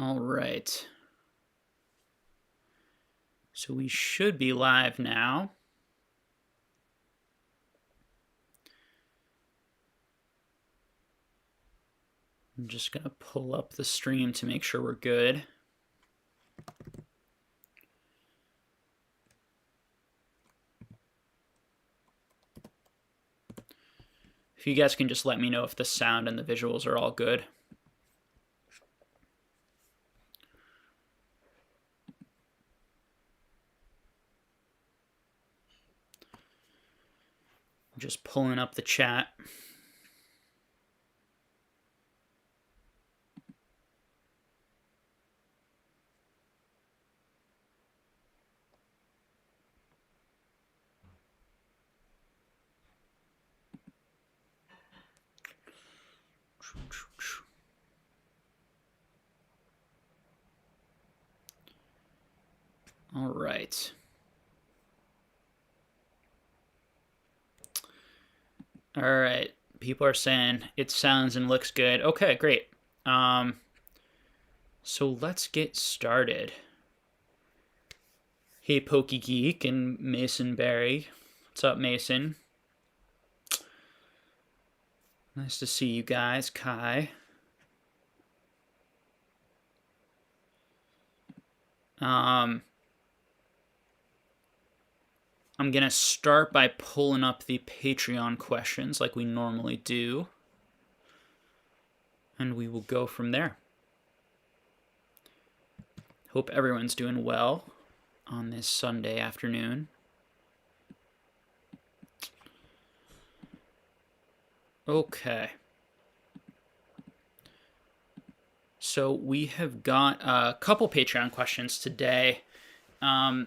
All right. So we should be live now. I'm just going to pull up the stream to make sure we're good. If you guys can just let me know if the sound and the visuals are all good. I'm just pulling up the chat. All right. All right. People are saying it sounds and looks good. Okay, great. So let's get started. Hey, Pokey Geek and Mason Berry. What's up, Mason? Nice to see you guys. Kai. I'm going to start by pulling up the Patreon questions like we normally do. And we will go from there. Hope everyone's doing well on this Sunday afternoon. Okay. So we have got a couple Patreon questions today.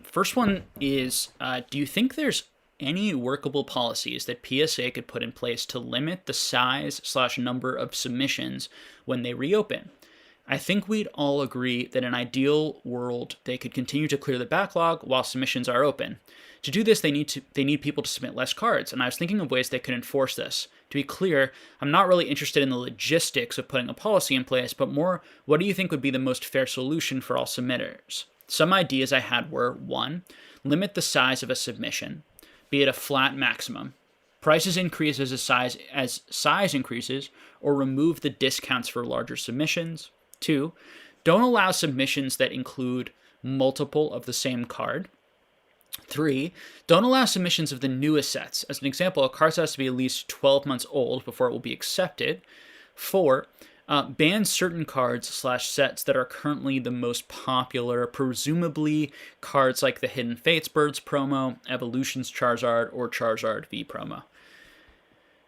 First one is, do you think there's any workable policies that PSA could put in place to limit the size/number of submissions when they reopen? I think we'd all agree that in an ideal world, they could continue to clear the backlog while submissions are open. To do this, they need people to submit less cards, and I was thinking of ways they could enforce this. To be clear, I'm not really interested in the logistics of putting a policy in place, but more, what do you think would be the most fair solution for all submitters? Some ideas I had were, 1, limit the size of a submission, be it a flat maximum. Prices increase as size increases, or remove the discounts for larger submissions. 2, don't allow submissions that include multiple of the same card. 3, don't allow submissions of the newest sets. As an example, a card has to be at least 12 months old before it will be accepted. 4, ban certain cards/sets that are currently the most popular, presumably cards like the Hidden Fates Birds promo, Evolutions Charizard, or Charizard V promo.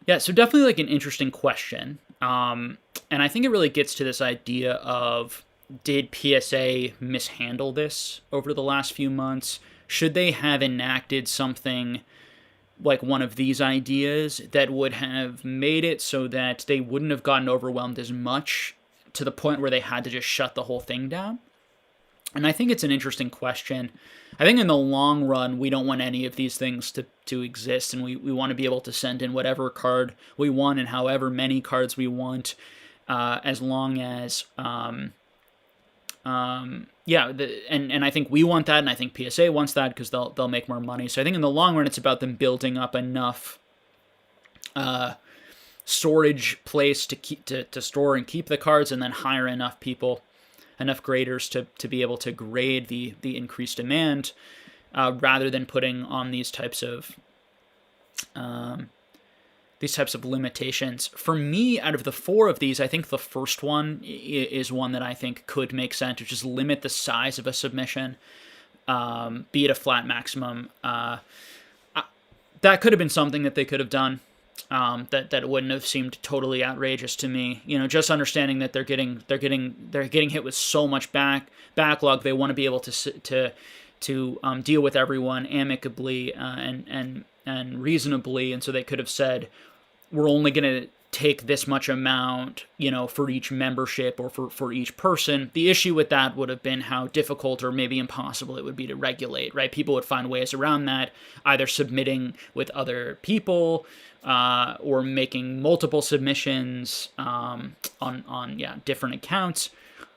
Yeah, so definitely like an interesting question. And I think it really gets to this idea of, did PSA mishandle this over the last few months? Should they have enacted something like one of these ideas that would have made it so that they wouldn't have gotten overwhelmed as much to the point where they had to just shut the whole thing down? And I think it's an interesting question. I think in the long run, we don't want any of these things to exist, and we want to be able to send in whatever card we want and however many cards we want, as long as, and I think we want that, and I think PSA wants that because they'll make more money. So I think in the long run, it's about them building up enough storage place to store and keep the cards, and then hire enough people, enough graders to be able to grade the increased demand, rather than putting on these types of limitations. For me, out of the 4 of these, I think the first one is one that I think could make sense, which is limit the size of a submission, be it a flat maximum. That could have been something that they could have done. That wouldn't have seemed totally outrageous to me. Just understanding that they're getting hit with so much backlog, they want to be able to deal with everyone amicably and reasonably, and so they could have said, we're only going to take this much amount, for each membership or for each person. The issue with that would have been how difficult or maybe impossible it would be to regulate, right? People would find ways around that, either submitting with other people, or making multiple submissions on different accounts.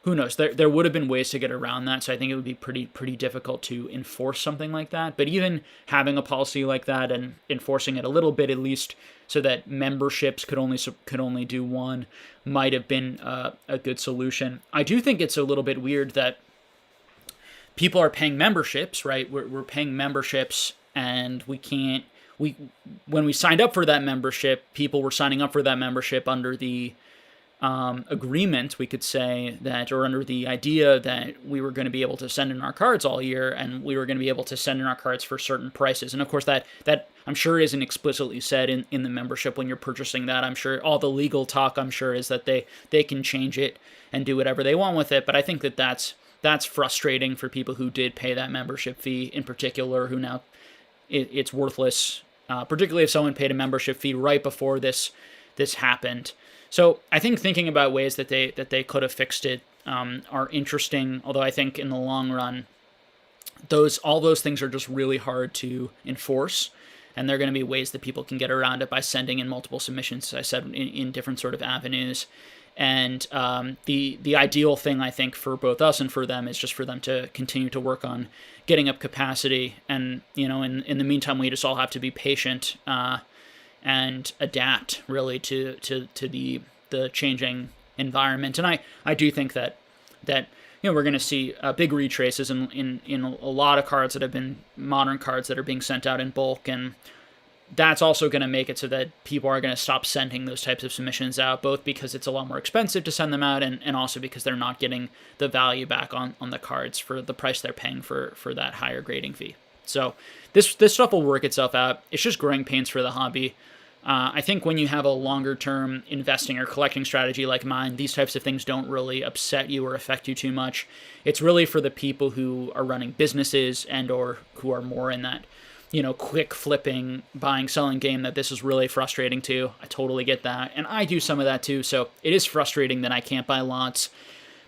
who knows? There would have been ways to get around that, so I think it would be pretty difficult to enforce something like that. But even having a policy like that and enforcing it a little bit, at least, so that memberships could only do one, might have been a good solution. I do think it's a little bit weird that people are paying memberships, right? We're paying memberships, and when we signed up for that membership, people were signing up for that membership under the agreement, we could say that, or under the idea that we were going to be able to send in our cards all year, and we were going to be able to send in our cards for certain prices. And of course, that I'm sure isn't explicitly said in the membership when you're purchasing that. I'm sure all the legal talk, I'm sure, is that they can change it and do whatever they want with it. But I think that's frustrating for people who did pay that membership fee in particular, who now it's worthless, particularly if someone paid a membership fee right before this happened. So I think thinking about ways that they could have fixed it are interesting. Although I think in the long run, all those things are just really hard to enforce, and there are going to be ways that people can get around it by sending in multiple submissions, as I said, in different sort of avenues. And the ideal thing, I think, for both us and for them is just for them to continue to work on getting up capacity. And in the meantime, we just all have to be patient and adapt really to the changing environment. And I do think that we're going to see big retraces in a lot of cards that have been modern cards that are being sent out in bulk, and that's also going to make it so that people are going to stop sending those types of submissions out, both because it's a lot more expensive to send them out, and also because they're not getting the value back on the cards for the price they're paying for that higher grading fee. So this stuff will work itself out. It's just growing pains for the hobby. I think when you have a longer-term investing or collecting strategy like mine, these types of things don't really upset you or affect you too much. It's really for the people who are running businesses and or who are more in that, quick flipping, buying, selling game that this is really frustrating too. I totally get that. And I do some of that too. So it is frustrating that I can't buy lots,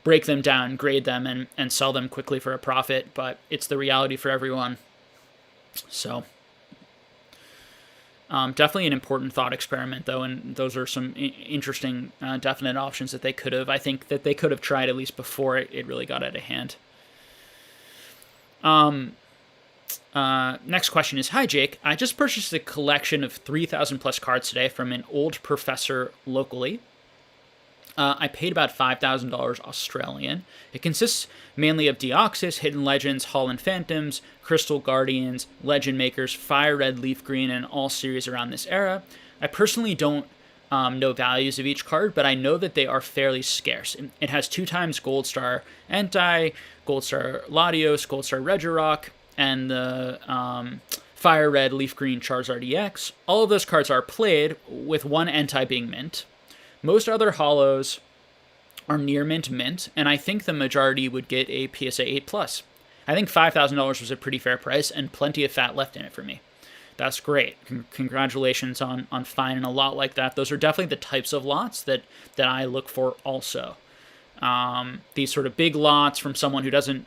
break them down, grade them, and sell them quickly for a profit. But it's the reality for everyone. So definitely an important thought experiment, though, and those are some interesting, definite options that I think that they could have tried at least before it really got out of hand. Next question is, hi, Jake. I just purchased a collection of 3,000 plus cards today from an old professor locally. I paid about $5,000 Australian. It consists mainly of Deoxys, Hidden Legends, Holland Phantoms, Crystal Guardians, Legend Makers, Fire Red, Leaf Green, and all series around this era. I personally don't know values of each card, but I know that they are fairly scarce. It has 2 times Gold Star Entei, Gold Star Latios, Gold Star Regirock, and the Fire Red, Leaf Green Charizard EX. All of those cards are played, with 1 Entei being mint. Most other holos are near mint, and I think the majority would get a PSA 8+. I think $5,000 was a pretty fair price, and plenty of fat left in it for me. That's great. Congratulations on finding a lot like that. Those are definitely the types of lots that I look for also. These sort of big lots from someone who isn't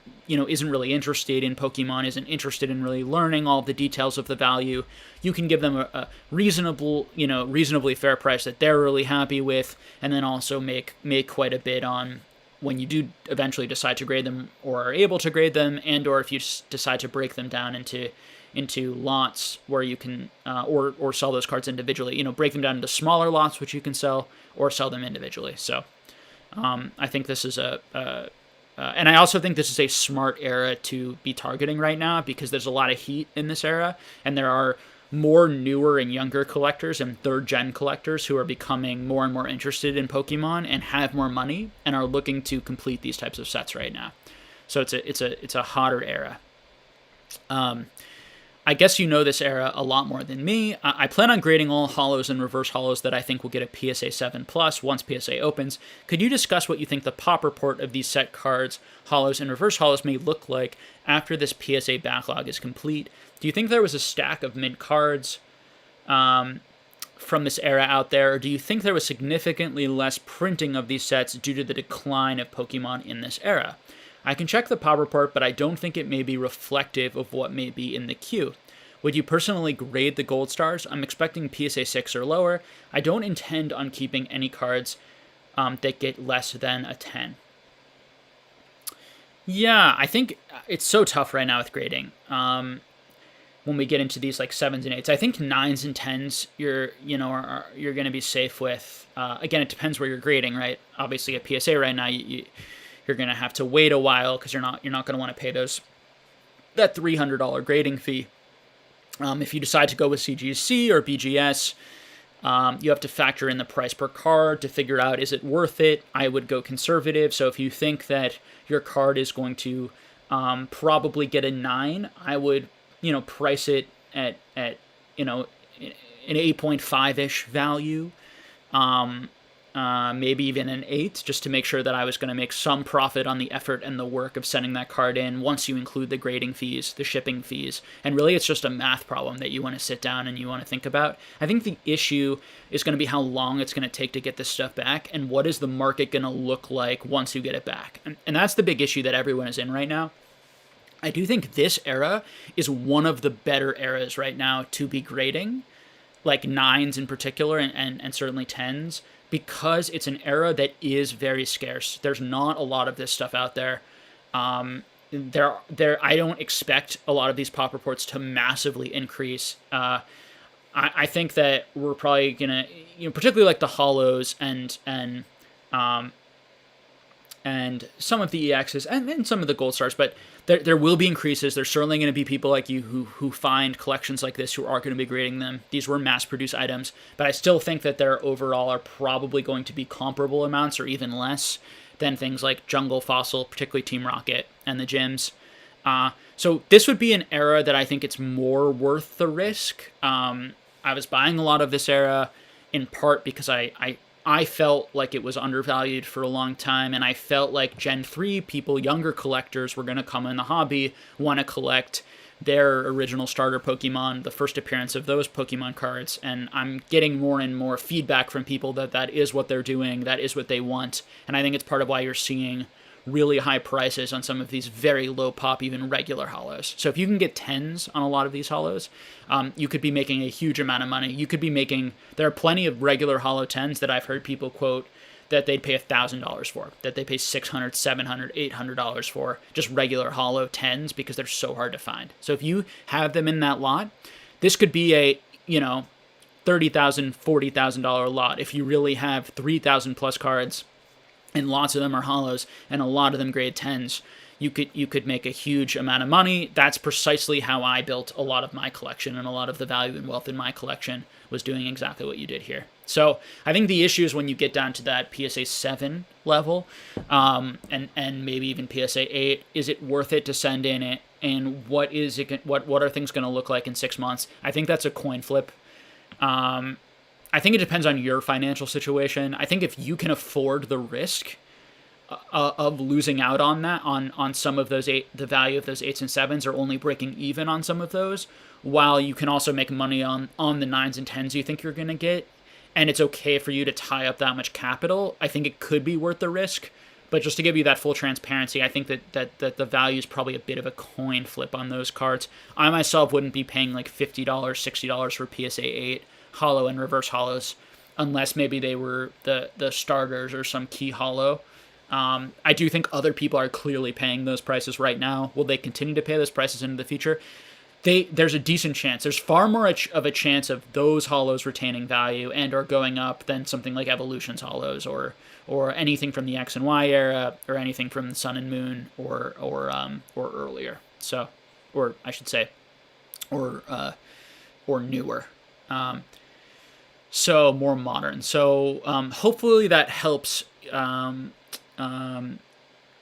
really interested in Pokemon, isn't interested in really learning all the details of the value. You can give them a reasonably fair price that they're really happy with, and then also make quite a bit on when you do eventually decide to grade them or are able to grade them, and or if you decide to break them down into lots where you can or sell those cards individually. Break them down into smaller lots which you can sell, or sell them individually. So I think this is and I also think this is a smart era to be targeting right now, because there's a lot of heat in this era, and there are more newer and younger collectors and third-gen collectors who are becoming more and more interested in Pokemon and have more money and are looking to complete these types of sets right now. So it's a hotter era. I guess you know this era a lot more than me. I plan on grading all holos and reverse holos that I think will get a PSA 7+ once PSA opens. Could you discuss what you think the pop report of these set cards, holos, and reverse holos may look like after this PSA backlog is complete? Do you think there was a stack of mint cards from this era out there, or do you think there was significantly less printing of these sets due to the decline of Pokemon in this era? I can check the pop report, but I don't think it may be reflective of what may be in the queue. Would you personally grade the gold stars? I'm expecting PSA 6 or lower. I don't intend on keeping any cards that get less than a 10. Yeah, I think it's so tough right now with grading. When we get into these like sevens and eights, I think nines and tens you're going to be safe with. Again, it depends where you're grading, right? Obviously, at PSA right now, you're going to have to wait a while because you're not going to want to pay that $300 grading fee. If you decide to go with CGC or BGS, you have to factor in the price per card to figure out, is it worth it? I would go conservative. So if you think that your card is going to probably get a 9, I would price it at an 8.5-ish value, maybe even an 8, just to make sure that I was going to make some profit on the effort and the work of sending that card in once you include the grading fees, the shipping fees. And really, it's just a math problem that you want to sit down and you want to think about. I think the issue is going to be how long it's going to take to get this stuff back, and what is the market going to look like once you get it back. And that's the big issue that everyone is in right now. I do think this era is one of the better eras right now to be grading, like nines in particular, and certainly tens, because it's an era that is very scarce. There's not a lot of this stuff out there. I don't expect a lot of these pop reports to massively increase. I think that we're probably gonna, particularly like the hollows and some of the EXs and some of the gold stars, but there will be increases. There's certainly going to be people like you who find collections like this who are going to be grading them. These were mass-produced items, but I still think that there overall are probably going to be comparable amounts or even less than things like Jungle Fossil, particularly Team Rocket and the gyms. So this would be an era that I think it's more worth the risk. I was buying a lot of this era in part because I felt like it was undervalued for a long time, and I felt like Gen 3 people, younger collectors, were going to come in the hobby, want to collect their original starter Pokemon, the first appearance of those Pokemon cards, and I'm getting more and more feedback from people that is what they're doing, that is what they want, and I think it's part of why you're seeing really high prices on some of these very low pop, even regular hollows. So if you can get 10s on a lot of these hollows, you could be making a huge amount of money. You could be making, there are plenty of regular hollow 10s that I've heard people quote that they'd pay $1,000 for, that they pay $600, $700, $800 for, just regular hollow 10s because they're so hard to find. So if you have them in that lot, this could be a, $30,000, $40,000 lot if you really have 3,000 plus cards and lots of them are hollows, and a lot of them grade 10s, you could make a huge amount of money. That's precisely how I built a lot of my collection, and a lot of the value and wealth in my collection was doing exactly what you did here. So I think the issue is when you get down to that PSA 7 level, and maybe even PSA 8, is it worth it to send in it, and what are things going to look like in 6 months? I think that's a coin flip. I think it depends on your financial situation. I think if you can afford the risk of losing out on that, on some of those the value of those 8s and 7s, or only breaking even on some of those, while you can also make money on the 9s and 10s you think you're going to get, and it's okay for you to tie up that much capital, I think it could be worth the risk. But just to give you that full transparency, I think that the value is probably a bit of a coin flip on those cards. I myself wouldn't be paying like $50, $60 for PSA 8 hollow and reverse hollows, unless maybe they were the starters or some key hollow. I do think other people are clearly paying those prices right now. Will they continue to pay those prices into the future? There's a decent chance. There's far more of a chance of those hollows retaining value and or going up than something like Evolution's hollows or anything from the X and Y era or anything from the Sun and Moon or earlier. So, or I should say, or newer. So more modern. So hopefully that helps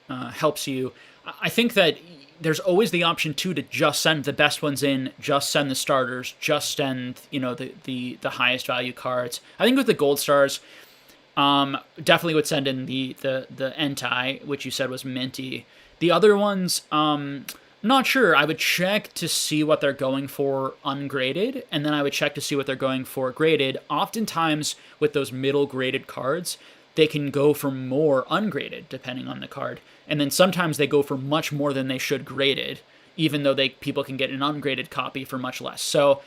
helps you. I think that there's always the option too to just send the best ones in, just send the starters, just send the highest value cards. I think with the gold stars, definitely would send in the Entei, which you said was minty. The other ones, not sure. I would check to see what they're going for ungraded, and then I would check to see what they're going for graded. Oftentimes, with those middle graded cards, they can go for more ungraded, depending on the card. And then sometimes they go for much more than they should graded, even though people can get an ungraded copy for much less. So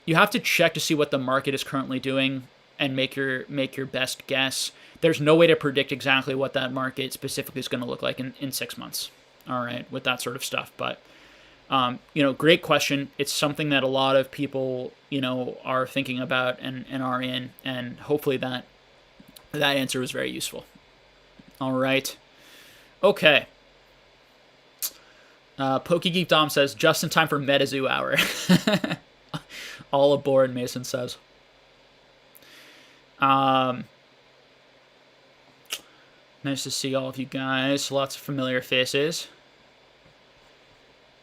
you have to check to see what the market is currently doing and make your best guess. There's no way to predict exactly what that market specifically is going to look like in 6 months. all right, with that sort of stuff. But great question. It's something that a lot of people, are thinking about and are in, and hopefully that answer was very useful. All right. Okay. PokeGeek Dom says, just in time for MetaZoo hour. All aboard, Mason says. Nice to see all of you guys. Lots of familiar faces.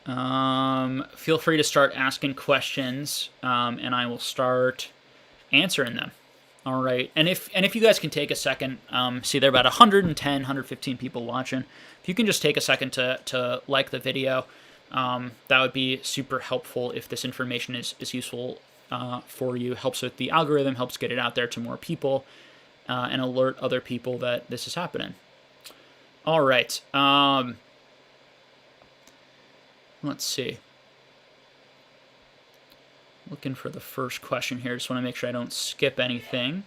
Feel free to start asking questions, and I will start answering them. All right, and if you guys can take a second, see there are about 110, 115 people watching. If you can just take a second to like the video, that would be super helpful if this information is useful for you. Helps with the algorithm, helps get it out there to more people, and alert other people that this is happening. All right. Let's see. Looking for the first question here. Just want to make sure I don't skip anything.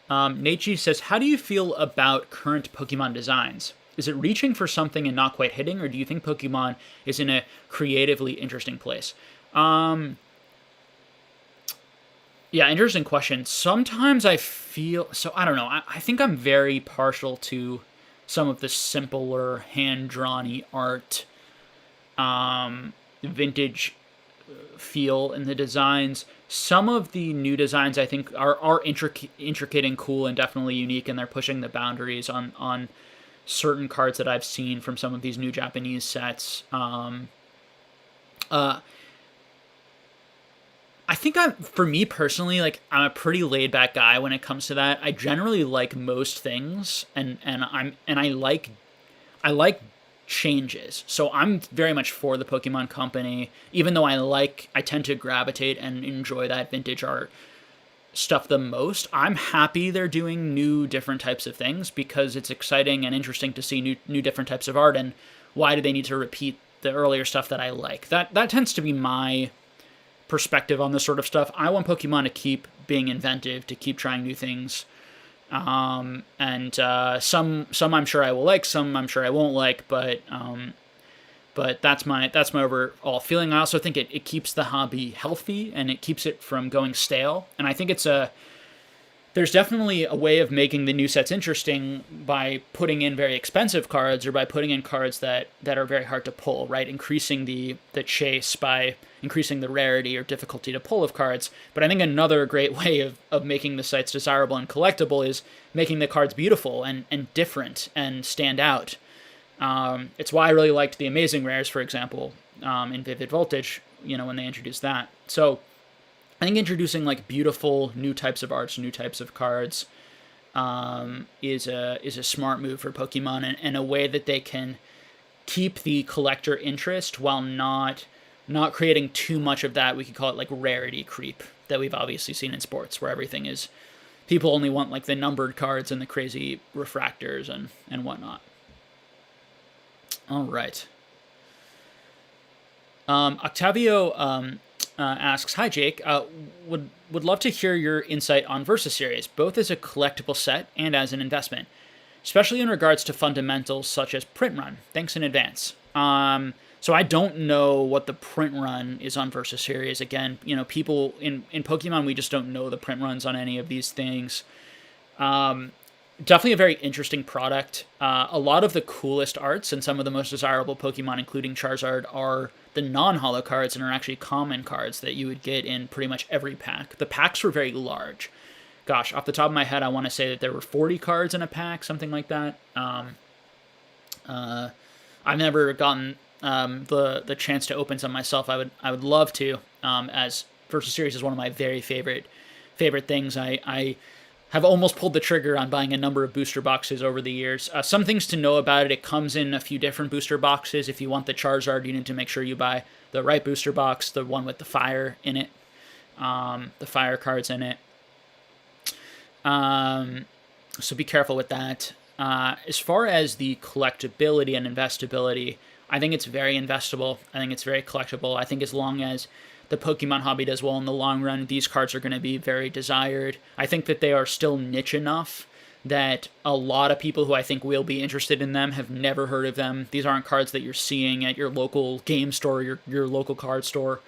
Nate G says, how do you feel about current Pokemon designs? Is it reaching for something and not quite hitting, or do you think Pokemon is in a creatively interesting place? Yeah, interesting question. Sometimes I feel, so I don't know, I think I'm very partial to some of the simpler hand-drawn-y art, vintage feel in the designs. Some of the new designs I think are intricate and cool and definitely unique, and they're pushing the boundaries on certain cards that I've seen from some of these new Japanese sets. I think for me personally, like, I'm a pretty laid back guy when it comes to that. I generally like most things, and I like changes. So I'm very much for the Pokemon Company, even though I tend to gravitate and enjoy that vintage art stuff the most. I'm happy they're doing new different types of things because it's exciting and interesting to see new different types of art, and why do they need to repeat the earlier stuff that I like? That tends to be my perspective on this sort of stuff. I want Pokemon to keep being inventive, to keep trying new things. Some I'm sure I will like, some I'm sure I won't like, but that's my overall feeling. I also think it keeps the hobby healthy and it keeps it from going stale. And I think there's definitely a way of making the new sets interesting by putting in very expensive cards, or by putting in cards that are very hard to pull, right? Increasing the chase by increasing the rarity or difficulty to pull of cards. But I think another great way of making the sets desirable and collectible is making the cards beautiful and different and stand out. It's why I really liked the Amazing Rares, for example, in Vivid Voltage, when they introduced that. So I think introducing like beautiful new types of arts, new types of cards, is a smart move for Pokemon, and a way that they can keep the collector interest while not creating too much of that. We could call it like rarity creep that we've obviously seen in sports, where everything is, people only want like the numbered cards and the crazy refractors and whatnot. All right. Octavio asks, hi Jake, would love to hear your insight on Versus Series, both as a collectible set and as an investment, especially in regards to fundamentals such as print run. Thanks in advance. So I don't know what the print run is on Versus Series. Again, people in Pokemon, we just don't know the print runs on any of these things. Definitely a very interesting product. A lot of the coolest arts and some of the most desirable Pokemon, including Charizard, are the non-holo cards and are actually common cards that you would get in pretty much every pack. The packs were very large. Gosh, off the top of my head, I want to say that there were 40 cards in a pack, something like that. I've never gotten the chance to open some myself. I would love to, as Versus Series is one of my very favorite things. I have almost pulled the trigger on buying a number of booster boxes over the years. Some things to know about it: it comes in a few different booster boxes. If you want the Charizard, you need to make sure you buy the right booster box, the one with the fire in it, the fire cards in it. So be careful with that. As far as the collectability and investability, I think it's very investable. I think it's very collectible. I think as long as the Pokemon hobby does well in the long run, these cards are going to be very desired. I think that they are still niche enough that a lot of people who I think will be interested in them have never heard of them. These aren't cards that you're seeing at your local game store, your local card store.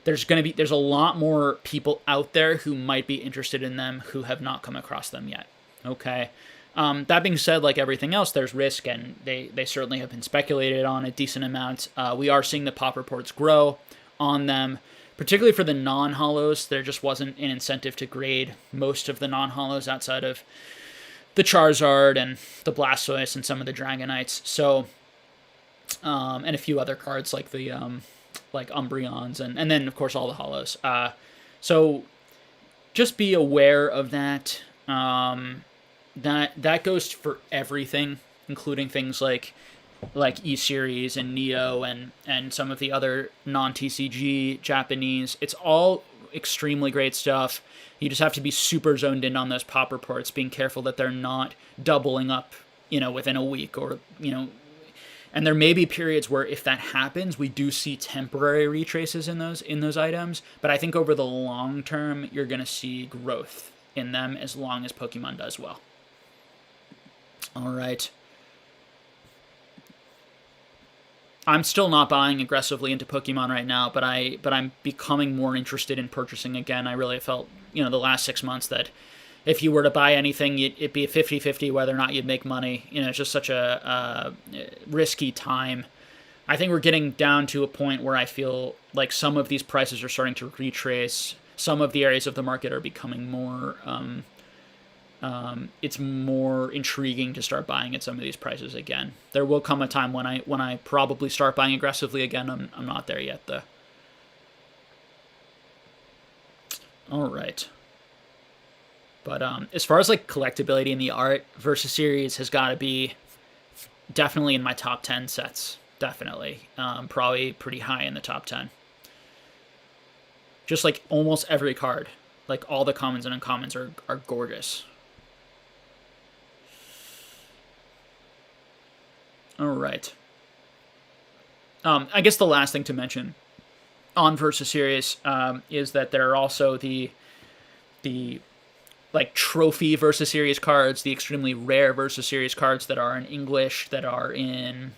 There's a lot more people out there who might be interested in them who have not come across them yet. Okay. That being said, like everything else, there's risk, and they certainly have been speculated on a decent amount. We are seeing the pop reports grow on them, particularly for the non-hollows. There just wasn't an incentive to grade most of the non-hollows outside of the Charizard and the Blastoise and some of the Dragonites. So, and a few other cards like the like Umbreons and then of course all the hollows. So just be aware of that. That goes for everything, including things like E-Series and Neo and some of the other non-TCG Japanese. It's all extremely great stuff. You just have to be super zoned in on those pop reports, being careful that they're not doubling up, within a week or, and there may be periods where if that happens, we do see temporary retraces in those items, but I think over the long term, you're going to see growth in them as long as Pokemon does well. All right. I'm still not buying aggressively into Pokemon right now, but I'm becoming more interested in purchasing again. I really felt, the last 6 months that if you were to buy anything, it'd be a 50-50 whether or not you'd make money. It's just such a risky time. I think we're getting down to a point where I feel like some of these prices are starting to retrace. Some of the areas of the market are becoming more it's more intriguing to start buying at some of these prices again. There will come a time when I probably start buying aggressively again. I'm not there yet though. All right. But as far as like collectability in the art, Versus Series has got to be definitely in my top 10 sets. Definitely. Probably pretty high in the top 10. Just like almost every card. Like all the commons and uncommons are gorgeous. All right. I guess the last thing to mention on Versus Series is that there are also the like trophy Versus Series cards, the extremely rare Versus Series cards that are in English, that are in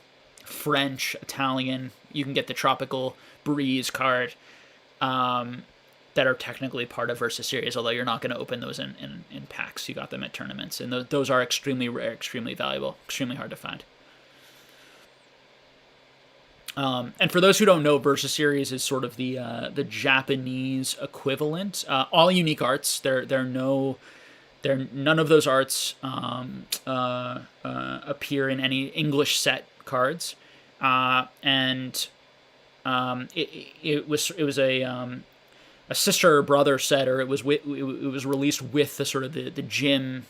French, Italian. You can get the Tropical Breeze card that are technically part of Versus Series, although you're not going to open those in packs. You got them at tournaments, and those are extremely rare, extremely valuable, extremely hard to find. And for those who don't know, Versus Series is sort of the Japanese equivalent. All unique arts. None of those arts appear in any English set cards, and it was a sister or brother set, or it was released with the sort of the gym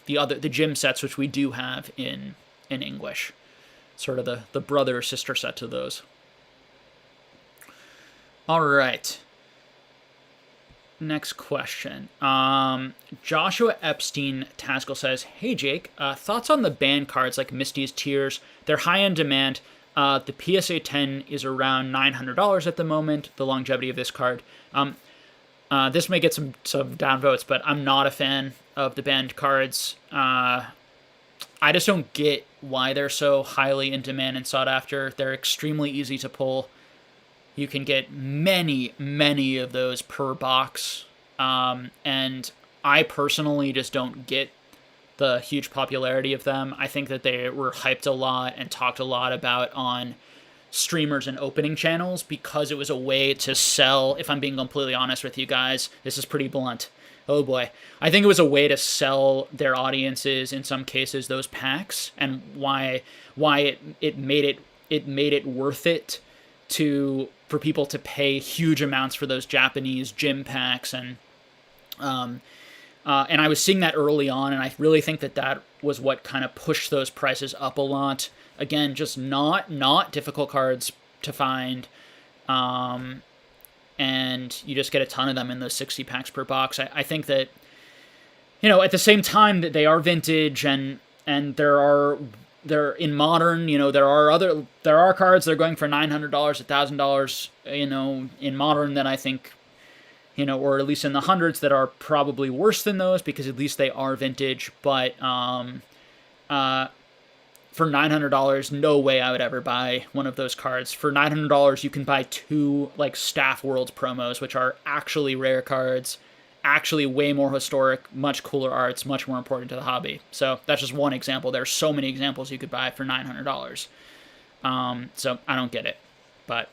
sets, which we do have in English, sort of the brother or sister set to those. All right. Next question. Joshua Epstein Taskell says, "Hey Jake, thoughts on the banned cards like Misty's Tears? They're high in demand. The PSA 10 is around $900 at the moment. The longevity of this card. This may get some downvotes, but I'm not a fan of the banned cards. I just don't get why they're so highly in demand and sought after. They're extremely easy to pull. You can get many, many of those per box. And I personally just don't get the huge popularity of them. I think that they were hyped a lot and talked a lot about on streamers and opening channels because it was a way to sell. If I'm being completely honest with you guys, this is pretty blunt. Oh boy. I think it was a way to sell their audiences, in some cases, those packs, and why it made it worth it for people to pay huge amounts for those Japanese gym packs, and I was seeing that early on, and I really think that was what kind of pushed those prices up a lot. Again, just not difficult cards to find, and you just get a ton of them in those 60 packs per box. I think that, at the same time that they are vintage, and they're in modern, there are cards that are going for $900, $1,000, in modern that I think, or at least in the hundreds that are probably worse than those because at least they are vintage. But for $900, no way I would ever buy one of those cards. For $900, you can buy two like Staff Worlds promos, which are actually rare cards, actually way more historic, much cooler arts, much more important to the hobby. So that's just one example. There's so many examples you could buy for $900. So I don't get it. But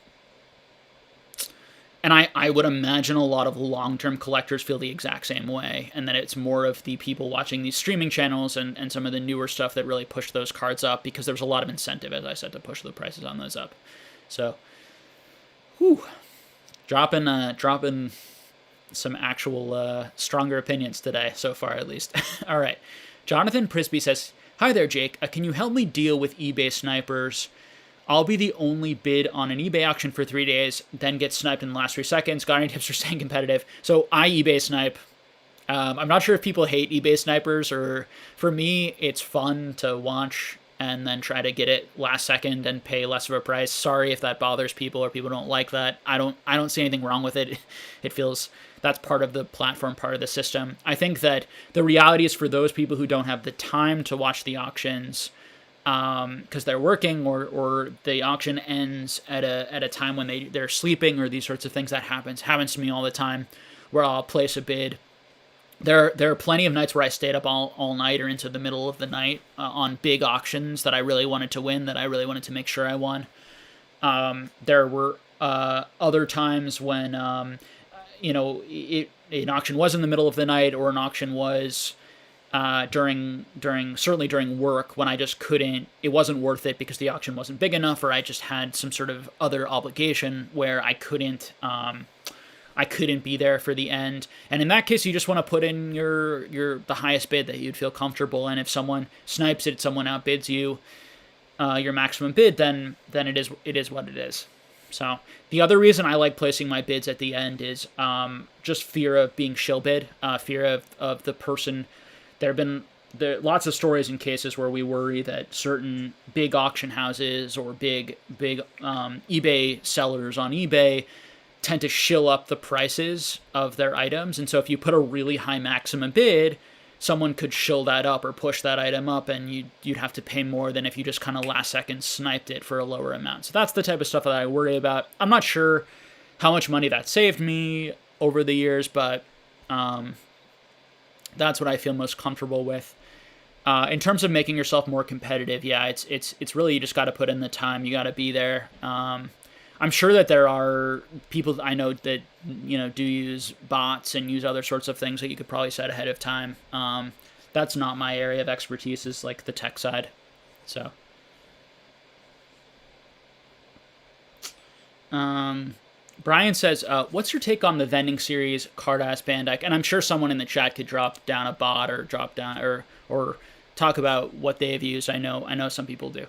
and I would imagine a lot of long-term collectors feel the exact same way, and that it's more of the people watching these streaming channels and some of the newer stuff that really pushed those cards up, because there's a lot of incentive, as I said, to push the prices on those up. So, dropping some actual stronger opinions today, so far at least. All right. Jonathan Prisby says, "Hi there, Jake. Can you help me deal with eBay snipers? I'll be the only bid on an eBay auction for 3 days, then get sniped in the last 3 seconds. Got any tips for staying competitive?" So I eBay snipe. I'm not sure if people hate eBay snipers, or for me, it's fun to watch and then try to get it last second and pay less of a price. Sorry if that bothers people or people don't like that. I don't see anything wrong with it. It feels that's part of the platform, part of the system. I think that the reality is for those people who don't have the time to watch the auctions, because they're working or the auction ends at a time when they're sleeping or these sorts of things. That happens to me all the time, where I'll place a bid. There are plenty of nights where I stayed up all night or into the middle of the night on big auctions that I really wanted to win, that I really wanted to make sure I won. There were other times when an auction was in the middle of the night, or an auction was certainly during work, when I just couldn't, it wasn't worth it because the auction wasn't big enough, or I just had some sort of other obligation where I couldn't be there for the end. And in that case, you just want to put in the highest bid that you'd feel comfortable. And if someone snipes it, someone outbids you, your maximum bid, then it is what it is. So the other reason I like placing my bids at the end is just fear of being shill bid, fear of the person. There have been lots of stories and cases where we worry that certain big auction houses or big eBay sellers on eBay tend to shill up the prices of their items. And so if you put a really high maximum bid, someone could shill that up or push that item up, and you'd have to pay more than if you just kind of last second sniped it for a lower amount. So that's the type of stuff that I worry about. I'm not sure how much money that saved me over the years, but that's what I feel most comfortable with. In terms of making yourself more competitive, yeah, it's really, you just got to put in the time. You got to be there. I'm sure that there are people I know that do use bots and use other sorts of things that you could probably set ahead of time. That's not my area of expertise, is like the tech side. So, Brian says, "What's your take on the vending series Card-Ass Bandike?" And I'm sure someone in the chat could drop down a bot or drop down or talk about what they've used. I know some people do.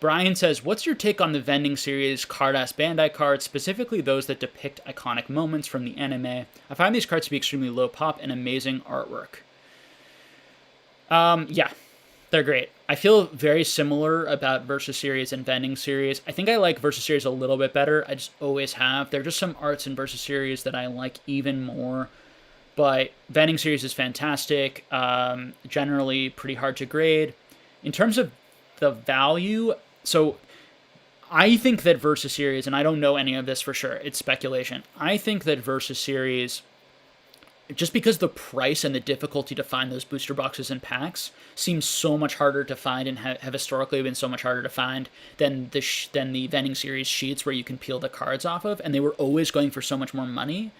Brian says, "What's your take on the vending series Card-Ass Bandai cards, specifically those that depict iconic moments from the anime? I find these cards to be extremely low pop and amazing artwork." Yeah, they're great. I feel very similar about Versus Series and Vending Series. I think I like Versus Series a little bit better. I just always have. There are just some arts in Versus Series that I like even more. But Vending Series is fantastic. Generally pretty hard to grade. In terms of the value, so I think that Versus Series, and I don't know any of this for sure, it's speculation. I think that Versus Series, just because the price and the difficulty to find those booster boxes and packs seems so much harder to find, and have historically been so much harder to find than the Vending Series sheets where you can peel the cards off of, and they were always going for so much more money,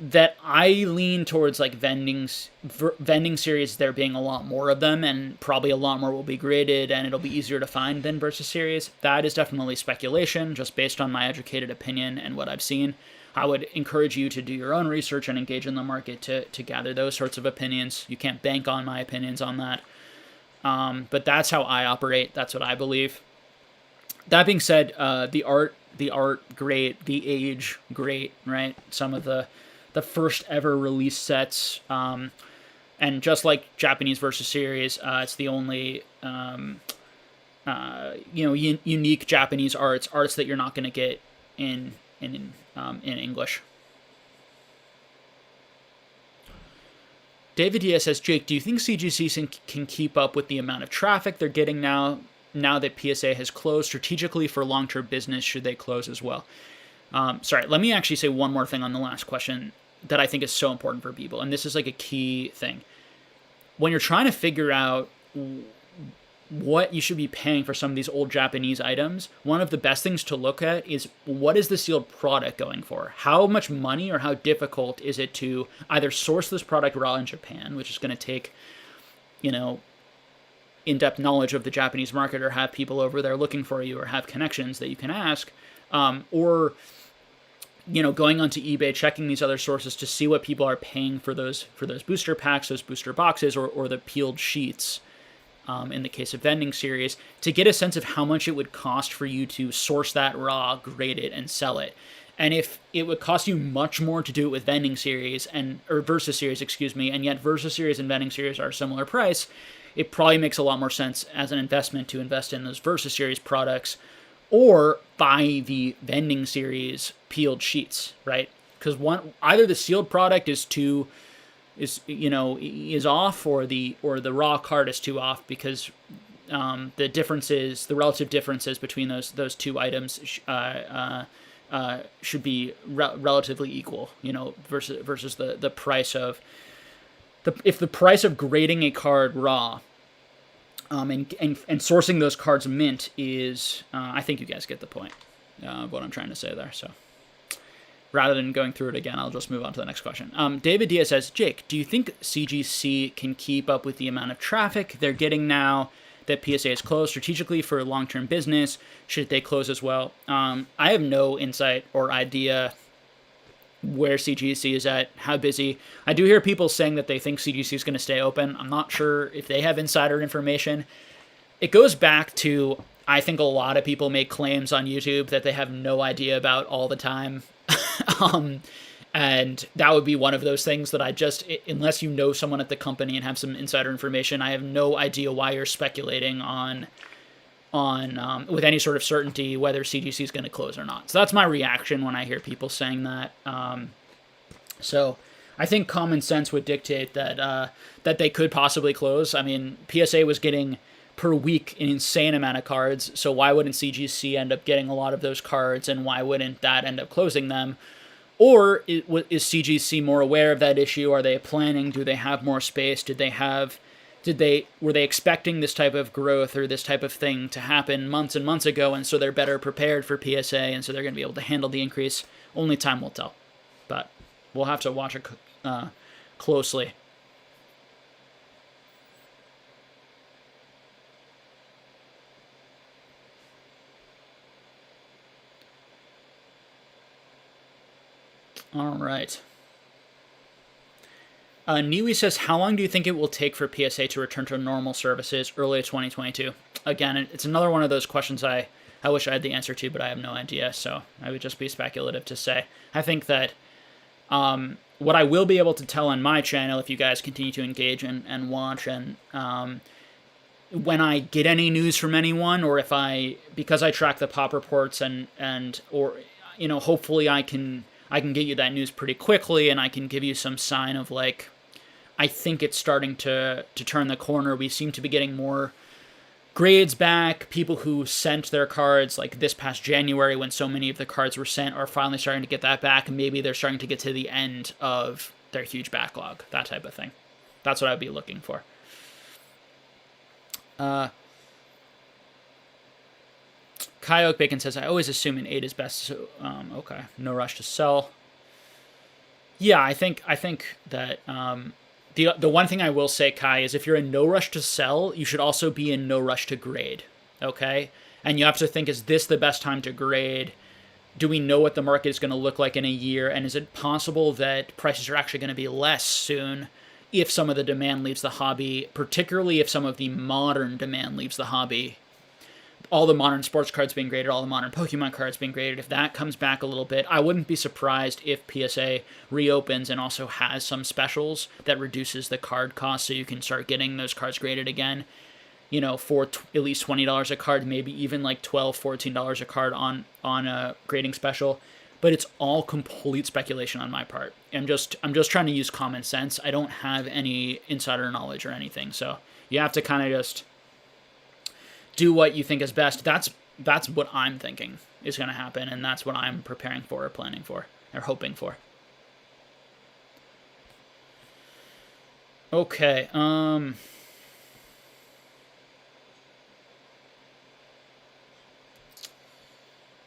that I lean towards like Vending Series, there being a lot more of them, and probably a lot more will be graded, and it'll be easier to find than Versus Series. That is definitely speculation, just based on my educated opinion and what I've seen. I would encourage you to do your own research and engage in the market to gather those sorts of opinions. You can't bank on my opinions on that. But that's how I operate. That's what I believe. That being said, the art great, the age great, right? Some of the first ever release sets, and just like Japanese Versus Series, it's the only unique Japanese arts that you're not going to get in English. David Diaz says, Jake, do you think CGC can keep up with the amount of traffic they're getting now that PSA has closed? Strategically for long-term business, should they close as well? Sorry, let me actually say one more thing on the last question that I think is so important for people, and this is like a key thing. When you're trying to figure out what you should be paying for some of these old Japanese items, one of the best things to look at is what is the sealed product going for? How much money or how difficult is it to either source this product raw in Japan, which is going to take, in-depth knowledge of the Japanese market, or have people over there looking for you, or have connections that you can ask, or going onto eBay, checking these other sources to see what people are paying for those booster packs, those booster boxes, or the peeled sheets. In the case of vending series, to get a sense of how much it would cost for you to source that raw, grade it, and sell it. And if it would cost you much more to do it with vending series or Versus series, and yet Versus series and vending series are a similar price, it probably makes a lot more sense as an investment to invest in those Versus series products or buy the vending series peeled sheets, right? Because either the sealed product is off, or the raw card is too off, because the relative differences between those two items should be relatively equal, versus the price of if the price of grading a card raw and sourcing those cards mint is, I think you guys get the point of what I'm trying to say there. So rather than going through it again, I'll just move on to the next question. David Diaz says, Jake, do you think CGC can keep up with the amount of traffic they're getting now that PSA is closed? Strategically for long-term business, should they close as well? I have no insight or idea where CGC is at, how busy. I do hear people saying that they think CGC is going to stay open. I'm not sure if they have insider information. It goes back to, I think a lot of people make claims on YouTube that they have no idea about all the time. And that would be one of those things that unless you know someone at the company and have some insider information, I have no idea why you're speculating on with any sort of certainty whether CGC is going to close or not. So that's my reaction when I hear people saying that. So I think common sense would dictate that they could possibly close. I mean, PSA was getting per week an insane amount of cards, so why wouldn't CGC end up getting a lot of those cards, and why wouldn't that end up closing them? Or is CGC more aware of that issue? Are they planning? Do they have more space? Were they expecting this type of growth or this type of thing to happen months and months ago, and so they're better prepared for PSA, and so they're going to be able to handle the increase? Only time will tell, but we'll have to watch it closely. All right. Niwi says, how long do you think it will take for PSA to return to normal services? Early 2022. Again, it's another one of those questions I wish I had the answer to, but I have no idea, so I would just be speculative to say. I think that what I will be able to tell on my channel, if you guys continue to engage and watch, and when I get any news from anyone, or because I track the pop reports or hopefully I can get you that news pretty quickly, and I can give you some sign of, like, I think it's starting to turn the corner. We seem to be getting more grades back. People who sent their cards, like this past January when so many of the cards were sent, are finally starting to get that back, and maybe they're starting to get to the end of their huge backlog, that type of thing. That's what I'd be looking for. Coyote Bacon says, I always assume an 8 is best, so, okay. No rush to sell. Yeah, I think that, the one thing I will say, Kai, is if you're in no rush to sell, you should also be in no rush to grade, okay? And you have to think, is this the best time to grade? Do we know what the market is going to look like in a year? And is it possible that prices are actually going to be less soon if some of the demand leaves the hobby, particularly if some of the modern demand leaves the hobby? All the modern sports cards being graded, all the modern Pokemon cards being graded, if that comes back a little bit, I wouldn't be surprised if PSA reopens and also has some specials that reduces the card cost, so you can start getting those cards graded again, for at least $20 a card, maybe even like $12, $14 a card on a grading special. but it's all complete speculation on my part. I'm just trying to use common sense. I don't have any insider knowledge or anything, so you have to kind of just do what you think is best. That's what I'm thinking is going to happen, and that's what I'm preparing for or planning for or hoping for. Okay,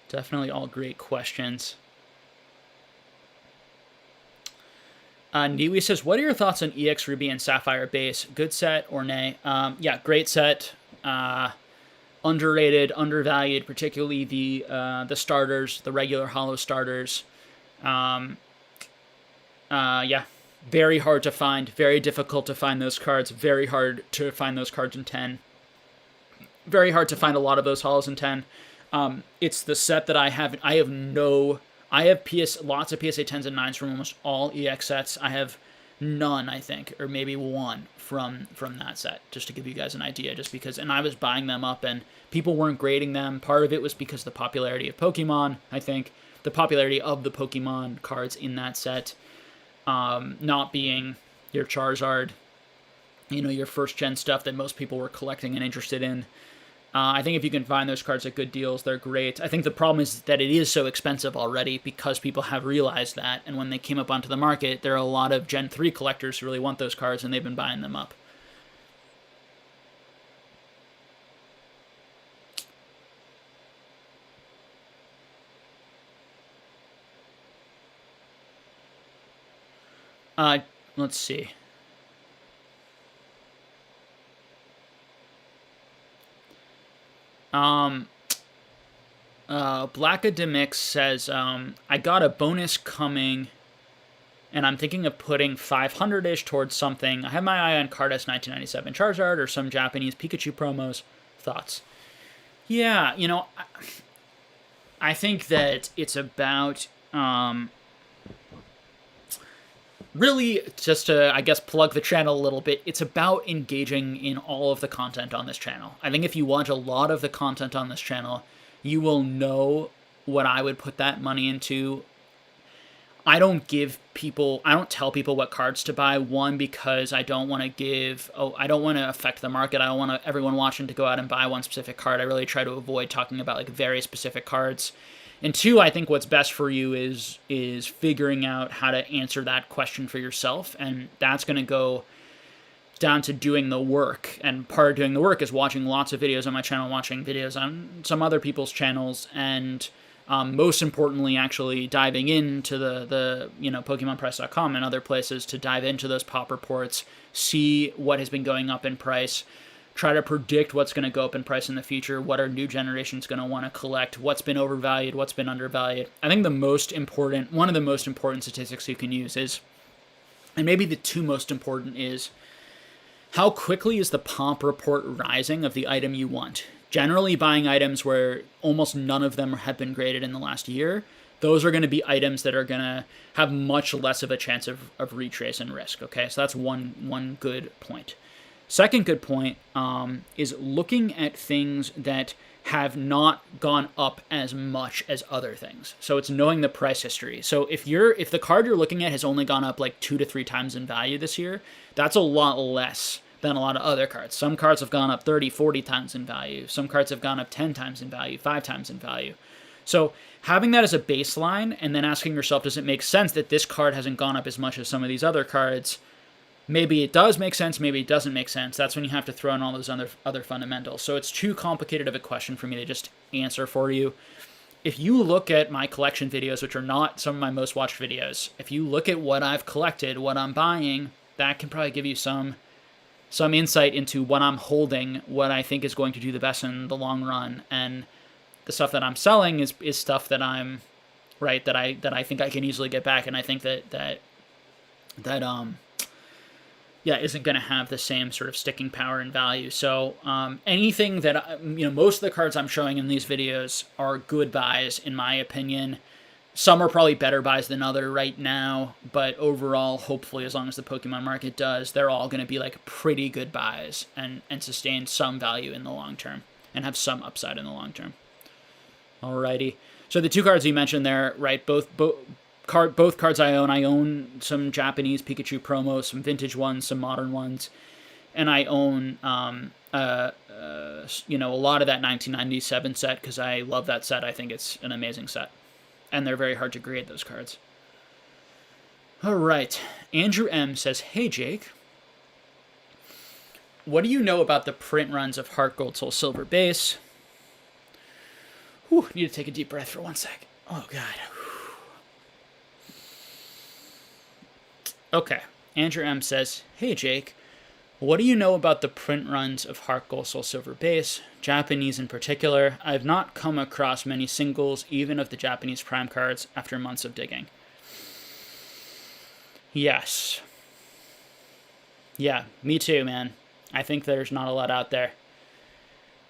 definitely all great questions. Niwi says, what are your thoughts on EX Ruby and Sapphire Base? Good set or nay? Yeah, great set. Underrated, undervalued, particularly the starters, the regular hollow starters. Yeah, very hard to find, very difficult to find those cards, very hard to find those cards in 10. Very hard to find a lot of those hollows in 10. It's the set that I have lots of PSA 10s and 9s from almost all EX sets. I have none, I think, or maybe one from that set, just to give you guys an idea, just because, and I was buying them up and people weren't grading them. Part of it was because of the popularity of Pokemon, I think, the popularity of the Pokemon cards in that set, not being your Charizard, your first gen stuff that most people were collecting and interested in. I think if you can find those cards at good deals, they're great. I think the problem is that it is so expensive already because people have realized that, and when they came up onto the market, there are a lot of Gen 3 collectors who really want those cards, and they've been buying them up. Let's see. Blackademix says, I got a bonus coming, and I'm thinking of putting 500-ish towards something. I have my eye on Cardus 1997 Charizard or some Japanese Pikachu promos. Thoughts? Yeah, I think that it's about, really, just to, I guess, plug the channel a little bit, it's about engaging in all of the content on this channel. I think if you watch a lot of the content on this channel, you will know what I would put that money into. I don't tell people what cards to buy. One, because I don't want to affect the market. I don't want everyone watching to go out and buy one specific card. I really try to avoid talking about like very specific cards. And two, I think what's best for you is figuring out how to answer that question for yourself, and that's going to go down to doing the work. And part of doing the work is watching lots of videos on my channel, watching videos on some other people's channels, and most importantly, actually diving into the PokemonPrice.com and other places to dive into those pop reports, see what has been going up in price, try to predict what's going to go up in price in the future, what our new generation's going to want to collect, what's been overvalued, what's been undervalued. I think one of the most important statistics you can use is, and maybe the two most important, is how quickly is the pop report rising of the item you want. Generally, buying items where almost none of them have been graded in the last year, those are going to be items that are going to have much less of a chance of retrace and risk. Okay, so that's one good point. Second good point is looking at things that have not gone up as much as other things. So it's knowing the price history. So if the card you're looking at has only gone up like 2 to 3 times in value this year, that's a lot less than a lot of other cards. Some cards have gone up 30, 40 times in value. Some cards have gone up 10 times in value, 5 times in value. So having that as a baseline and then asking yourself, does it make sense that this card hasn't gone up as much as some of these other cards? Maybe it does make sense, maybe it doesn't make sense. That's when you have to throw in all those other fundamentals. So it's too complicated of a question for me to just answer for you. If you look at my collection videos, which are not some of my most watched videos, if you look at what I've collected, what I'm buying, that can probably give you some insight into what I'm holding, what I think is going to do the best in the long run, and the stuff that I'm selling is stuff that I'm that I think I can easily get back, and I think that isn't going to have the same sort of sticking power and value. So anything that most of the cards I'm showing in these videos are good buys in my opinion. Some are probably better buys than other right now, but overall, hopefully, as long as the Pokemon market does, they're all going to be like pretty good buys and sustain some value in the long term and have some upside in the long term. Alrighty. So the two cards you mentioned there, right? Both cards I own. I own some Japanese Pikachu promos, some vintage ones, some modern ones, and I own a lot of that 1997 set because I love that set. I think it's an amazing set, and they're very hard to grade, those cards. All right, Andrew M says, "Hey Jake, what do you know about the print runs of Heart Gold Soul Silver base?" Whew, need to take a deep breath for 1 sec. Oh God. Okay, Andrew M says, "Hey Jake, what do you know about the print runs of Heart Gold Soul Silver base, Japanese in particular? I've not come across many singles, even of the Japanese prime cards, after months of digging." Yes. Yeah, me too, man. I think there's not a lot out there.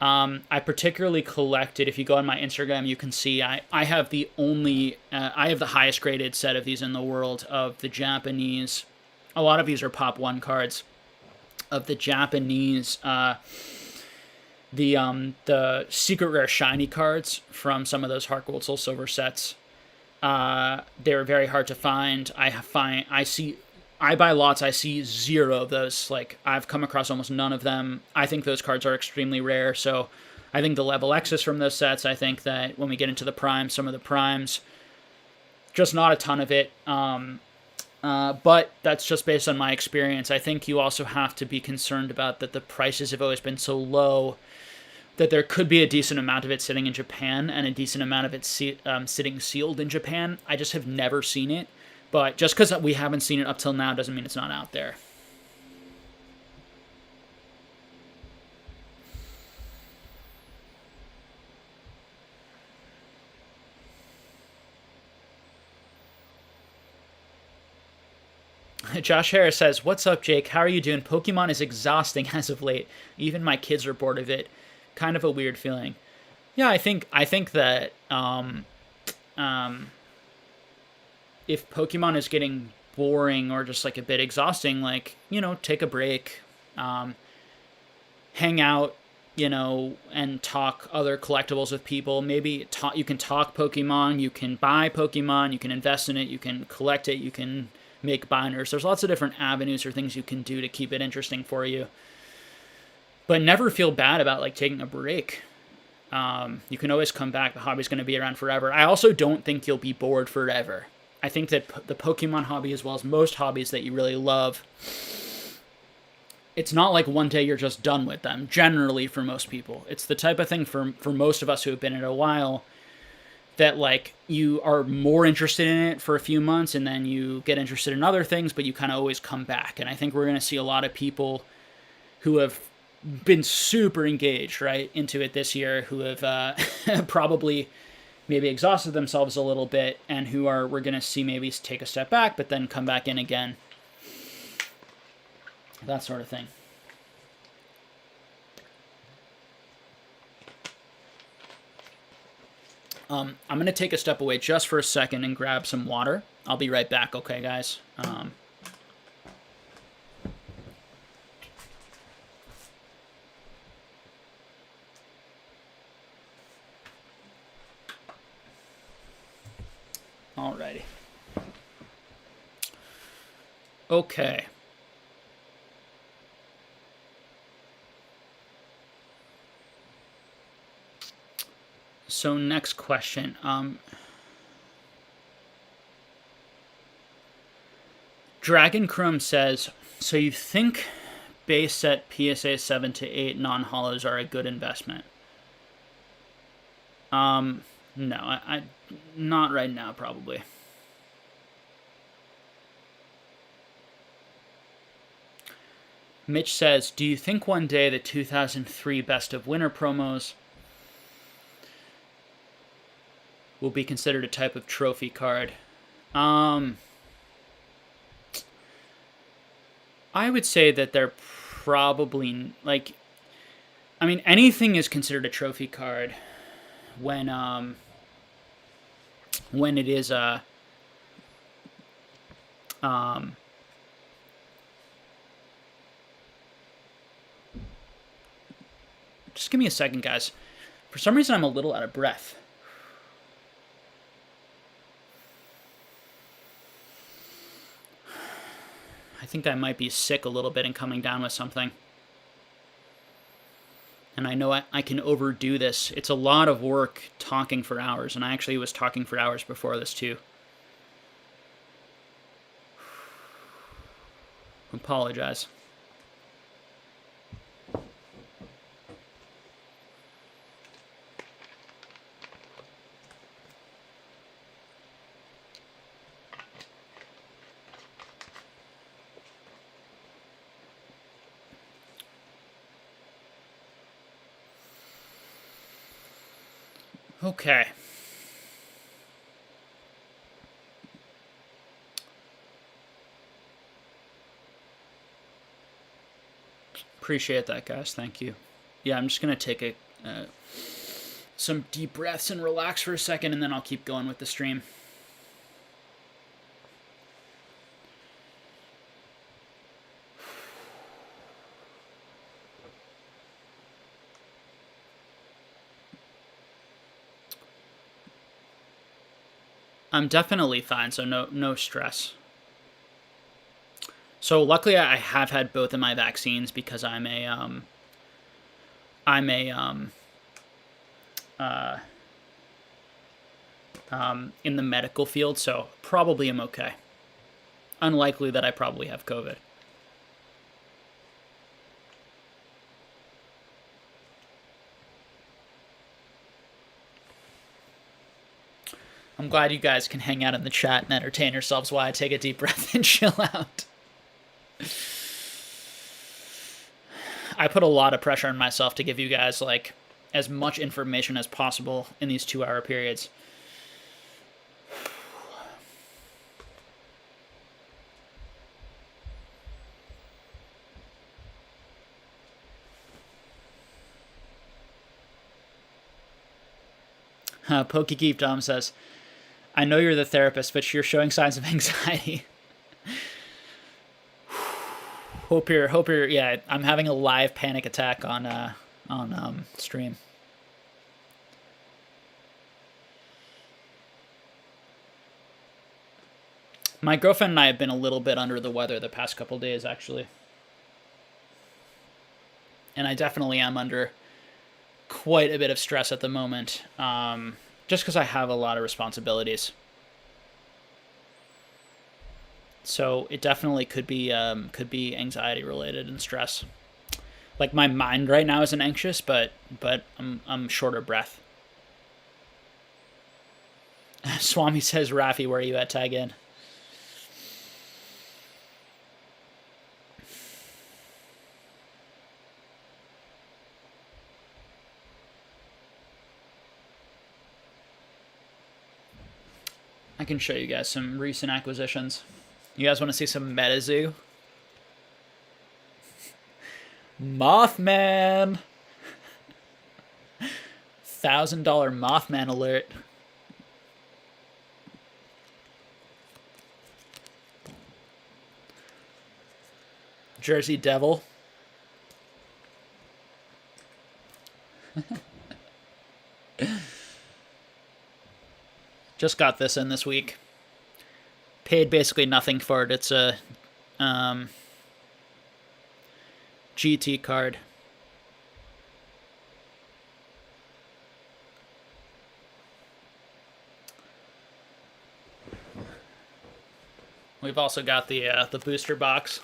I particularly collected, if you go on my Instagram, you can see I have the highest graded set of these in the world of the Japanese. A lot of these are Pop 1 cards. Of the Japanese, the secret rare shiny cards from some of those Heart Gold Soul Silver sets. They're very hard to find. I buy lots. I see zero of those. Like, I've come across almost none of them. I think those cards are extremely rare. So I think the level X's from those sets, I think that when we get into the primes, some of the primes, just not a ton of it. But that's just based on my experience. I think you also have to be concerned about that the prices have always been so low that there could be a decent amount of it sitting in Japan and a decent amount of it sitting sealed in Japan. I just have never seen it. But just because we haven't seen it up till now doesn't mean it's not out there. Josh Harris says, "What's up, Jake? How are you doing? Pokemon is exhausting as of late. Even my kids are bored of it. Kind of a weird feeling." Yeah, I think that if Pokemon is getting boring or just like a bit exhausting, like, take a break, hang out, and talk other collectibles with people. Maybe you can talk Pokemon, you can buy Pokemon, you can invest in it, you can collect it, you can make binders. There's lots of different avenues or things you can do to keep it interesting for you. But never feel bad about like taking a break. You can always come back. The hobby's going to be around forever. I also don't think you'll be bored forever. I think that the Pokemon hobby, as well as most hobbies that you really love, it's not like one day you're just done with them, generally, for most people. It's the type of thing for most of us who have been in it a while that, like, you are more interested in it for a few months and then you get interested in other things, but you kind of always come back. And I think we're going to see a lot of people who have been super engaged, right, into it this year, who have probably maybe exhausted themselves a little bit, and we're going to see maybe take a step back, but then come back in again. That sort of thing. I'm going to take a step away just for a second and grab some water. I'll be right back, okay, guys? Alrighty. Okay. So next question. Dragon Chrome says, "So you think base set PSA 7 to 8 non-hollows are a good investment?" No, I not right now, probably. Mitch says, "Do you think one day the 2003 Best of Winter promos will be considered a type of trophy card?" I would say that they're probably, like, I mean, anything is considered a trophy card when it is a just give me a second, guys. For some reason, I'm a little out of breath. I think I might be sick a little bit and coming down with something. And I know I can overdo this. It's a lot of work talking for hours, and I actually was talking for hours before this too. Apologize. Okay. Appreciate that, guys. Thank you. Yeah, I'm just going to take some deep breaths and relax for a second, and then I'll keep going with the stream. I'm definitely fine, so no stress. So luckily, I have had both of my vaccines because I'm in the medical field, so probably am okay. Unlikely that I probably have COVID. I'm glad you guys can hang out in the chat and entertain yourselves while I take a deep breath and chill out. I put a lot of pressure on myself to give you guys like as much information as possible in these 2-hour periods. Pokegeek Dom says, I know you're the therapist, but you're showing signs of anxiety. Hope you're, yeah, I'm having a live panic attack on stream. My girlfriend and I have been a little bit under the weather the past couple days, actually. And I definitely am under quite a bit of stress at the moment, just because I have a lot of responsibilities. So it definitely could be anxiety related and stress. Like my mind right now isn't anxious, but I'm short of breath. Swami says, Rafi, where are you at? Tag in. I can show you guys some recent acquisitions. You guys want to see some MetaZoo? Mothman! $1,000 Mothman alert. Jersey Devil. Just got this in this week. Paid basically nothing for it. It's a GT card. We've also got the booster box.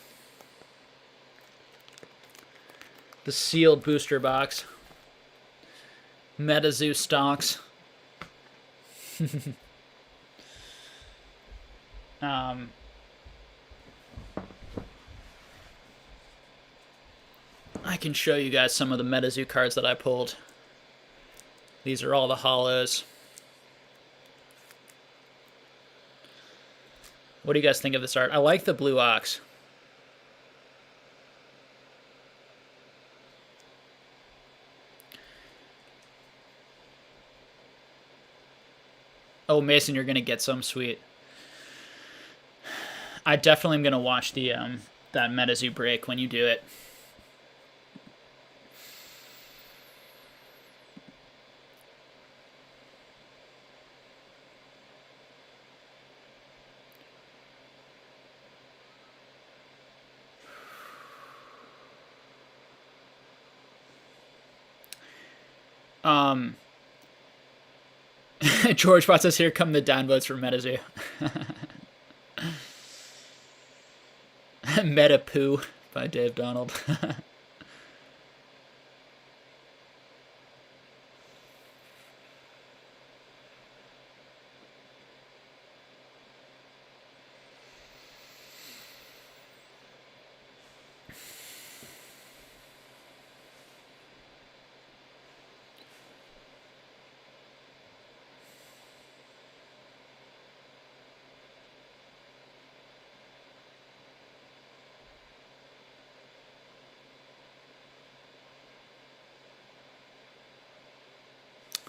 The sealed booster box. MetaZoo stocks. I can show you guys some of the MetaZoo cards that I pulled. These are all the hollows. What do you guys think of this art? I like the blue ox. Oh, Mason, you're gonna get some, sweet. I definitely am gonna watch the that MetaZoo break when you do it. George Watt says, here come the downvotes for MetaZoo. Meta Poo by Dave Donald.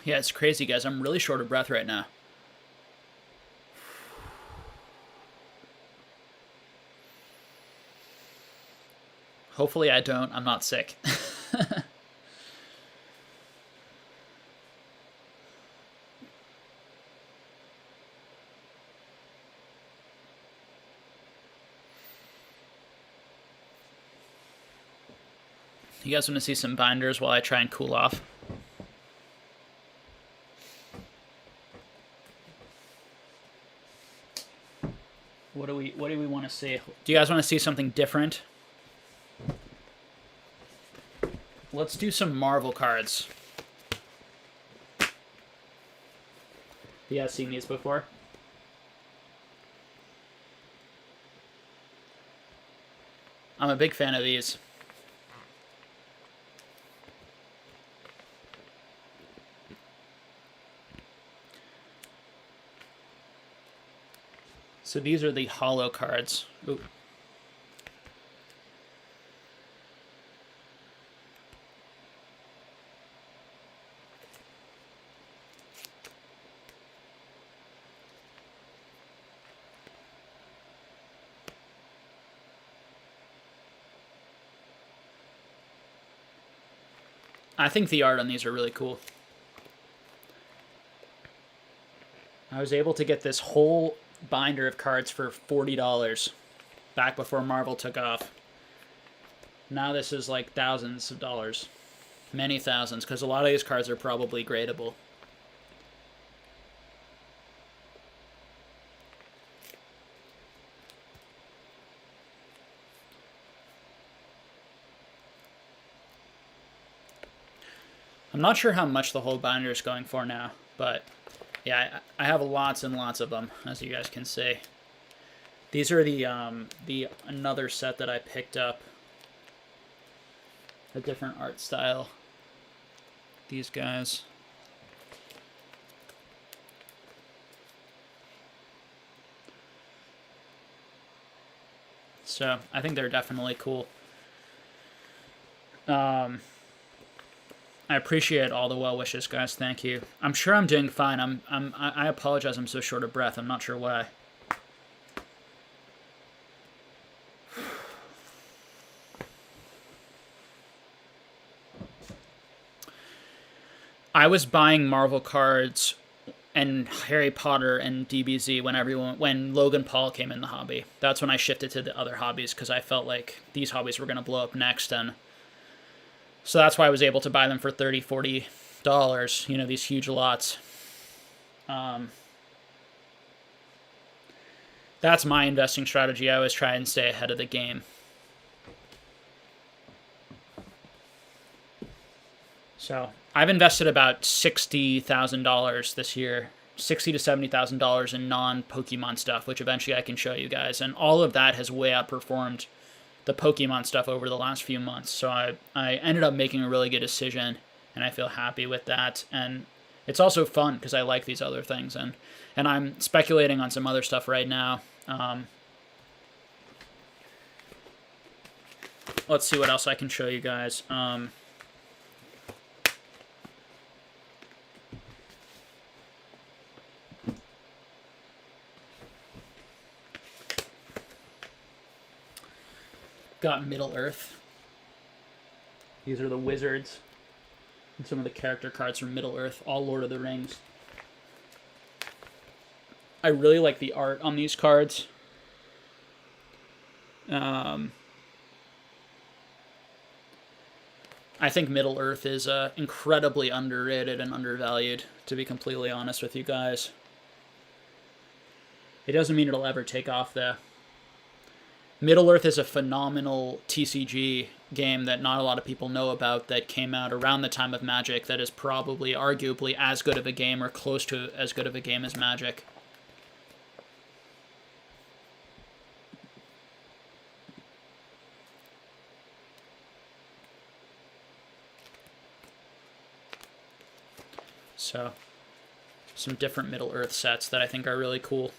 Yeah, it's crazy, guys. I'm really short of breath right now. Hopefully I don't. I'm not sick. You guys want to see some binders while I try and cool off? What do we want to see? Do you guys want to see something different? Let's do some Marvel cards. You guys seen these before? I'm a big fan of these. So these are the holo cards. Ooh. I think the art on these are really cool. I was able to get this whole binder of cards for $40 back before Marvel took off. Now this is like thousands of dollars. Many thousands, because a lot of these cards are probably gradable. I'm not sure how much the whole binder is going for now, but yeah, I have lots and lots of them, as you guys can see. These are the another set that I picked up. A different art style. These guys. So I think they're definitely cool. I appreciate all the well wishes, guys. Thank you. I'm sure I'm doing fine. I apologize. I'm so short of breath. I'm not sure why. I was buying Marvel cards and Harry Potter and DBZ when Logan Paul came in the hobby. That's when I shifted to the other hobbies because I felt like these hobbies were going to blow up next, and so that's why I was able to buy them for $30, $40, you know, these huge lots. That's my investing strategy. I always try and stay ahead of the game. So I've invested about $60,000 this year, $60,000 to $70,000 in non-Pokemon stuff, which eventually I can show you guys. And all of that has way outperformed the Pokemon stuff over the last few months. So I ended up making a really good decision, and I feel happy with that. And it's also fun because I like these other things, and I'm speculating on some other stuff right now. Let's see what else I can show you guys. Got Middle Earth. These are the wizards. And some of the character cards from Middle Earth, all Lord of the Rings. I really like the art on these cards. I think Middle Earth is incredibly underrated and undervalued, to be completely honest with you guys. It doesn't mean it'll ever take off, though. Middle Earth is a phenomenal TCG game that not a lot of people know about, that came out around the time of Magic, that is probably arguably as good of a game or close to as good of a game as Magic. So, some different Middle Earth sets that I think are really cool.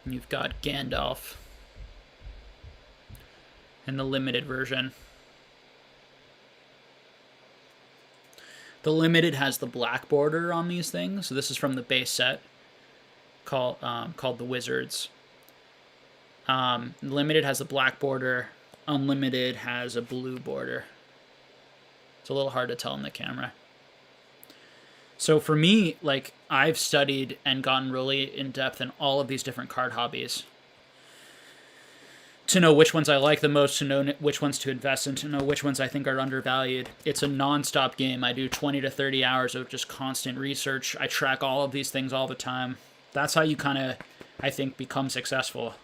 And you've got Gandalf in the limited version. The limited has the black border on these things. So this is from the base set called the Wizards. Limited has the black border. Unlimited has a blue border. It's a little hard to tell in the camera. So for me, like, I've studied and gotten really in depth in all of these different card hobbies to know which ones I like the most, to know which ones to invest in, to know which ones I think are undervalued. It's a non-stop game. I do 20 to 30 hours of just constant research. I track all of these things all the time. That's how you kind of, I think, become successful.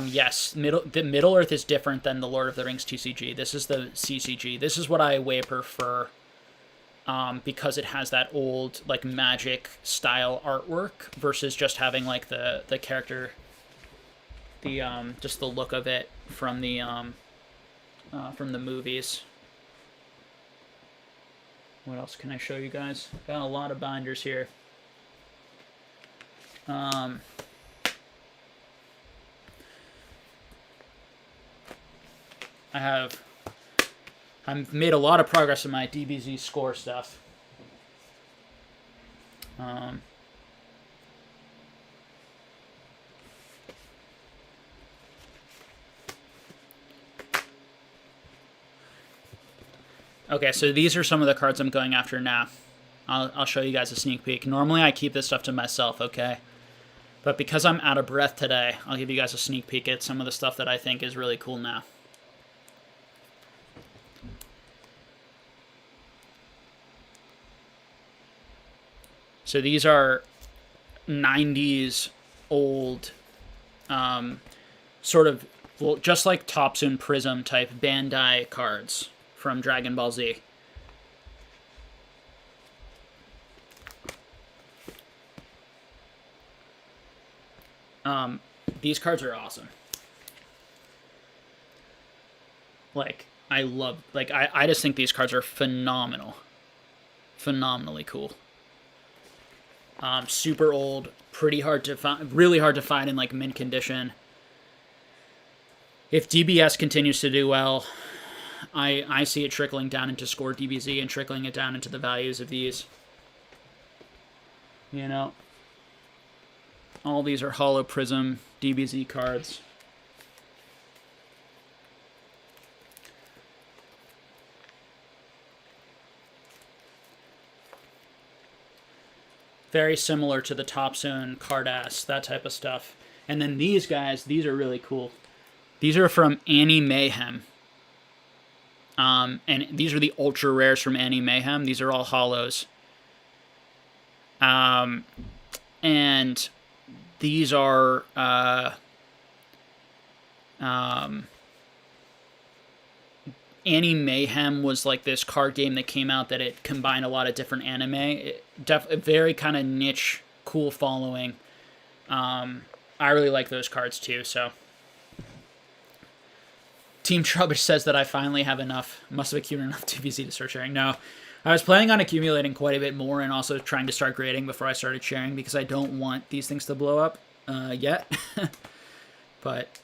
Yes, the Middle Earth is different than the Lord of the Rings TCG. This is the CCG. This is what I way prefer, because it has that old, like, Magic style artwork versus just having, like, the character, just the look of it from the movies. What else can I show you guys? Got a lot of binders here. I've made a lot of progress in my DBZ score stuff. Okay, so these are some of the cards I'm going after now. I'll show you guys a sneak peek. Normally I keep this stuff to myself, okay? But because I'm out of breath today, I'll give you guys a sneak peek at some of the stuff that I think is really cool now. So these are 90s old, sort of, well, just like Topsun Prism type Bandai cards from Dragon Ball Z. These cards are awesome. Like, I just think these cards are phenomenal. Phenomenally cool. Super old, pretty hard to find, really hard to find in, like, mint condition. If DBS continues to do well, I see it trickling down into Score DBZ and trickling it down into the values of these. You know, all these are Holo Prism DBZ cards. Very similar to the Topsun, Cardass, that type of stuff. And then these guys, these are really cool. These are from Annie Mayhem. And these are the ultra rares from Annie Mayhem. These are all holos. And these are Annie Mayhem was like this card game that came out that it combined a lot of different anime. Very kind of niche, cool following. I really like those cards too, so. Team Trubbish says that I finally have enough, must have accumulated enough TBZ to start sharing. No, I was planning on accumulating quite a bit more and also trying to start grading before I started sharing because I don't want these things to blow up yet. But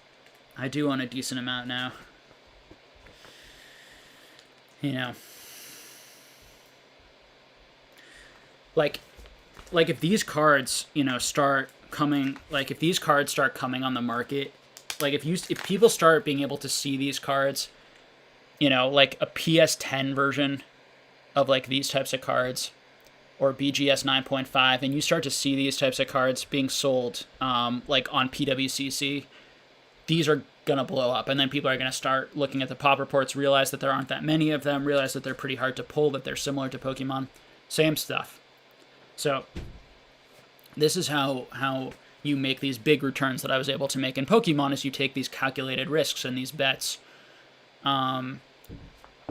I do own a decent amount now. You know, like if these cards, you know, start coming, like if these cards start coming on the market, like if people start being able to see these cards, you know, like a PS10 version of like these types of cards, or BGS 9.5, and you start to see these types of cards being sold like on PWCC, these are gonna blow up, and then people are gonna start looking at the pop reports, realize that there aren't that many of them, realize that they're pretty hard to pull, that they're similar to Pokemon. Same stuff. So this is how you make these big returns that I was able to make in Pokemon, is you take these calculated risks and these bets on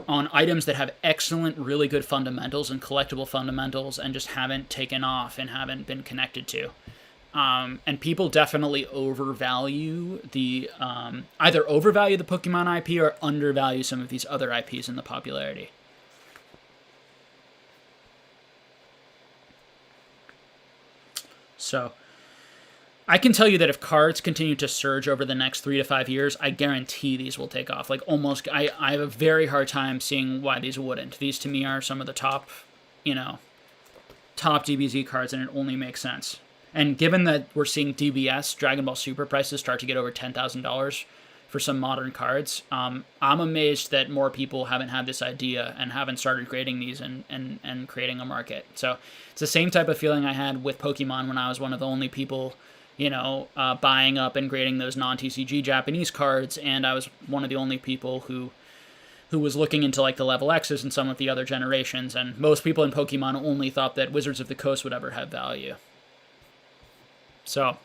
items that have excellent, really good fundamentals and collectible fundamentals, and just haven't taken off and haven't been connected to. And people definitely overvalue the either overvalue the Pokemon IP or undervalue some of these other IPs in the popularity. So I can tell you that if cards continue to surge over the next 3 to 5 years, I guarantee these will take off. Like almost, I have a very hard time seeing why these wouldn't. These to me are some of the top DBZ cards, and it only makes sense. And given that we're seeing DBS, Dragon Ball Super prices start to get over $10,000 for some modern cards, I'm amazed that more people haven't had this idea and haven't started grading these and creating a market. So it's the same type of feeling I had with Pokemon when I was one of the only people buying up and grading those non-TCG Japanese cards, and I was one of the only people who was looking into like the level X's and some of the other generations, and most people in Pokemon only thought that Wizards of the Coast would ever have value. So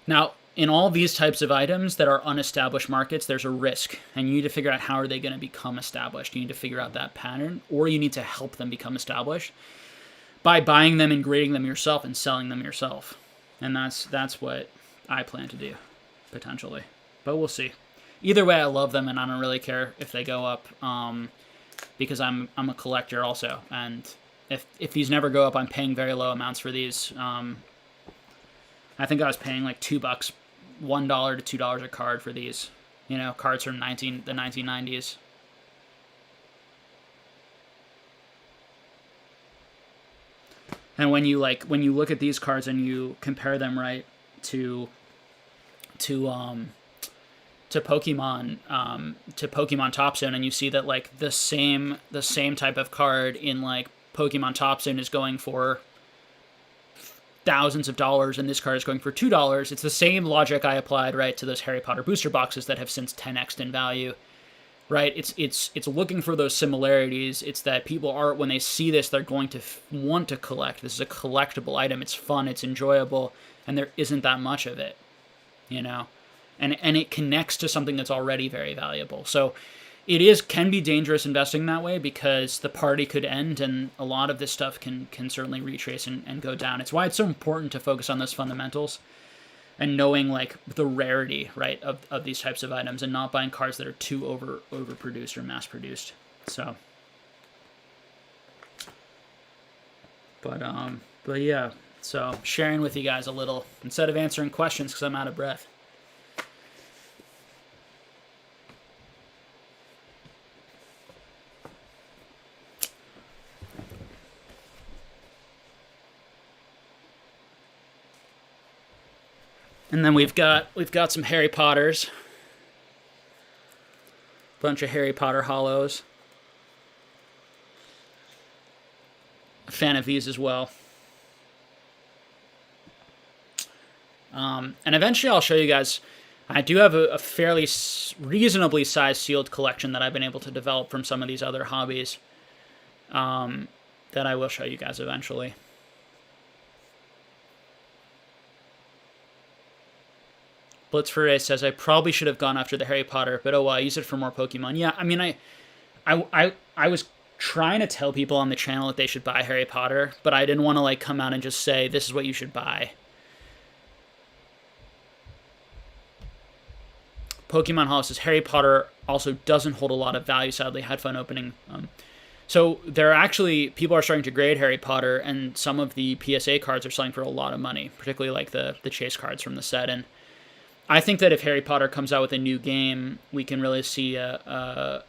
now, in all these types of items that are unestablished markets, there's a risk, and you need to figure out how are they going to become established. You need to figure out that pattern, or you need to help them become established by buying them and grading them yourself and selling them yourself. And that's what I plan to do, potentially. But we'll see. Either way, I love them, and I don't really care if they go up, because I'm a collector also. And if these never go up, I'm paying very low amounts for these. I think I was paying like $2, $1 to $2 a card for these. Cards from the 1990s. And when you look at these cards and you compare them right to Pokemon Top Zone, and you see that like the same type of card in like Pokemon Top Zone is going for thousands of dollars, and this card is going for $2. It's the same logic I applied right to those Harry Potter booster boxes that have since 10x'd in value. Right, it's looking for those similarities. It's that people are, when they see this, they're going to want to collect. This is a collectible item. It's fun. It's enjoyable, and there isn't that much of it, and it connects to something that's already very valuable. So it can be dangerous investing that way, because the party could end, and a lot of this stuff can certainly retrace and go down. It's why it's so important to focus on those fundamentals and knowing like the rarity, right, of these types of items, and not buying cards that are too overproduced or mass produced. So, but yeah, so sharing with you guys a little instead of answering questions because I'm out of breath. And then we've got some Harry Potters. Bunch of Harry Potter hollows. A fan of these as well. And eventually I'll show you guys, I do have a fairly reasonably sized sealed collection that I've been able to develop from some of these other hobbies, that I will show you guys eventually. Blitzford says, I probably should have gone after the Harry Potter, but oh well, I use it for more Pokemon. Yeah, I mean, I was trying to tell people on the channel that they should buy Harry Potter, but I didn't want to like come out and just say, this is what you should buy. Pokemon Hollow says, Harry Potter also doesn't hold a lot of value, sadly. Had fun opening. So there are actually, people are starting to grade Harry Potter, and some of the PSA cards are selling for a lot of money, particularly like the chase cards from the set. And I think that if Harry Potter comes out with a new game, we can really see a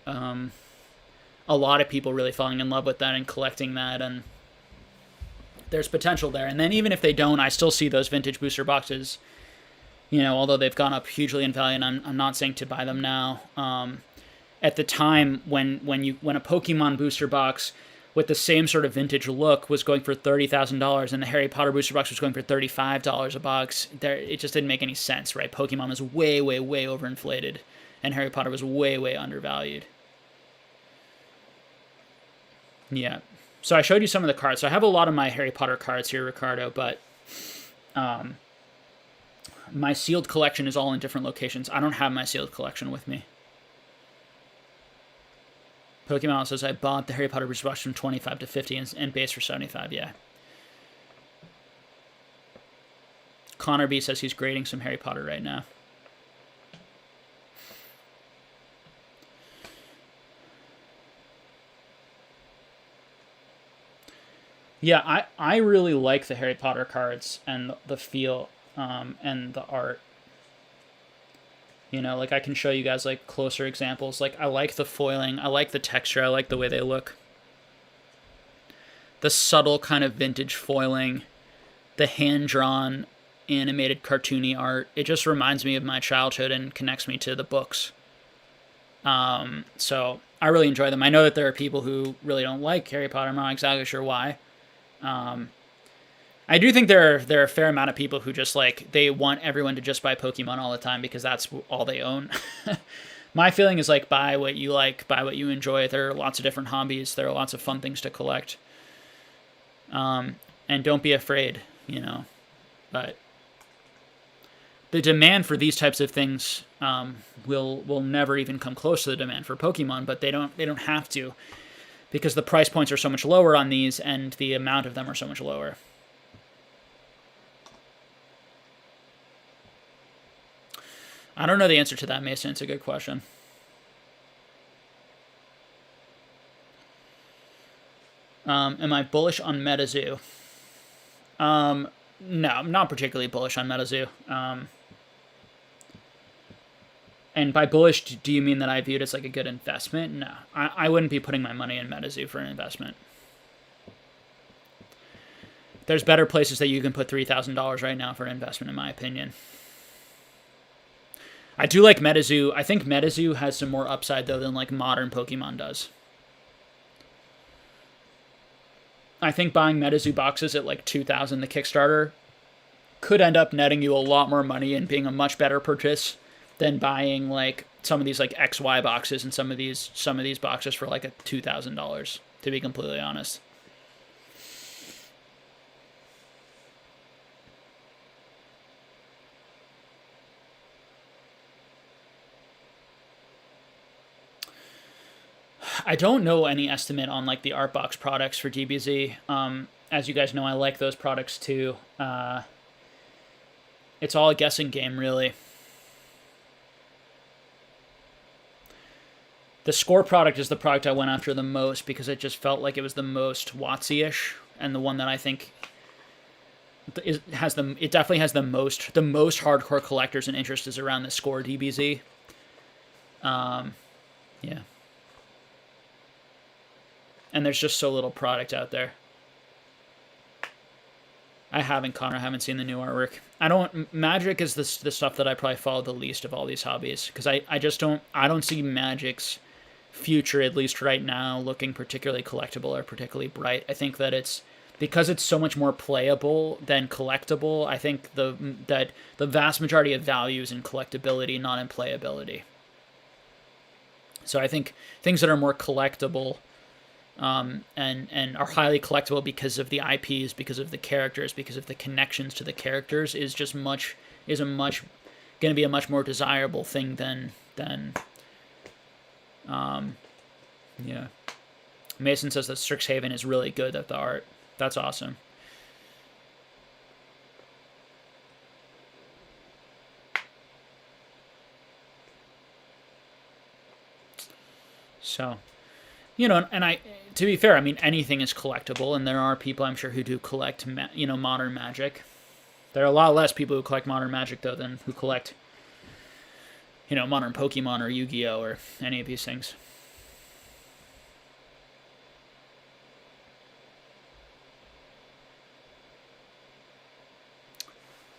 lot of people really falling in love with that and collecting that, and there's potential there. And then even if they don't, I still see those vintage booster boxes, although they've gone up hugely in value, and I'm not saying to buy them now. at the time when a Pokemon booster box with the same sort of vintage look was going for $30,000 and the Harry Potter booster box was going for $35 a box, it just didn't make any sense, right? Pokemon was way, way, way overinflated, and Harry Potter was way, way undervalued. Yeah. So I showed you some of the cards. So I have a lot of my Harry Potter cards here, Ricardo, but my sealed collection is all in different locations. I don't have my sealed collection with me. Pokemon says I bought the Harry Potter booster box from 25 to 50 and base for 75. Yeah. Connor B says he's grading some Harry Potter right now. Yeah, I really like the Harry Potter cards and the feel and the art. You know, like I can show you guys like closer examples. Like I like the foiling, I like the texture, I like the way they look. The subtle kind of vintage foiling, the hand-drawn animated cartoony art. It just reminds me of my childhood and connects me to the books. So I really enjoy them. I know that there are people who really don't like Harry Potter. I'm not exactly sure why. I do think there are a fair amount of people who just like they want everyone to just buy Pokemon all the time because that's all they own. My feeling is like buy what you like, buy what you enjoy. There are lots of different hobbies. There are lots of fun things to collect. And don't be afraid, you know. But the demand for these types of things will never even come close to the demand for Pokemon. But they don't have to because the price points are so much lower on these and the amount of them are so much lower. I don't know the answer to that, Mason. It's a good question. Am I bullish on MetaZoo? No, I'm not particularly bullish on MetaZoo. And by bullish, do you mean that I view it as like a good investment? No, I wouldn't be putting my money in MetaZoo for an investment. There's better places that you can put $3,000 right now for an investment, in my opinion. I do like MetaZoo. I think MetaZoo has some more upside, though, than like modern Pokemon does. I think buying MetaZoo boxes at like $2,000 the Kickstarter could end up netting you a lot more money and being a much better purchase than buying like some of these like XY boxes and some of these boxes for like $2,000, to be completely honest. I don't know any estimate on like the art box products for DBZ. As you guys know, I like those products too. It's all a guessing game, really. The score product is the product I went after the most because it just felt like it was the most WotC-ish and the one that I think it definitely has the most hardcore collectors and interest is around the score DBZ. Yeah. And there's just so little product out there. I haven't, Connor. I haven't seen the new artwork. Magic is the stuff that I probably follow the least of all these hobbies because I don't see Magic's future, at least right now, looking particularly collectible or particularly bright. I think that it's because it's so much more playable than collectible. I think that the vast majority of value is in collectability, not in playability. So I think things that are more collectible. And are highly collectible because of the IPs, because of the characters, because of the connections to the characters is going to be a much more desirable thing than yeah. Mason says that Strixhaven is really good at the art. That's awesome. So, you know, and to be fair, I mean, anything is collectible, and there are people, I'm sure, who do collect, modern Magic. There are a lot less people who collect modern Magic, though, than who collect, modern Pokemon or Yu-Gi-Oh! Or any of these things.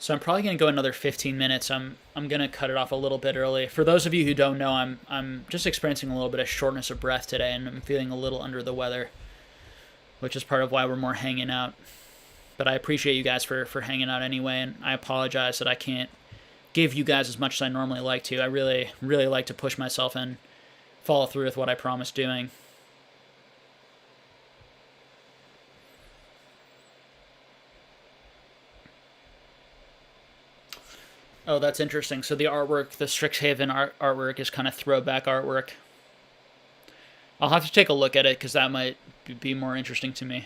So I'm probably gonna go another 15 minutes. I'm gonna cut it off a little bit early. For those of you who don't know, I'm just experiencing a little bit of shortness of breath today, and I'm feeling a little under the weather, which is part of why we're more hanging out. But I appreciate you guys for hanging out anyway, and I apologize that I can't give you guys as much as I normally like to. I really like to push myself and follow through with what I promised doing. Oh, that's interesting. So the artwork, the Strixhaven artwork is kind of throwback artwork. I'll have to take a look at it because that might be more interesting to me.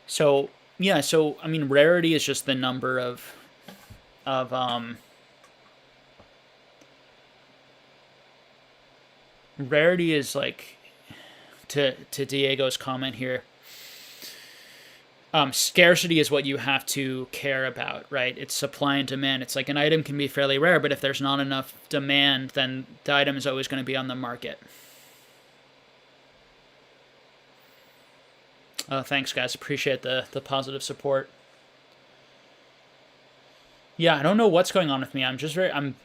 So yeah, so I mean, rarity is just the number of rarity is like to Diego's comment here. Scarcity is what you have to care about, right? It's supply and demand. It's like an item can be fairly rare, but if there's not enough demand, then the item is always going to be on the market. Thanks, guys. Appreciate the positive support. Yeah, I don't know what's going on with me. I'm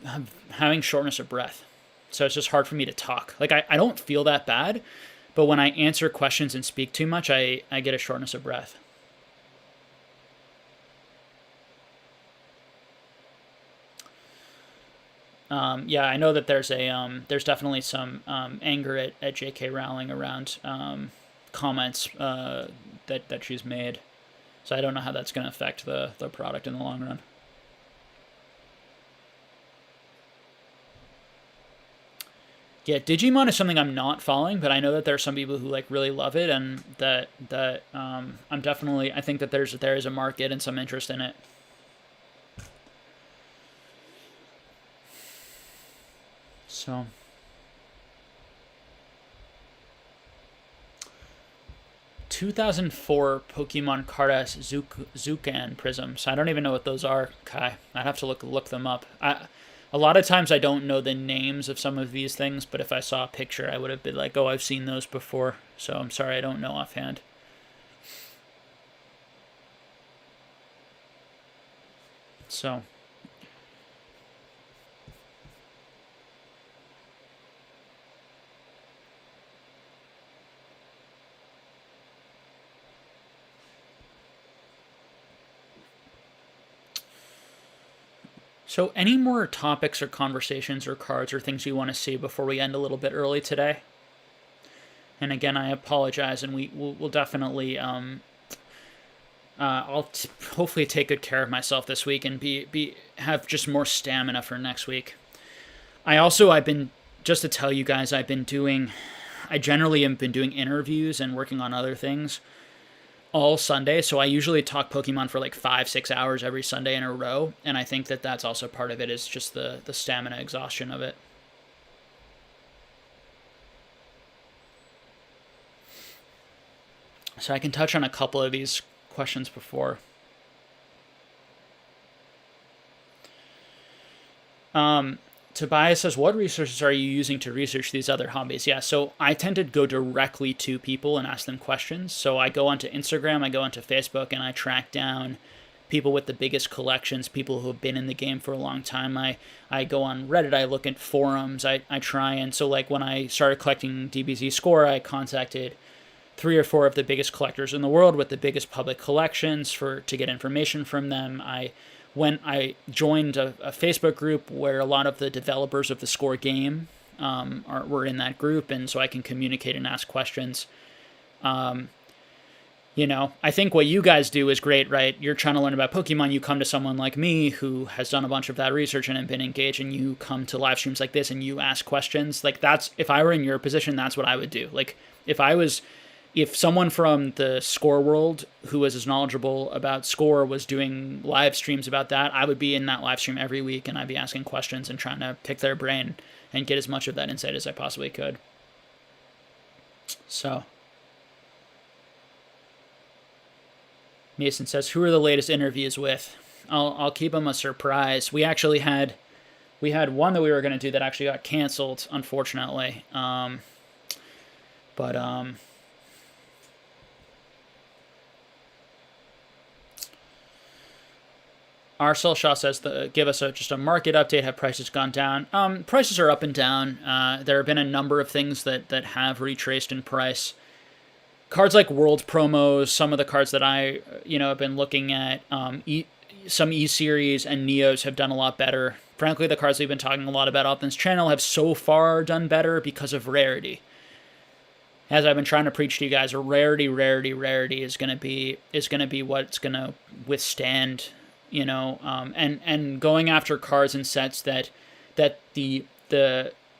having shortness of breath, so it's just hard for me to talk. Like I don't feel that bad, but when I answer questions and speak too much, I get a shortness of breath. Yeah, I know that there's definitely some anger at J.K. Rowling around comments that she's made. So I don't know how that's going to affect the product in the long run. Yeah, Digimon is something I'm not following, but I know that there are some people who like really love it, and that I'm definitely I think that there is a market and some interest in it. So 2004 Pokemon Cardas Zukan Prisms. I don't even know what those are, Kai. I'd have to look them up. A lot of times I don't know the names of some of these things, but if I saw a picture, I would have been like, oh, I've seen those before. So I'm sorry, I don't know offhand. So So, any more topics or conversations or cards or things you want to see before we end a little bit early today? And again, I apologize, and we'll definitely hopefully take good care of myself this week and be have just more stamina for next week. I've been just to tell you guys I generally have been doing interviews and working on other things all Sunday. So I usually talk Pokemon for like 5-6 hours every Sunday in a row, and I think that that's also part of it is just the stamina exhaustion of it. So I can touch on a couple of these questions before. Tobias says, what resources are you using to research these other hobbies? Yeah, so I tend to go directly to people and ask them questions. So I go onto Instagram, I go onto Facebook, and I track down people with the biggest collections, people who have been in the game for a long time. I go on Reddit, I look at forums, I try, and so like when I started collecting DBZ Score, I contacted 3 or 4 of the biggest collectors in the world with the biggest public collections to get information from them. I joined a Facebook group where a lot of the developers of the Score game were in that group, and so I can communicate and ask questions. I think what you guys do is great, right? You're trying to learn about Pokemon, you come to someone like me who has done a bunch of that research and been engaged, and you come to live streams like this and you ask questions. Like if I were in your position, that's what I would do. Like if someone from the Score world who was as knowledgeable about Score was doing live streams about that, I would be in that live stream every week, and I'd be asking questions and trying to pick their brain and get as much of that insight as I possibly could. So, Mason says, who are the latest interviews with? I'll keep them a surprise. We actually had We had one that we were going to do that actually got canceled, unfortunately. But Arcel Shaw says, give us just a market update. Have prices gone down? Prices are up and down. There have been a number of things that have retraced in price. Cards like World Promos, some of the cards that I have been looking at, some E-Series and Neos have done a lot better. Frankly, the cards we've been talking a lot about on this channel have so far done better because of rarity. As I've been trying to preach to you guys, rarity is going to be what's going to withstand, and going after cards and sets that the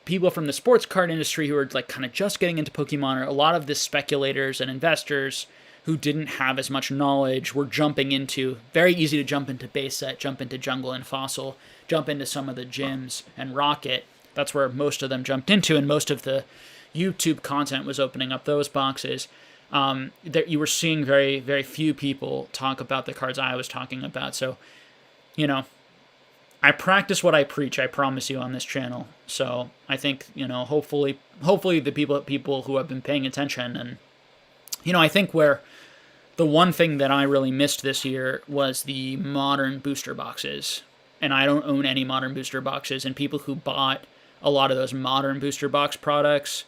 people from the sports card industry who are like kind of just getting into Pokemon, or a lot of the speculators and investors who didn't have as much knowledge were jumping into. Very easy to jump into base set, jump into Jungle and Fossil, jump into some of the gyms and Rocket. That's where most of them jumped into, and most of the YouTube content was opening up those boxes. That you were seeing very, very few people talk about the cards I was talking about. So, I practice what I preach, I promise you, on this channel. So I think, hopefully the people who have been paying attention, and, I think where the one thing that I really missed this year was the modern booster boxes. And I don't own any modern booster boxes, and people who bought a lot of those modern booster box products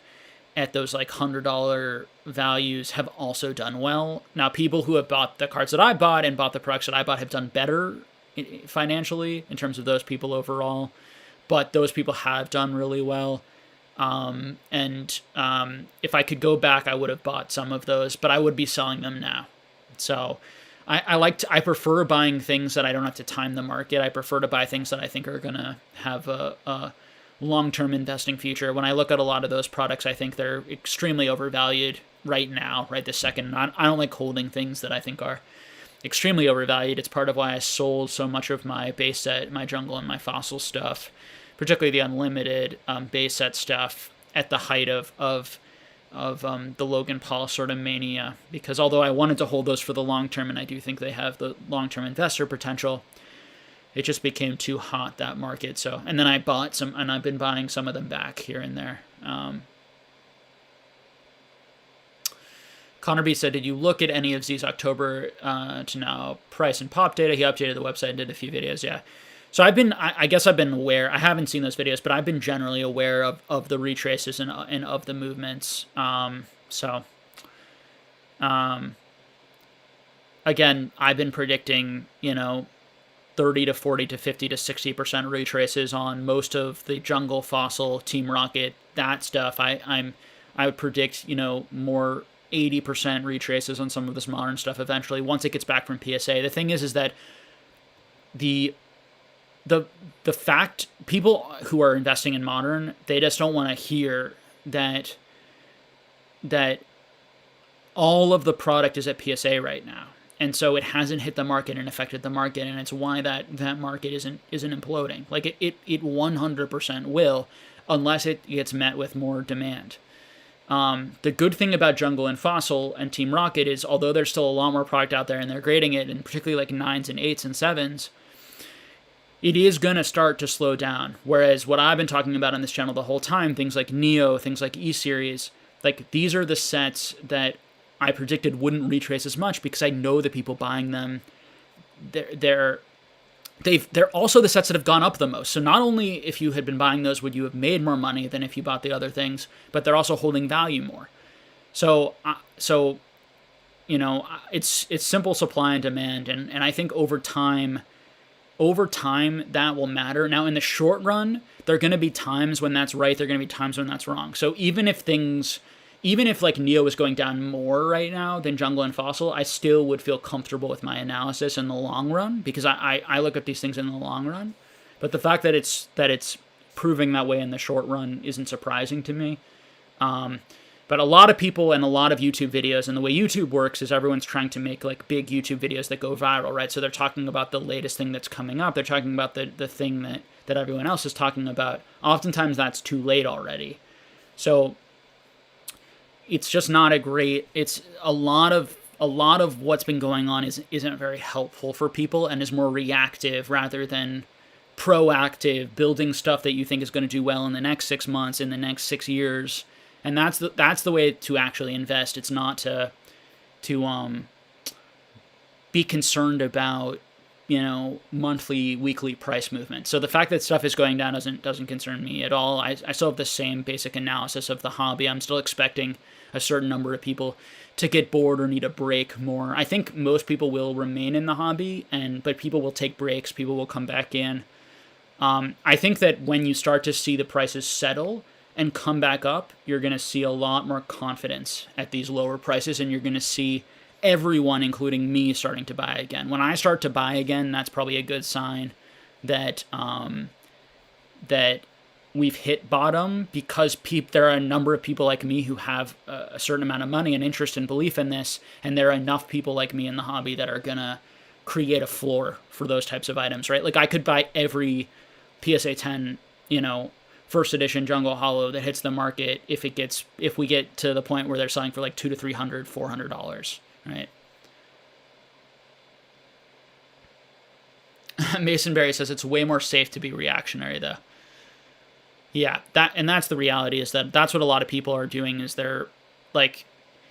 at those like $100 values have also done well. Now, people who have bought the cards that I bought and bought the products that I bought have done better financially in terms of those people overall, but those people have done really well. If I could go back, I would have bought some of those, but I would be selling them now. So I prefer buying things that I don't have to time the market. I prefer to buy things that I think are going to have a long-term investing future. When I look at a lot of those products, I think they're extremely overvalued right now, right this second. I don't like holding things that I think are extremely overvalued. It's part of why I sold so much of my base set, my Jungle, and my Fossil stuff, particularly the unlimited base set stuff at the height of the Logan Paul sort of mania. Because although I wanted to hold those for the long term, and I do think they have the long-term investor potential, it just became too hot, that market. So, and then I bought some, and I've been buying some of them back here and there. Connor B said, did you look at any of Z's October to now price and pop data? He updated the website and did a few videos, yeah. So I guess I've been aware. I haven't seen those videos, but I've been generally aware of the retraces and of the movements. Again, I've been predicting, 30 to 40 to 50 to 60% retraces on most of the Jungle, Fossil, Team Rocket, that stuff. I would predict, more 80% retraces on some of this modern stuff eventually once it gets back from PSA. The thing is that the fact, people who are investing in modern, they just don't want to hear that all of the product is at PSA right now. And so it hasn't hit the market and affected the market, and it's why that market isn't imploding. Like it 100% will, unless it gets met with more demand. The good thing about Jungle and Fossil and Team Rocket is, although there's still a lot more product out there and they're grading it, and particularly like 9s and 8s and 7s, it is going to start to slow down. Whereas what I've been talking about on this channel the whole time, things like Neo, things like E-Series, like these are the sets that I predicted wouldn't retrace as much because I know the people buying them, they're also the sets that have gone up the most. So not only if you had been buying those would you have made more money than if you bought the other things, but they're also holding value more. So it's simple supply and demand, and I think over time that will matter. Now in the short run, there are going to be times when that's right, there are going to be times when that's wrong. So even if like Neo is going down more right now than Jungle and Fossil, I still would feel comfortable with my analysis in the long run, because I look at these things in the long run. But the fact that it's proving that way in the short run isn't surprising to me. But a lot of people and a lot of YouTube videos, and the way YouTube works is everyone's trying to make like big YouTube videos that go viral, right? So they're talking about the latest thing that's coming up. They're talking about the thing that everyone else is talking about. Oftentimes that's too late already. So it's just not it's a lot of what's been going on isn't very helpful for people and is more reactive rather than proactive, building stuff that you think is going to do well in the next 6 months, in the next 6 years, and that's the way to actually invest. It's not to be concerned about monthly, weekly price movement. So the fact that stuff is going down doesn't concern me at all. I still have the same basic analysis of the hobby. I'm still expecting a certain number of people to get bored or need a break more. I think most people will remain in the hobby, but people will take breaks. People will come back in. I think that when you start to see the prices settle and come back up, you're going to see a lot more confidence at these lower prices, and you're going to see everyone, including me, starting to buy again. When I start to buy again, that's probably a good sign that that we've hit bottom, because there are a number of people like me who have a certain amount of money and interest and belief in this, and there are enough people like me in the hobby that are gonna create a floor for those types of items, right? Like I could buy every PSA 10, first edition Jungle Hollow that hits the market if we get to the point where they're selling for like $200 to $300, $400, right? Mason Berry says it's way more safe to be reactionary, though. Yeah, that's the reality, is that's what a lot of people are doing, is they're like,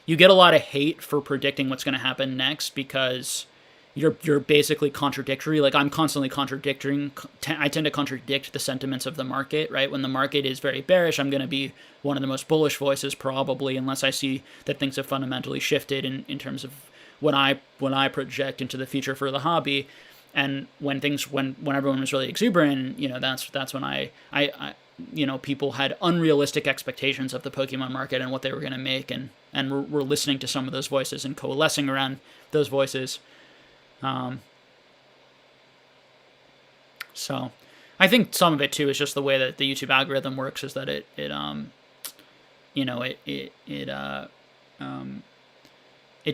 you get a lot of hate for predicting what's going to happen next because you're basically contradictory. Like I'm constantly contradicting. I tend to contradict the sentiments of the market, right? When the market is very bearish, I'm going to be one of the most bullish voices probably, unless I see that things have fundamentally shifted in terms of when I project into the future for the hobby. And when everyone was really exuberant, that's when I people had unrealistic expectations of the Pokemon market and what they were going to make, and we're listening to some of those voices and coalescing around those voices. So I think some of it too is just the way that the YouTube algorithm works, is that it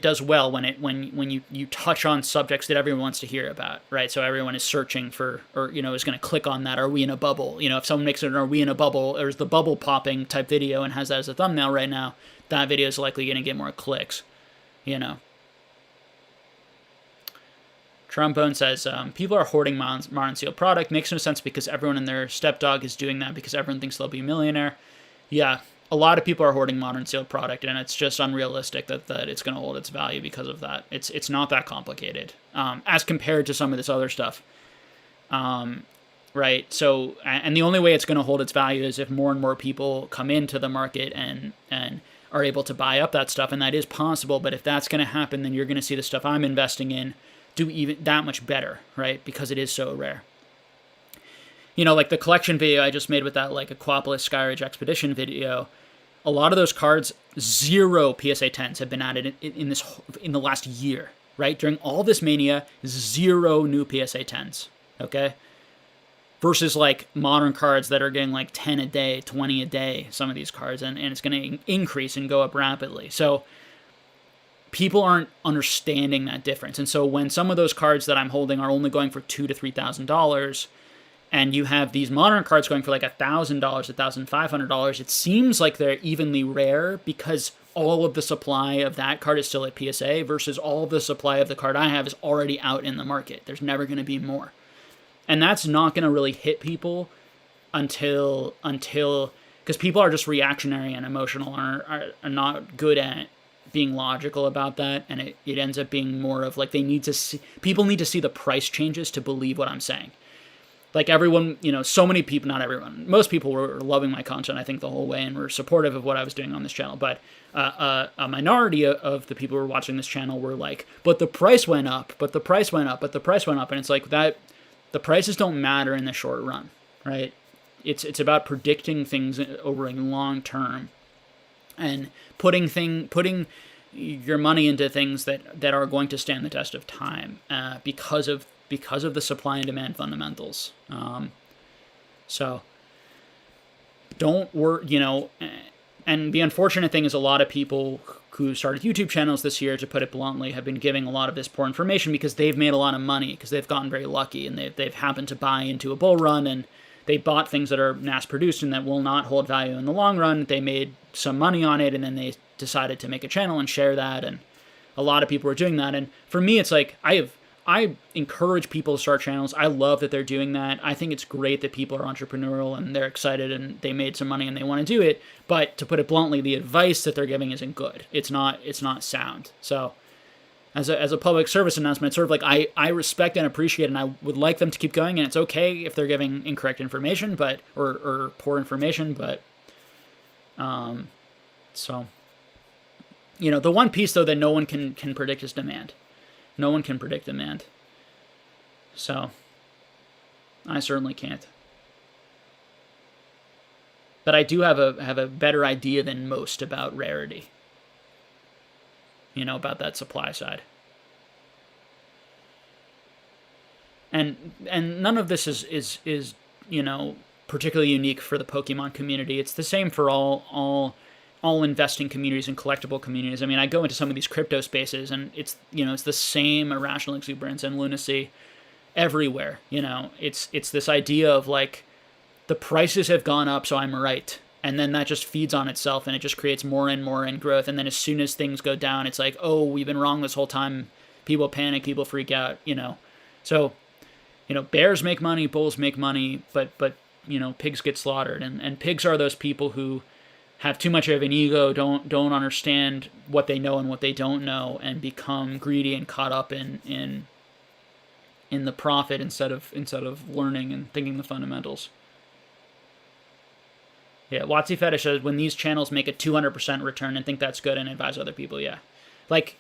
does well when you touch on subjects that everyone wants to hear about, right? So everyone is searching for, or is going to click on that. Are we in a bubble? If someone makes an "Are we in a bubble?" or is the bubble popping type video and has that as a thumbnail right now, that video is likely going to get more clicks. Trombone says people are hoarding modern sealed product. Makes no sense because everyone and their stepdog is doing that because everyone thinks they'll be a millionaire. Yeah. A lot of people are hoarding modern sealed product, and it's just unrealistic that it's going to hold its value because of that. It's not that complicated as compared to some of this other stuff, right? So, and the only way it's going to hold its value is if more and more people come into the market and are able to buy up that stuff, and that is possible. But if that's going to happen, then you're going to see the stuff I'm investing in do even that much better, right? Because it is so rare. Like the collection video I just made with that, like Aquapolis Skyridge Expedition video, a lot of those cards, 0 PSA 10s have been added in the last year, right? During all this mania, 0 new PSA 10s, okay? Versus like modern cards that are getting like 10 a day, 20 a day, some of these cards, and it's going to increase and go up rapidly. So people aren't understanding that difference. And so when some of those cards that I'm holding are only going for $2,000 to $3,000, and you have these modern cards going for like $1,000, $1,500, it seems like they're evenly rare because all of the supply of that card is still at PSA versus all of the supply of the card I have is already out in the market. There's never going to be more. And that's not going to really hit people until because people are just reactionary and emotional and are not good at being logical about that. And it ends up being more of like people need to see the price changes to believe what I'm saying. Like everyone, so many people, not everyone, most people were loving my content, I think, the whole way and were supportive of what I was doing on this channel. But a minority of the people who were watching this channel were like, but the price went up, but the price went up, but the price went up. And it's like that, the prices don't matter in the short run, right? It's about predicting things over a long term and putting your money into things that are going to stand the test of time because of the supply and demand fundamentals. So don't worry, and the unfortunate thing is a lot of people who started YouTube channels this year, to put it bluntly, have been giving a lot of this poor information because they've made a lot of money, because they've gotten very lucky and they've happened to buy into a bull run, and they bought things that are mass produced and that will not hold value in the long run. They made some money on it and then they decided to make a channel and share that, and a lot of people are doing that. And for me, it's like I I encourage people to start channels. I love that they're doing that. I think it's great that people are entrepreneurial and they're excited and they made some money and they want to do it. But to put it bluntly, the advice that they're giving isn't good. It's not sound. So as a public service announcement, it's sort of like I respect and appreciate, and I would like them to keep going. And it's okay if they're giving incorrect information, but or poor information. But so the one piece though that no one can predict is demand. No one can predict demand. So I certainly can't. But I do have a better idea than most about rarity. About that supply side. And none of this is particularly unique for the Pokemon community. It's the same for all investing communities and collectible communities. I mean, I go into some of these crypto spaces and it's the same irrational exuberance and lunacy everywhere. It's this idea of like the prices have gone up, so I'm right. And then that just feeds on itself and it just creates more and more in growth. And then as soon as things go down, it's like, oh, we've been wrong this whole time. People panic, people freak out, So, bears make money, bulls make money, but pigs get slaughtered. And pigs are those people who have too much of an ego, don't understand what they know and what they don't know, and become greedy and caught up in the profit instead of learning and thinking the fundamentals. Yeah, Watsy Fetish says, when these channels make a 200% return and think that's good and advise other people, yeah. Like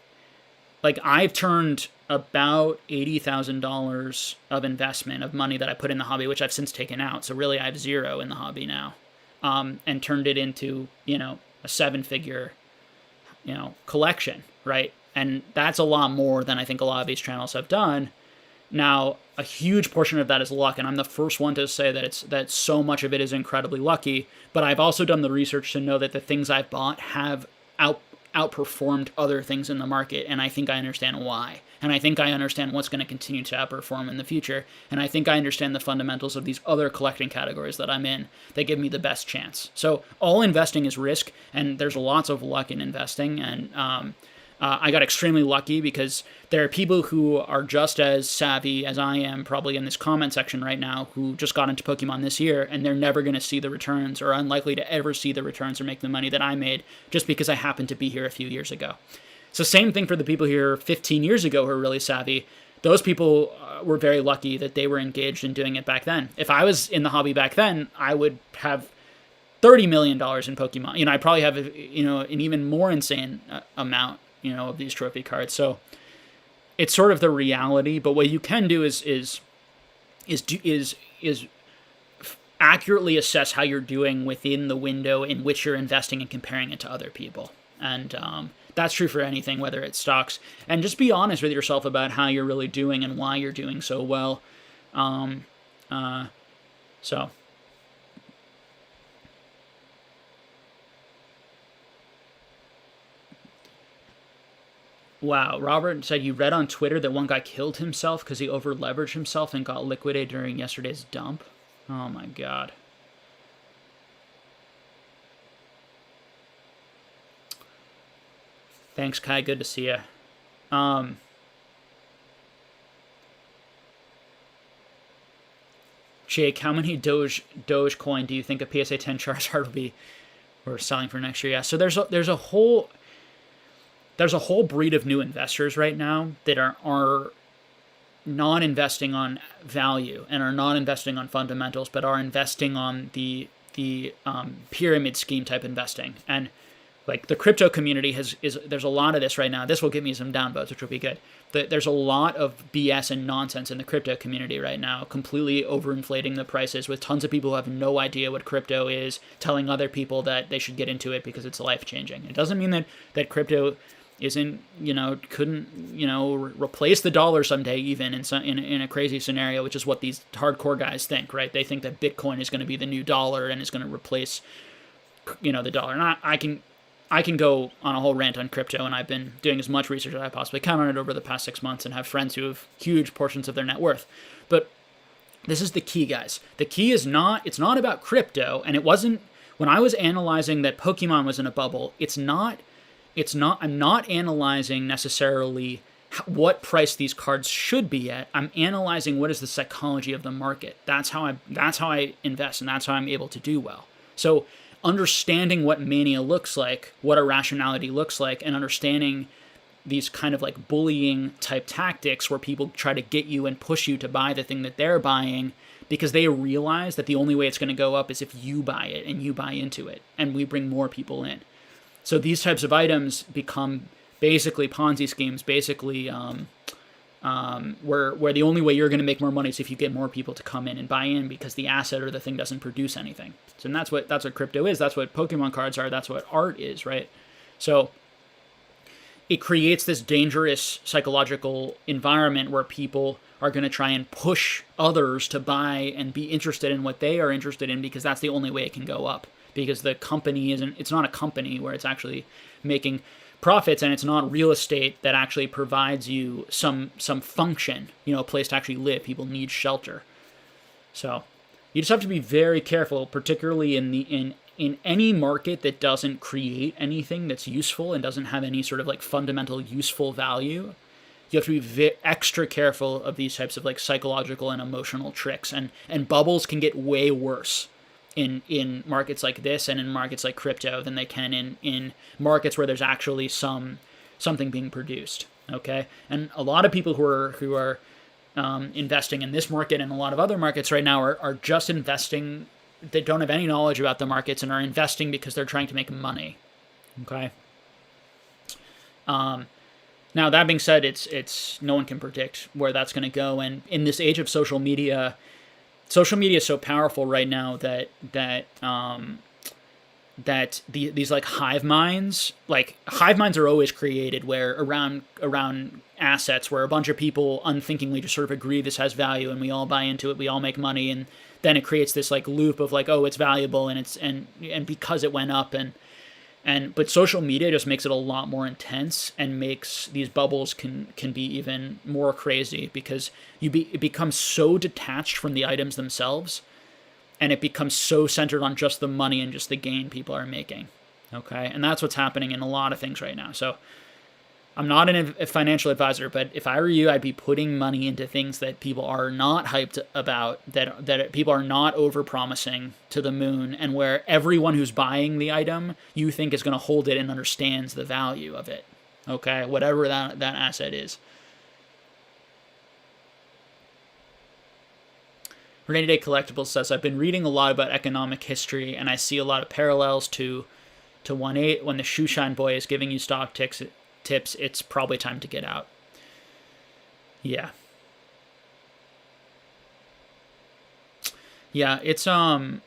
I've turned about $80,000 of investment of money that I put in the hobby, which I've since taken out. So really I have zero in the hobby now. And turned it into, a 7-figure, collection, right? And that's a lot more than I think a lot of these channels have done. Now, a huge portion of that is luck, and I'm the first one to say that so much of it is incredibly lucky, but I've also done the research to know that the things I've bought have outperformed other things in the market, and I think I understand why. And I think I understand what's going to continue to outperform in the future, and I think I understand the fundamentals of these other collecting categories that I'm in that give me the best chance. So all investing is risk, and there's lots of luck in investing, and I got extremely lucky because there are people who are just as savvy as I am, probably in this comment section right now, who just got into Pokemon this year, and they're never going to see the returns or unlikely to ever see the returns or make the money that I made just because I happened to be here a few years ago. So same thing for the people here 15 years ago who are really savvy. Those people were very lucky that they were engaged in doing it back then. If I was in the hobby back then, I would have $30 million in Pokemon. I'd probably have an even more insane amount of these trophy cards. So it's sort of the reality, but what you can do is accurately assess how you're doing within the window in which you're investing and comparing it to other people. And that's true for anything, whether it's stocks. And just be honest with yourself about how you're really doing and why you're doing so well. So wow, Robert said you read on Twitter that one guy killed himself because he over-leveraged himself and got liquidated during yesterday's dump. Oh my god. Thanks, Kai. Good to see you. Jake, how many Dogecoin do you think a PSA 10 Charizard will be we're selling for next year? Yeah, so there's a whole breed of new investors right now that are not investing on value and are not investing on fundamentals, but are investing on the pyramid scheme type investing. And like the crypto community there's a lot of this right now. This will give me some downvotes, which will be good. There's a lot of BS and nonsense in the crypto community right now, completely overinflating the prices with tons of people who have no idea what crypto is, telling other people that they should get into it because it's life-changing. It doesn't mean that crypto couldn't replace the dollar someday, even in a crazy scenario, which is what these hardcore guys think, right? They think that Bitcoin is going to be the new dollar and is going to replace, the dollar. And I can go on a whole rant on crypto, and I've been doing as much research as I possibly can on it over the past 6 months and have friends who have huge portions of their net worth. But this is the key, guys. The key is it's not about crypto, and it wasn't, when I was analyzing that Pokemon was in a bubble, I'm not analyzing necessarily what price these cards should be at. I'm analyzing what is the psychology of the market. That's how I invest, and that's how I'm able to do well. So understanding what mania looks like, what irrationality looks like, and understanding these kind of like bullying type tactics where people try to get you and push you to buy the thing that they're buying because they realize that the only way it's going to go up is if you buy it and you buy into it and we bring more people in. So these types of items become basically Ponzi schemes, basically where the only way you're going to make more money is if you get more people to come in and buy in because the asset or the thing doesn't produce anything. So that's what crypto is. That's what Pokemon cards are. That's what art is, right? So it creates this dangerous psychological environment where people are going to try and push others to buy and be interested in what they are interested in because that's the only way it can go up. Because the company it's not a company where it's actually making profits, and it's not real estate that actually provides you some function, a place to actually live. People need shelter. So you just have to be very careful, particularly in any market that doesn't create anything that's useful and doesn't have any sort of like fundamental useful value. You have to be extra careful of these types of like psychological and emotional tricks, and bubbles can get way worse in markets like this and in markets like crypto than they can in markets where there's actually something being produced. Okay, and a lot of people who are investing in this market and a lot of other markets right now are just investing. They don't have any knowledge about the markets and are investing because they're trying to make money. Okay. Now that being said, it's no one can predict where that's going to go, and in this age of social media is so powerful right now that these like hive minds are always created where around assets where a bunch of people unthinkingly just sort of agree this has value and we all buy into it, we all make money, and then it creates this like loop of like, oh, it's valuable and because it went up but social media just makes it a lot more intense and makes these bubbles can be even more crazy because it becomes so detached from the items themselves, and it becomes so centered on just the money and just the gain people are making. Okay, and that's what's happening in a lot of things right now. So I'm not a financial advisor, but if I were you, I'd be putting money into things that people are not hyped about, that people are not over-promising to the moon, and where everyone who's buying the item you think is going to hold it and understands the value of it. Okay, whatever that asset is. Rainy Day Collectibles says, I've been reading a lot about economic history, and I see a lot of parallels to 1.8 when the shoeshine boy is giving you stock tips, it's probably time to get out. Yeah. Yeah, it's that's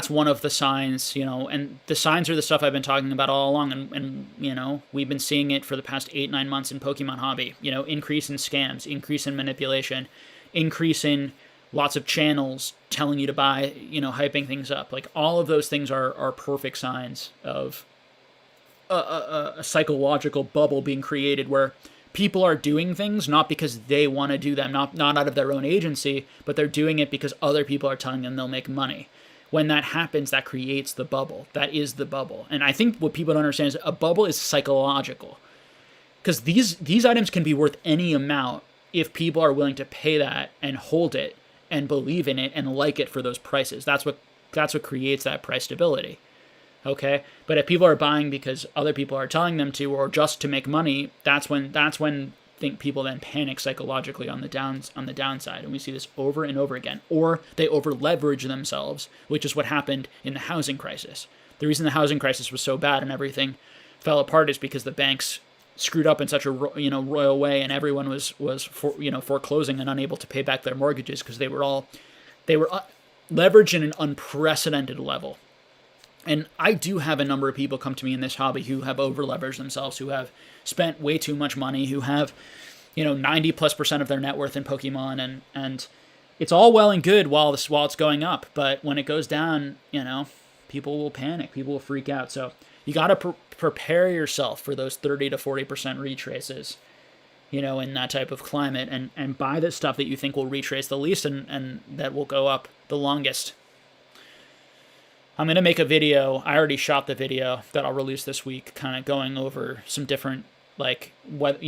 one of the signs, and the signs are the stuff I've been talking about all along, and we've been seeing it for the past 8-9 months in Pokemon hobby. Increase in scams, increase in manipulation, increase in lots of channels telling you to buy, hyping things up. Like all of those things are perfect signs of a psychological bubble being created where people are doing things not because they want to do them, not out of their own agency, but they're doing it because other people are telling them they'll make money. When that happens, that creates the bubble. That is the bubble. And I think what people don't understand is a bubble is psychological. Because these items can be worth any amount if people are willing to pay that and hold it and believe in it and like it for those prices. That's what creates that price stability. Okay, but if people are buying because other people are telling them to, or just to make money, that's when people then panic psychologically on the downside, and we see this over and over again. Or they over leverage themselves, which is what happened in the housing crisis. The reason the housing crisis was so bad and everything fell apart is because the banks screwed up in such a royal way, and everyone was foreclosing and unable to pay back their mortgages because they were leveraged in an unprecedented level. And I do have a number of people come to me in this hobby who have over-leveraged themselves, who have spent way too much money, who have, 90+% of their net worth in Pokemon, and it's all well and good while it's going up, but when it goes down, people will panic, people will freak out. So you got to prepare yourself for those 30 to 40% retraces, in that type of climate, and buy the stuff that you think will retrace the least and that will go up the longest. I'm going to make a video. I already shot the video that I'll release this week, kind of going over some different like what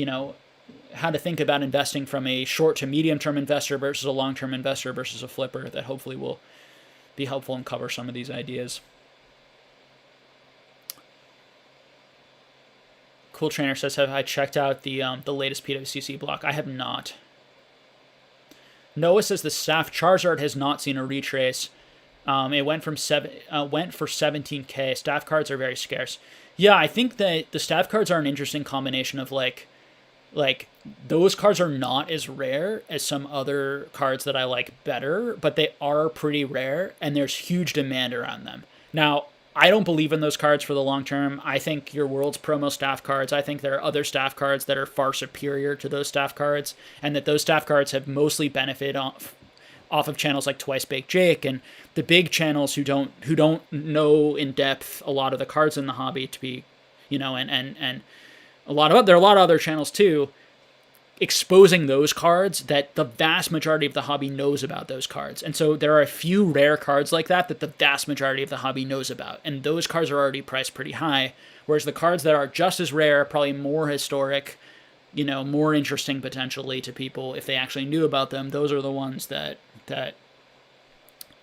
how to think about investing from a short to medium term investor versus a long term investor versus a flipper that hopefully will be helpful and cover some of these ideas. Cool Trainer says, have I checked out the latest PWCC block? I have not. Noah says the staff Charizard has not seen a retrace. It went for 17K. Staff cards are very scarce. Yeah, I think that the staff cards are an interesting combination of like those cards are not as rare as some other cards that I like better, but they are pretty rare and there's huge demand around them. Now, I don't believe in those cards for the long term. I think your World's promo staff cards, I think there are other staff cards that are far superior to those staff cards, and that those staff cards have mostly benefited off of channels like Twice Baked Jake and the big channels who don't know in depth a lot of the cards in the hobby to be, and there are a lot of other channels too, exposing those cards that the vast majority of the hobby knows about those cards. And so there are a few rare cards like that the vast majority of the hobby knows about. And those cards are already priced pretty high. Whereas the cards that are just as rare, probably more historic, more interesting potentially to people if they actually knew about them, those are the ones that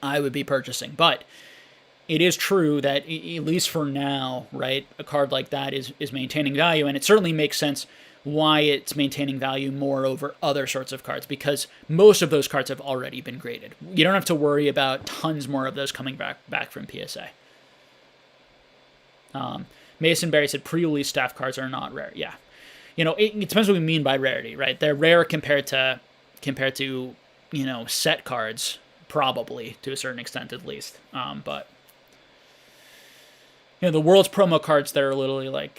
I would be purchasing. But it is true that, at least for now, right, a card like that is maintaining value. And it certainly makes sense why it's maintaining value more over other sorts of cards, because most of those cards have already been graded. You don't have to worry about tons more of those coming back from PSA. Mason Berry said pre-release staff cards are not rare. Yeah. It depends what we mean by rarity, right? They're rare compared to set cards, probably, to a certain extent at least. But the World's promo cards that are literally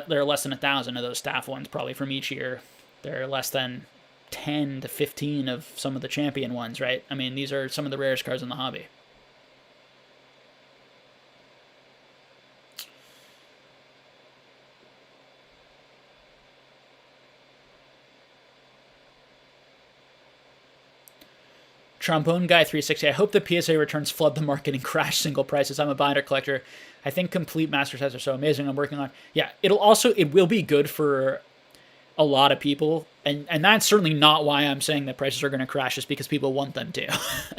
there are less than 1,000 of those staff ones probably from each year. There are less than 10 to 15 of some of the champion ones, right? I mean, these are some of the rarest cards in the hobby. Trombone Guy 360. I hope the PSA returns flood the market and crash single prices. I'm a binder collector. I think complete master sets are so amazing. I'm working on. Yeah, it will be good for a lot of people, and that's certainly not why I'm saying that prices are going to crash. Is because people want them to,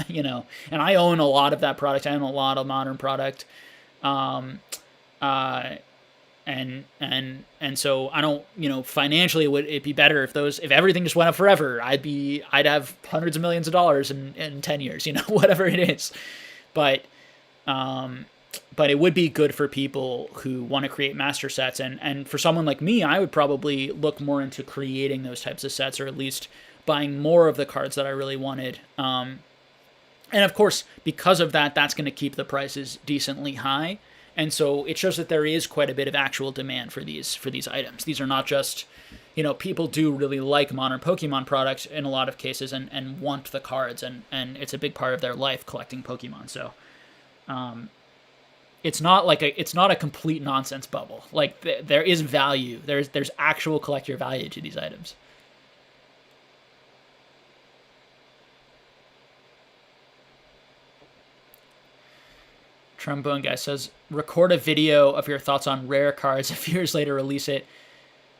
And I own a lot of that product. I own a lot of modern product, and so I don't, financially would it be better if everything just went up forever? I'd have hundreds of millions of dollars in 10 years, whatever it is. But it would be good for people who want to create master sets. And for someone like me, I would probably look more into creating those types of sets, or at least buying more of the cards that I really wanted. And of course, because of that, that's going to keep the prices decently high. And so it shows that there is quite a bit of actual demand for these items. These are not just, people do really like modern Pokemon products in a lot of cases and want the cards, and it's a big part of their life collecting Pokemon. So it's not a complete nonsense bubble. Like there is value. There's actual collector value to these items. Trombone Guy says, record a video of your thoughts on rare cards. A few years later, release it,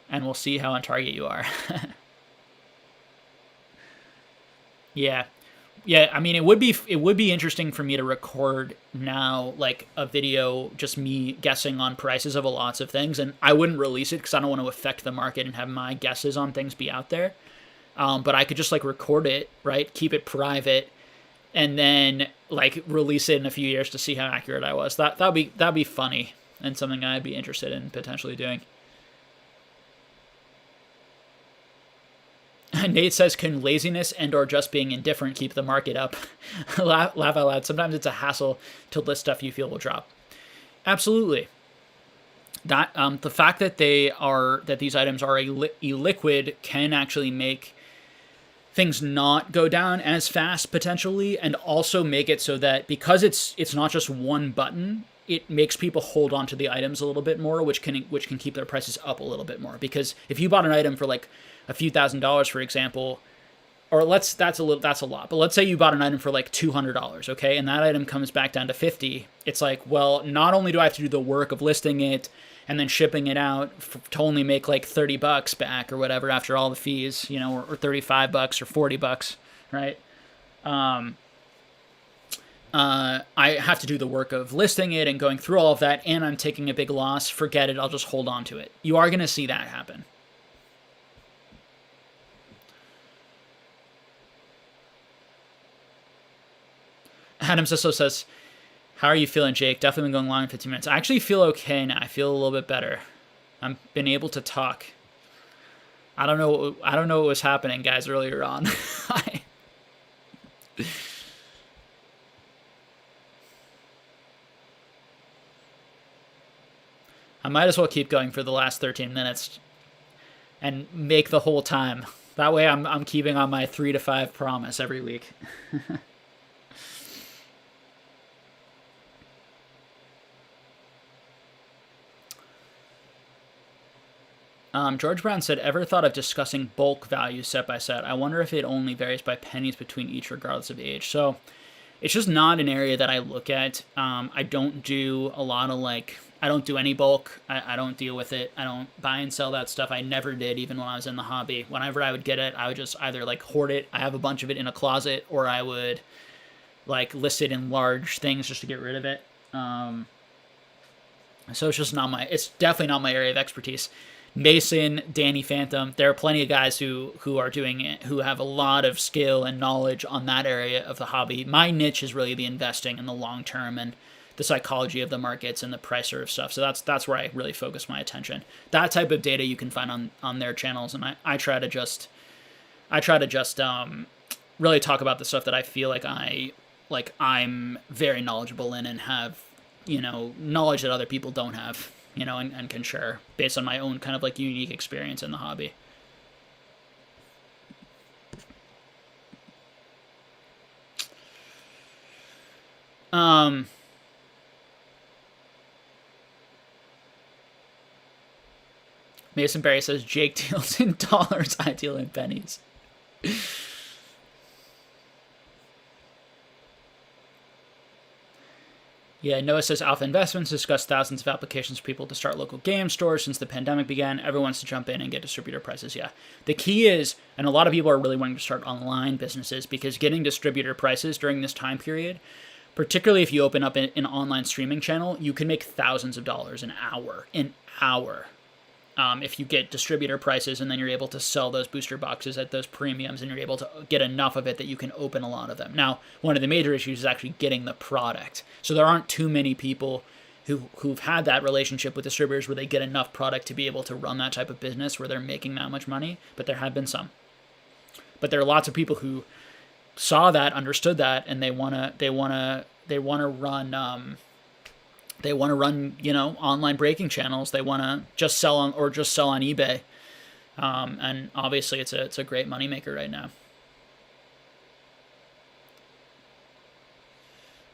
and we'll see how on target you are. Yeah. I mean, it would be interesting for me to record now, like a video, just me guessing on prices of lots of things, and I wouldn't release it because I don't want to affect the market and have my guesses on things be out there. But I could just record it, right? Keep it private, and then release it in a few years to see how accurate I was. That'd be funny and something I'd be interested in potentially doing. Nate says, can laziness and or just being indifferent keep the market up? Laugh out loud. Sometimes it's a hassle to list stuff you feel will drop. Absolutely. That the fact that these items are illiquid can actually make things not go down as fast potentially, and also make it so that because it's not just one button, it makes people hold on to the items a little bit more, which can keep their prices up a little bit more. Because if you bought an item for a few $1,000s, for example, or that's a lot, but let's say you bought an item for $200, okay, and that item comes back down to $50. It's well, not only do I have to do the work of listing it and then shipping it out to only make like $30 back or whatever after all the fees, or $35 or $40, right? I have to do the work of listing it and going through all of that, and I'm taking a big loss. Forget it. I'll just hold on to it. You are going to see that happen. Adam Sisso says, how are you feeling, Jake? Definitely been going longer than 15 minutes. I actually feel okay now. I feel a little bit better. I've been able to talk. I don't know what was happening, guys, earlier on. I might as well keep going for the last 13 minutes and make the whole time. That way I'm keeping on my 3 to 5 promise every week. George Brown said, ever thought of discussing bulk value set by set? I wonder if it only varies by pennies between each regardless of age. So it's just not an area that I look at. I don't do a lot of I don't do any bulk. I don't deal with it. I don't buy and sell that stuff. I never did, even when I was in the hobby. Whenever I would get it, I would just either hoard it. I have a bunch of it in a closet, or I would list it in large things just to get rid of it. So it's just it's definitely not my area of expertise. Mason, Danny Phantom, there are plenty of guys who are doing it, who have a lot of skill and knowledge on that area of the hobby. My niche is really the investing in the long term and the psychology of the markets and the price sort of stuff. So that's where I really focus my attention. That type of data you can find on their channels, and I try to just really talk about the stuff that I feel like I'm very knowledgeable in and have knowledge that other people don't have. And can share based on my own kind of unique experience in the hobby. Mason Berry says, Jake deals in dollars, I deal in pennies. Yeah, Noah says, Alpha Investments discussed thousands of applications for people to start local game stores since the pandemic began. Everyone wants to jump in and get distributor prices. Yeah. The key is, and a lot of people are really wanting to start online businesses, because getting distributor prices during this time period, particularly if you open up an online streaming channel, you can make thousands of dollars an hour. If you get distributor prices and then you're able to sell those booster boxes at those premiums and you're able to get enough of it that you can open a lot of them. Now, one of the major issues is actually getting the product. So there aren't too many people who've had that relationship with distributors where they get enough product to be able to run that type of business where they're making that much money, but there have been some. But there are lots of people who saw that, understood that, and they want to run online breaking channels. They want to just sell on eBay. And obviously it's a great moneymaker right now.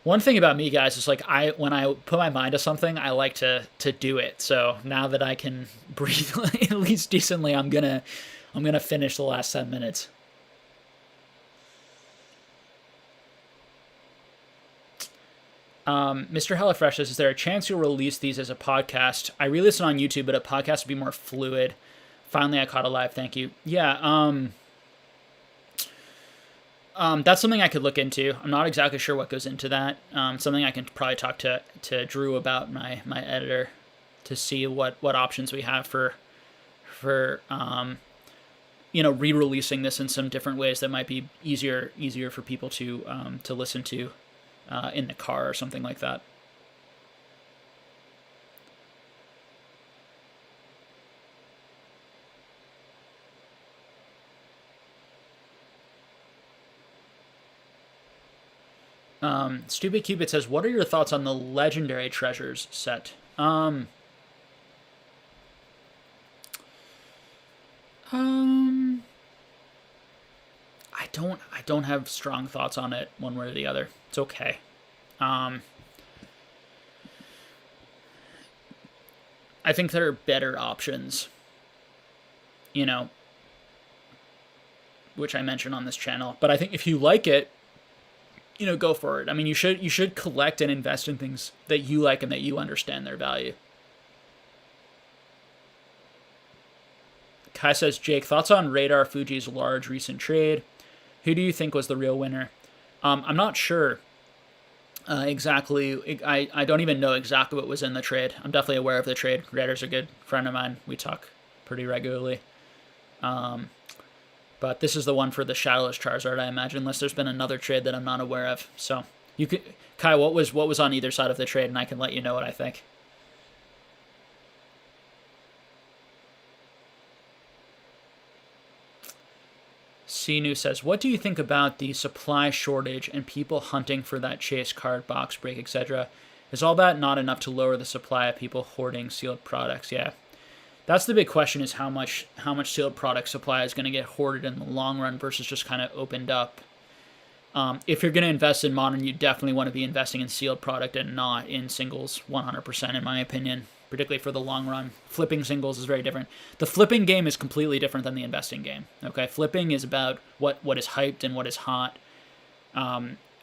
One thing about me, guys, is when I put my mind to something, I like to do it. So now that I can breathe at least decently, I'm gonna finish the last 10 minutes. Mr. Hellafresh says, is there a chance you'll release these as a podcast? I re-listen on YouTube, but a podcast would be more fluid. Finally, I caught a live. Thank you. Yeah. That's something I could look into. I'm not exactly sure what goes into that. Something I can probably talk to Drew about, my editor, to see what options we have for re-releasing this in some different ways that might be easier for people to listen to in the car or something like that. Stupid Cupid says, what are your thoughts on the Legendary Treasures set? I don't have strong thoughts on it one way or the other. It's okay. I think there are better options, which I mentioned on this channel. But I think if you like it, go for it. I mean, you should collect and invest in things that you like and that you understand their value. Kai says, Jake, thoughts on Radar Fuji's large recent trade? Who do you think was the real winner? I'm not sure exactly. I don't even know exactly what was in the trade. I'm definitely aware of the trade. Radar's a good friend of mine. We talk pretty regularly. But this is the one for the Shadowless Charizard, I imagine, unless there's been another trade that I'm not aware of. So you could, Kai, what was on either side of the trade, and I can let you know what I think. Sinu says, what do you think about the supply shortage and people hunting for that chase card, box break, etc.? Is all that not enough to lower the supply of people hoarding sealed products? Yeah. That's the big question, is how much sealed product supply is going to get hoarded in the long run versus just kind of opened up. If you're going to invest in Modern, you definitely want to be investing in sealed product and not in singles 100%, in my opinion, particularly for the long run. Flipping singles is very different. The flipping game is completely different than the investing game. Okay, flipping is about what is hyped and what is hot.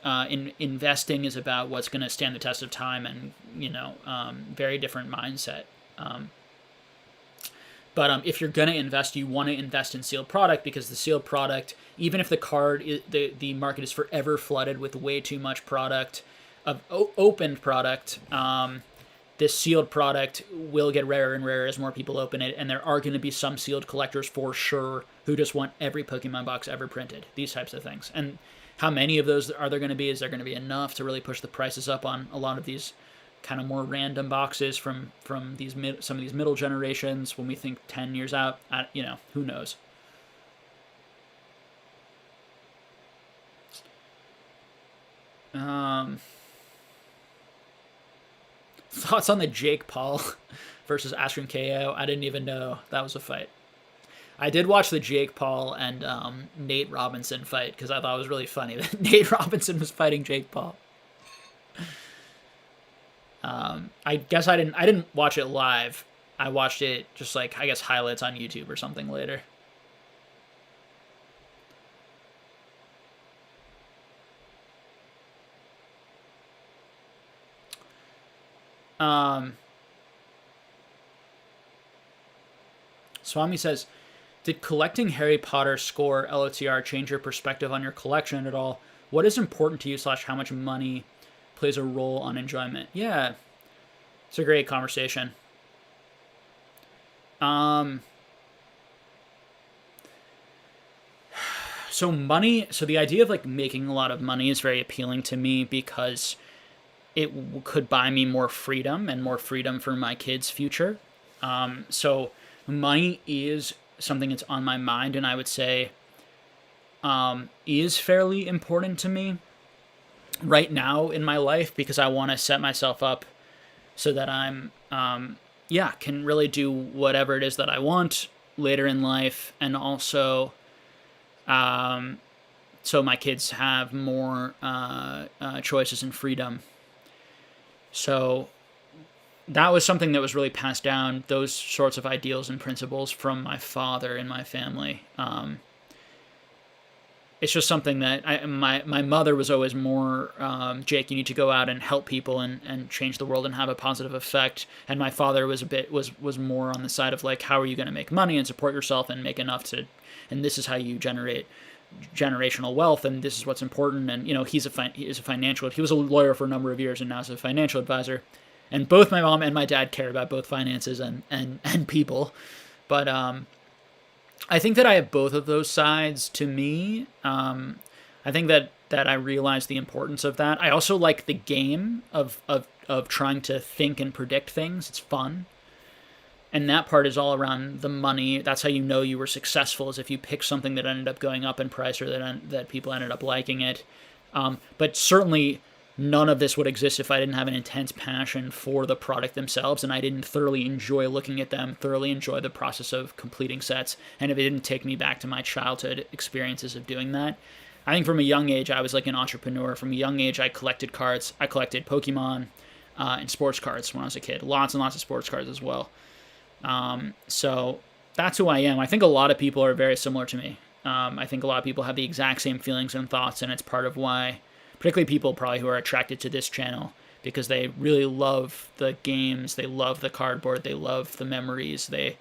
Investing is about what's going to stand the test of time, and very different mindset. But if you're going to invest, you want to invest in sealed product, because the sealed product, even if the market is forever flooded with way too much product, of opened product, this sealed product will get rarer and rarer as more people open it, and there are going to be some sealed collectors for sure who just want every Pokemon box ever printed, these types of things. And how many of those are there going to be? Is there going to be enough to really push the prices up on a lot of these kind of more random boxes from some of these middle generations when we think 10 years out? Who knows? Thoughts on the Jake Paul versus Astron KO? I didn't even know that was a fight. I did watch the Jake Paul and Nate Robinson fight because I thought it was really funny that Nate Robinson was fighting Jake Paul. I guess I didn't watch it live. I watched it just highlights on YouTube or something later. Swami says, did collecting Harry Potter score LOTR change your perspective on your collection at all? What is important to you / how much money plays a role on enjoyment? Yeah, it's a great conversation. So the idea of making a lot of money is very appealing to me because it could buy me more freedom and more freedom for my kids' future. So money is something that's on my mind, and I would say is fairly important to me right now in my life, because I want to set myself up so that I'm can really do whatever it is that I want later in life, and also so my kids have more choices and freedom. So that was something that was really passed down, those sorts of ideals and principles, from my father in my family. It's just something that my mother was always more, Jake, you need to go out and help people and change the world and have a positive effect. And my father was was more on the side of how are you going to make money and support yourself and make enough and this is how you generate generational wealth, and this is what's important. And he was a lawyer for a number of years, and now is a financial advisor. And both my mom and my dad care about both finances and people. But I think that I have both of those sides to me. I think that I realize the importance of that. I also like the game of trying to think and predict things. It's fun. And that part is all around the money. That's how you know you were successful, is if you pick something that ended up going up in price, or that people ended up liking it. But certainly none of this would exist if I didn't have an intense passion for the product themselves, and I didn't thoroughly enjoy looking at them, thoroughly enjoy the process of completing sets, and if it didn't take me back to my childhood experiences of doing that. I think from a young age, I was like an entrepreneur. From a young age, I collected cards. I collected Pokemon and sports cards when I was a kid. Lots and lots of sports cards as well. So that's who I am. I think a lot of people are very similar to me. I think a lot of people have the exact same feelings and thoughts, and it's part of why, particularly people probably who are attracted to this channel, because they really love the games, they love the cardboard, they love the memories, they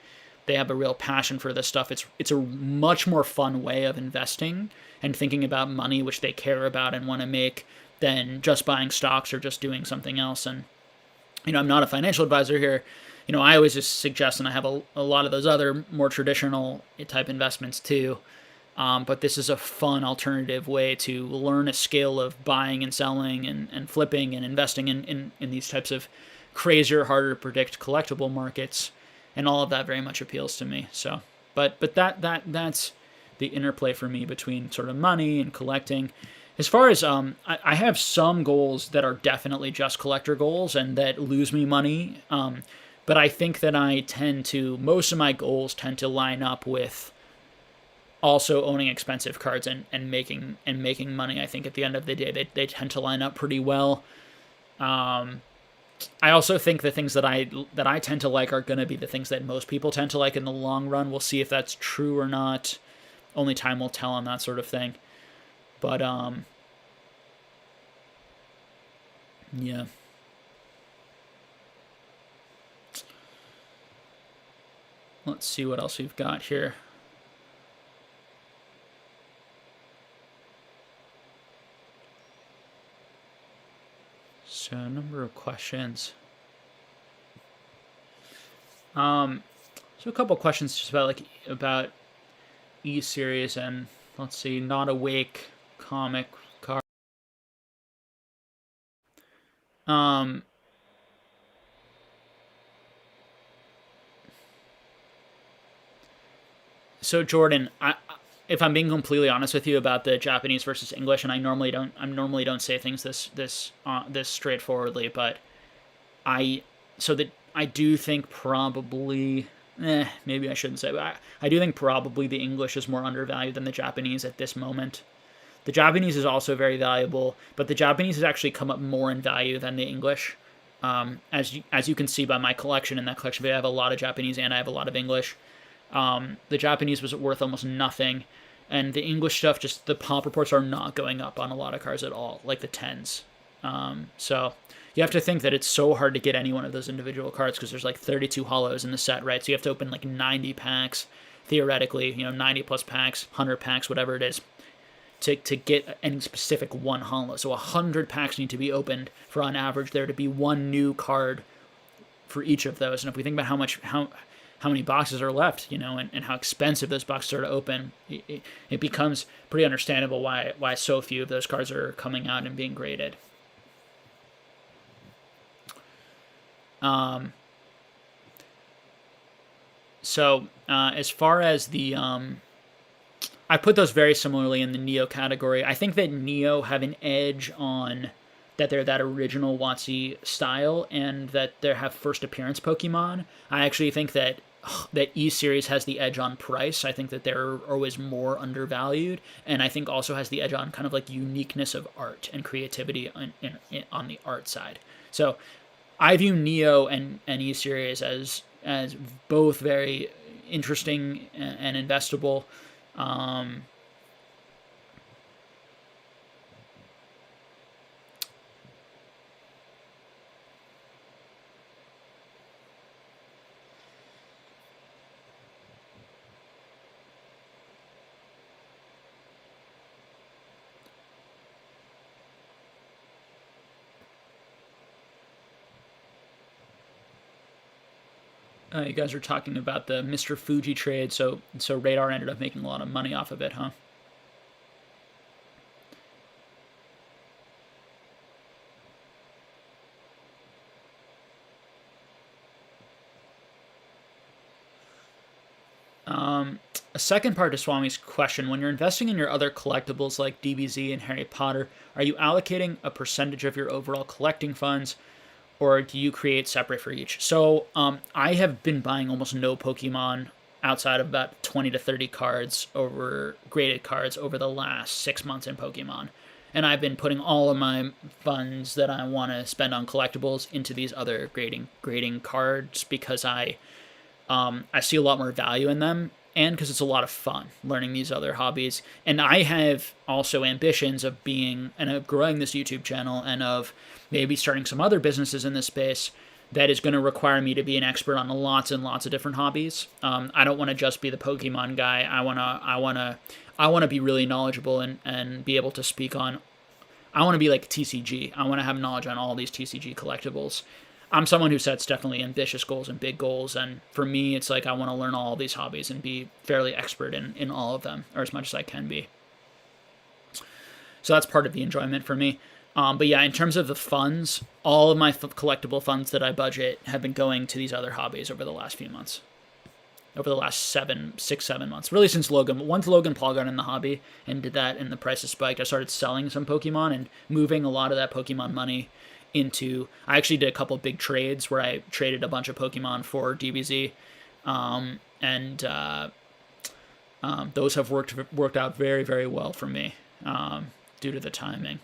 they have a real passion for this stuff. It's a much more fun way of investing and thinking about money, which they care about and want to make, than just buying stocks or just doing something else. And I'm not a financial advisor here. I always just suggest, and I have a lot of those other more traditional type investments too. But this is a fun alternative way to learn a skill of buying and selling and flipping and investing in these types of crazier, harder to predict collectible markets, and all of that very much appeals to me. So, but that's the interplay for me between sort of money and collecting. As far as I have some goals that are definitely just collector goals and that lose me money. But I think that most of my goals tend to line up with also owning expensive cards and making money. I think at the end of the day, they tend to line up pretty well. I also think the things that I tend to like are going to be the things that most people tend to like in the long run. We'll see if that's true or not. Only time will tell on that sort of thing. But yeah. Let's see what else we've got here. So, a number of questions. So a couple questions just about E-Series and let's see, Not Awake comic card. So Jordan, if I'm being completely honest with you about the Japanese versus English, and I normally don't say things this straightforwardly, but I do think probably, maybe I shouldn't say, but I do think probably the English is more undervalued than the Japanese at this moment. The Japanese is also very valuable, but the Japanese has actually come up more in value than the English. As you can see by my collection, in that collection video, I have a lot of Japanese and I have a lot of English. The Japanese was worth almost nothing, and the English stuff, just the pop reports are not going up on a lot of cards at all, like the 10s. So you have to think that it's so hard to get any one of those individual cards because there's like 32 holos in the set, right? So you have to open like 90 packs, theoretically, 90 plus packs, 100 packs, whatever it is, to get any specific one holo. So 100 packs need to be opened for, on average, there to be one new card for each of those. And if we think about how many boxes are left, and how expensive those boxes are to open, it becomes pretty understandable why so few of those cards are coming out and being graded. So as far as the, I put those very similarly in the Neo category. I think that Neo have an edge on that they're that original WotC style and that they have first appearance Pokemon. I actually think that E-Series has the edge on price. I think that they're always more undervalued, and I think also has the edge on kind of like uniqueness of art and creativity on the art side. So I view Neo and E-Series as both very interesting and investable. You guys are talking about the Mr. Fuji trade, so Radar ended up making a lot of money off of it, huh? A second part to Swami's question: when you're investing in your other collectibles like DBZ and Harry Potter, are you allocating a percentage of your overall collecting funds, or do you create separate for each? So I have been buying almost no Pokemon outside of about 20 to 30 cards graded cards over the last 6 months in Pokemon. And I've been putting all of my funds that I want to spend on collectibles into these other grading cards because I see a lot more value in them, and because it's a lot of fun learning these other hobbies. And I have also ambitions of growing this YouTube channel and of maybe starting some other businesses in this space. that is going to require me to be an expert on lots and lots of different hobbies. I don't want to just be the Pokemon guy. I want to be really knowledgeable and be able to speak on. I want to be like TCG. I want to have knowledge on all these TCG collectibles. I'm someone who sets definitely ambitious goals and big goals, and for me, it's like I want to learn all these hobbies and be fairly expert in all of them, or as much as I can be. So that's part of the enjoyment for me. But yeah, in terms of the funds, all of my collectible funds that I budget have been going to these other hobbies over the last few months. Over the last 7 months. Really since Logan. Once Logan Paul got in the hobby and did that and the prices spiked, I started selling some Pokemon and moving a lot of that Pokemon money into... I actually did a couple big trades where I traded a bunch of Pokemon for DBZ. Those have worked out very, very well for me due to the timing.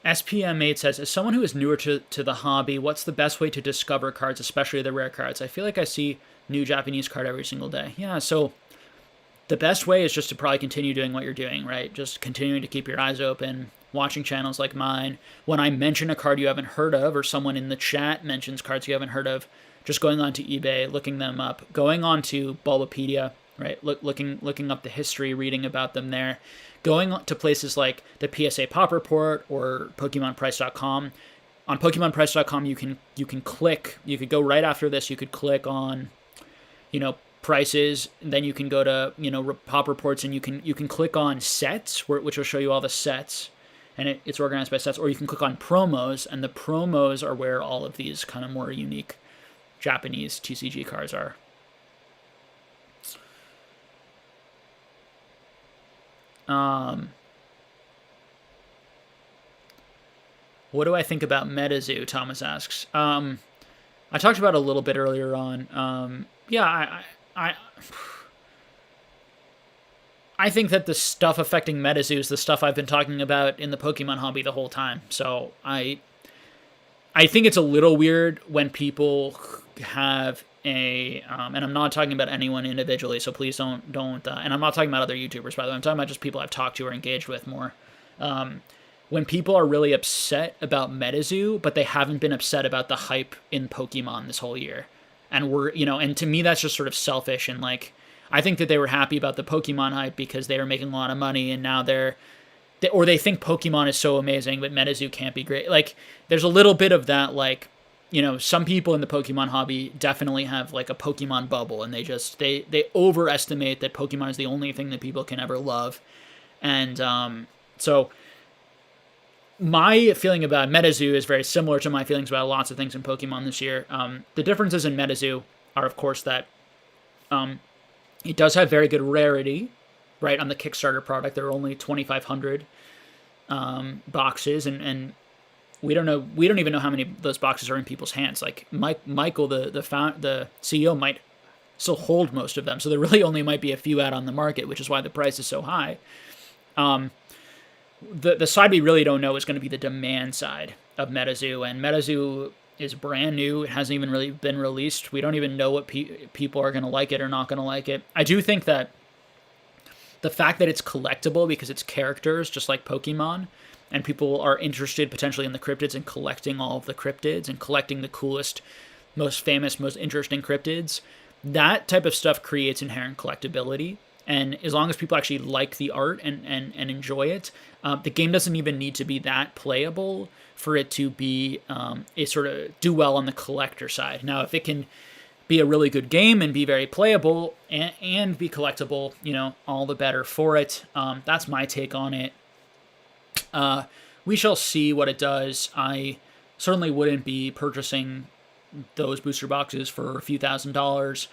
SPM8 says, as someone who is newer to the hobby, what's the best way to discover cards, especially the rare cards? I feel like I see new Japanese card every single day. Yeah, so the best way is just to probably continue doing what you're doing, right? Just continuing to keep your eyes open, watching channels like mine. When I mention a card you haven't heard of, or someone in the chat mentions cards you haven't heard of, just going onto eBay, looking them up, going onto Bulbapedia, right? Looking up the history, reading about them there. Going to places like the PSA Pop Report or PokemonPrice.com. On PokemonPrice.com, you can click. You could go right after this. You could click on, prices. And then you can go to Pop Reports, and you can click on sets, which will show you all the sets, and it's organized by sets. Or you can click on promos, and the promos are where all of these kind of more unique Japanese TCG cards are. What do I think about MetaZoo? Thomas asks. I talked about it a little bit earlier on. I think that the stuff affecting MetaZoo is the stuff I've been talking about in the Pokemon hobby the whole time. So I think it's a little weird when people have and I'm not talking about anyone individually, so please don't, and I'm not talking about other YouTubers, by the way. I'm talking about just people I've talked to or engaged with more. When people are really upset about MetaZoo, but they haven't been upset about the hype in Pokemon this whole year. And and to me, that's just sort of selfish. And like, I think that they were happy about the Pokemon hype because they were making a lot of money, and now or they think Pokemon is so amazing, but MetaZoo can't be great. Like, there's a little bit of that, like, some people in the Pokemon hobby definitely have like a Pokemon bubble, and they overestimate that Pokemon is the only thing that people can ever love. And so my feeling about MetaZoo is very similar to my feelings about lots of things in Pokemon this year. The differences in MetaZoo are, of course, that it does have very good rarity, right? On the Kickstarter product, there are only 2,500 boxes, and we don't even know how many of those boxes are in people's hands. Like Michael, the CEO, might still hold most of them, so there really only might be a few out on the market, which is why the price is so high. The side we really don't know is going to be the demand side of MetaZoo, and MetaZoo is brand new. It hasn't even really been released. We don't even know what people are going to like it or not going to like it. I do think that the fact that it's collectible because it's characters, just like Pokemon, and people are interested potentially in the cryptids and collecting all of the cryptids and collecting the coolest, most famous, most interesting cryptids, that type of stuff creates inherent collectability. And as long as people actually like the art and enjoy it, the game doesn't even need to be that playable for it to be sort of do well on the collector side. Now, if it can be a really good game and be very playable and be collectible, all the better for it. That's my take on it. We shall see what it does. I certainly wouldn't be purchasing those booster boxes for a few $1,000s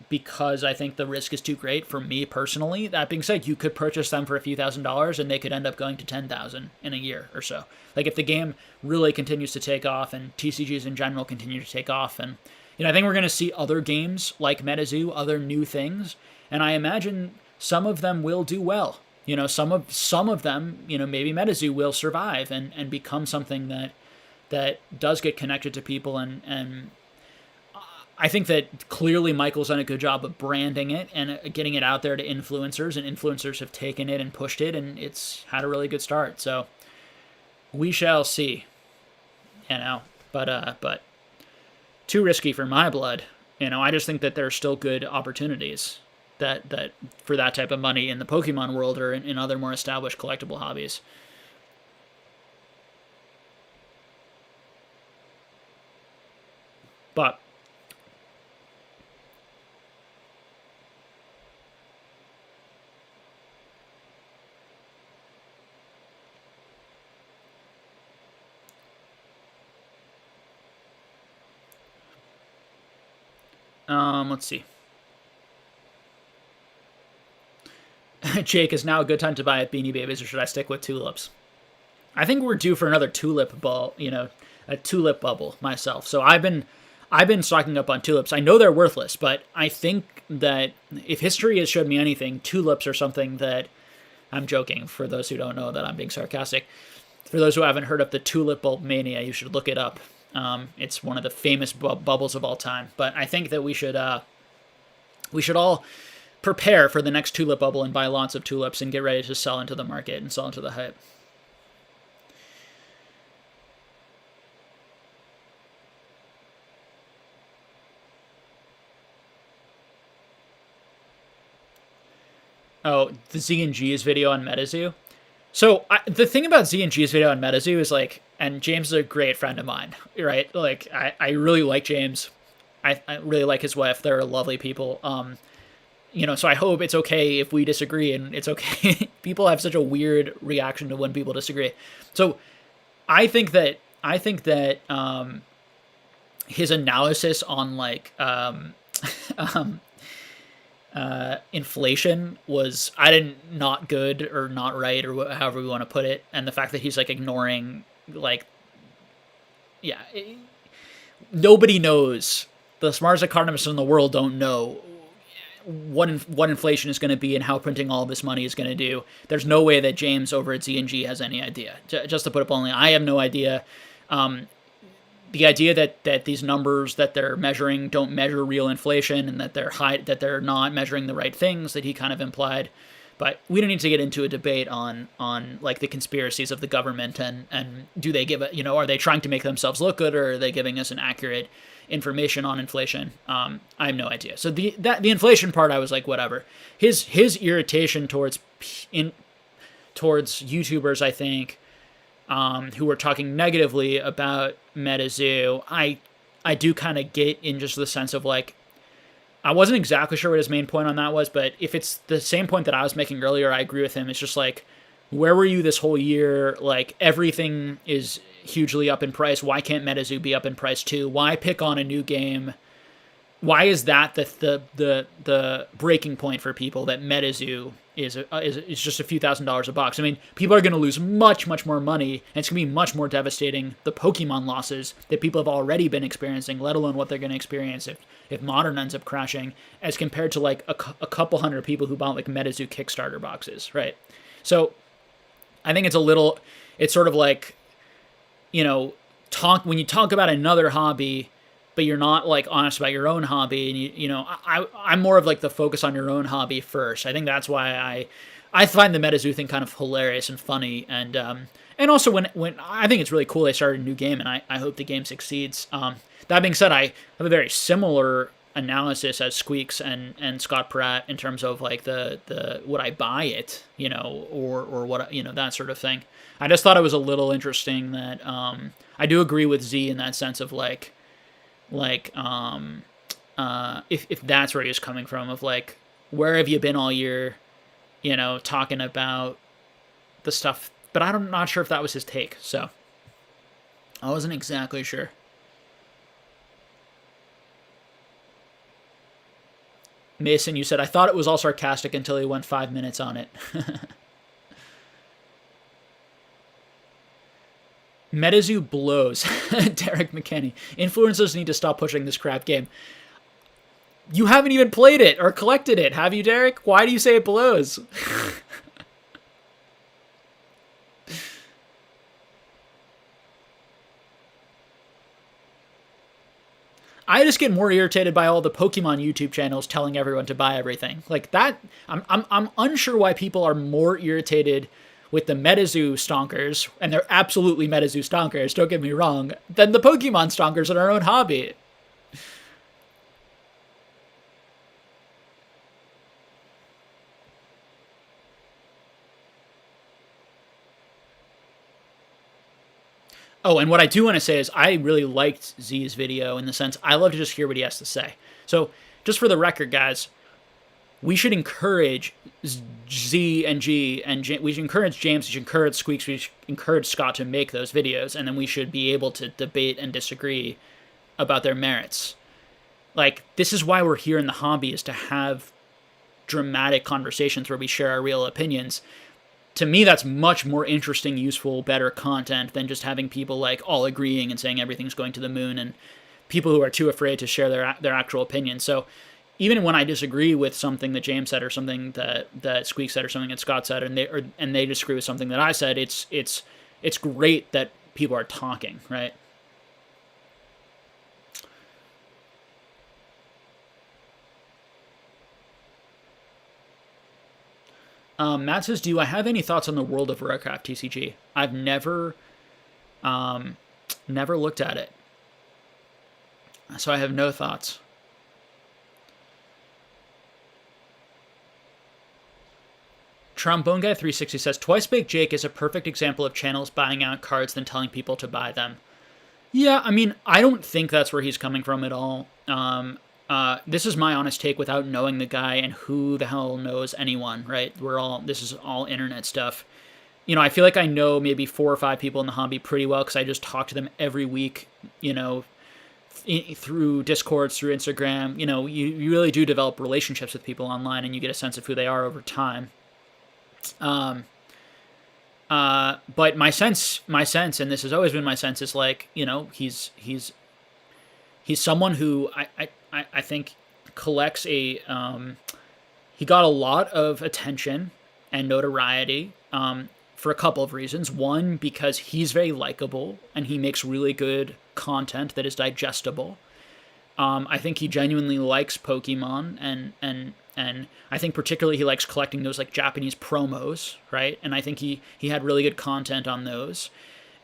because I think the risk is too great for me personally. That being said, you could purchase them for a few $1,000s and they could end up going to 10,000 in a year or so. Like, if the game really continues to take off and TCGs in general continue to take off, and I think we're going to see other games like MetaZoo, other new things, and I imagine some of them will do well. some of them, maybe MetaZoo will survive and become something that does get connected to people, and I think that clearly Michael's done a good job of branding it and getting it out there to influencers, and influencers have taken it and pushed it, and it's had a really good start. So we shall see, but too risky for my blood. I just think that there are still good opportunities that for that type of money in the Pokemon world or in other more established collectible hobbies. But let's see. Jake, is now a good time to buy Beanie Babies, or should I stick with tulips? I think we're due for another tulip ball, a tulip bubble myself. So I've been stocking up on tulips. I know they're worthless, but I think that if history has showed me anything, tulips are something that I'm joking. For those who don't know that I'm being sarcastic, for those who haven't heard of the tulip bulb mania, you should look it up. It's one of the famous bubbles of all time. But I think that we should all prepare for the next tulip bubble and buy lots of tulips and get ready to sell into the market and sell into the hype. Oh, the Z and G's video on MetaZoo. So the thing about Z and G's video on MetaZoo is and James is a great friend of mine, right? I really like James. I really like his wife. They're lovely people. So I hope it's okay if we disagree, and it's okay. People have such a weird reaction to when people disagree. So I think that his analysis on inflation was not good or not right, or however we want to put it, and the fact that he's ignoring nobody knows. The smartest economists in the world don't know what inflation is going to be and how printing all of this money is going to do. There's no way that James over at Z&G has any idea. Just to put it bluntly, I have no idea. The idea that these numbers that they're measuring don't measure real inflation, and that they're not measuring the right things that he kind of implied. But we don't need to get into a debate on the conspiracies of the government and do they give are they trying to make themselves look good, or are they giving us an accurate information on inflation? I have no idea. So the inflation part, I was like, whatever. His irritation towards YouTubers, I think, who were talking negatively about MetaZoo, I do kind of get, in just the sense of I wasn't exactly sure what his main point on that was, but if it's the same point that I was making earlier, I agree with him. It's just where were you this whole year? Everything is hugely up in price. Why can't MetaZoo be up in price too? Why pick on a new game? Why is that the breaking point for people, that MetaZoo is just a few $1,000s a box? I mean, people are going to lose much, much more money, and it's going to be much more devastating, the Pokemon losses that people have already been experiencing, let alone what they're going to experience if Modern ends up crashing, as compared to a couple hundred people who bought MetaZoo Kickstarter boxes, right? So I think it's sort of when you talk about another hobby, but you're not honest about your own hobby, and I'm more of the focus on your own hobby first. I think that's why I find the MetaZoo thing kind of hilarious and funny, and also when I think it's really cool they started a new game, and I hope the game succeeds. That being said, I have a very similar analysis as Squeaks and Scott Pratt in terms of the would I buy it, or what, that sort of thing. I just thought it was a little interesting that I do agree with Z in that sense of if that's where he was coming from, of where have you been all year, talking about the stuff, but I'm not sure if that was his take, so I wasn't exactly sure. Mason, you said, I thought it was all sarcastic until he went 5 minutes on it. MetaZoo blows. Derek McKinney. Influencers need to stop pushing this crap game. You haven't even played it or collected it, have you, Derek? Why do you say it blows? I just get more irritated by all the Pokemon YouTube channels telling everyone to buy everything. Like that, I'm unsure why people are more irritated with the MetaZoo stonkers, and they're absolutely MetaZoo stonkers, don't get me wrong, than the Pokemon stonkers in our own hobby. Oh, and what I do want to say is I really liked Z's video in the sense I love to just hear what he has to say. So, just for the record, guys, we should encourage Z and G, and we should encourage James, we should encourage Squeaks, we should encourage Scott to make those videos, and then we should be able to debate and disagree about their merits. Like, this is why we're here in the hobby, is to have dramatic conversations where we share our real opinions. To me, that's much more interesting, useful, better content than just having people like all agreeing and saying everything's going to the moon, and people who are too afraid to share their actual opinion. So even when I disagree with something that James said, or something that Squeak said, or something that Scott said, and they disagree with something that I said, it's great that people are talking, right? Matt says, "Do I have any thoughts on the World of Warcraft TCG? I've never looked at it, so I have no thoughts." Trombone Guy 360 says, "Twice Baked Jake is a perfect example of channels buying out cards than telling people to buy them." Yeah, I mean, I don't think that's where he's coming from at all. This is my honest take without knowing the guy, and who the hell knows anyone, right? This is all internet stuff. You know, I feel like I know maybe 4 or 5 people in the hobby pretty well because I just talk to them every week, you know, through Discords, through Instagram. You know, you really do develop relationships with people online, and you get a sense of who they are over time. But my sense, and this has always been my sense, is like, you know, he's someone who I think collects he got a lot of attention and notoriety, for a couple of reasons. One, because he's very likable and he makes really good content that is digestible. I think he genuinely likes Pokemon, and I think particularly he likes collecting those like Japanese promos, right? And I think he had really good content on those.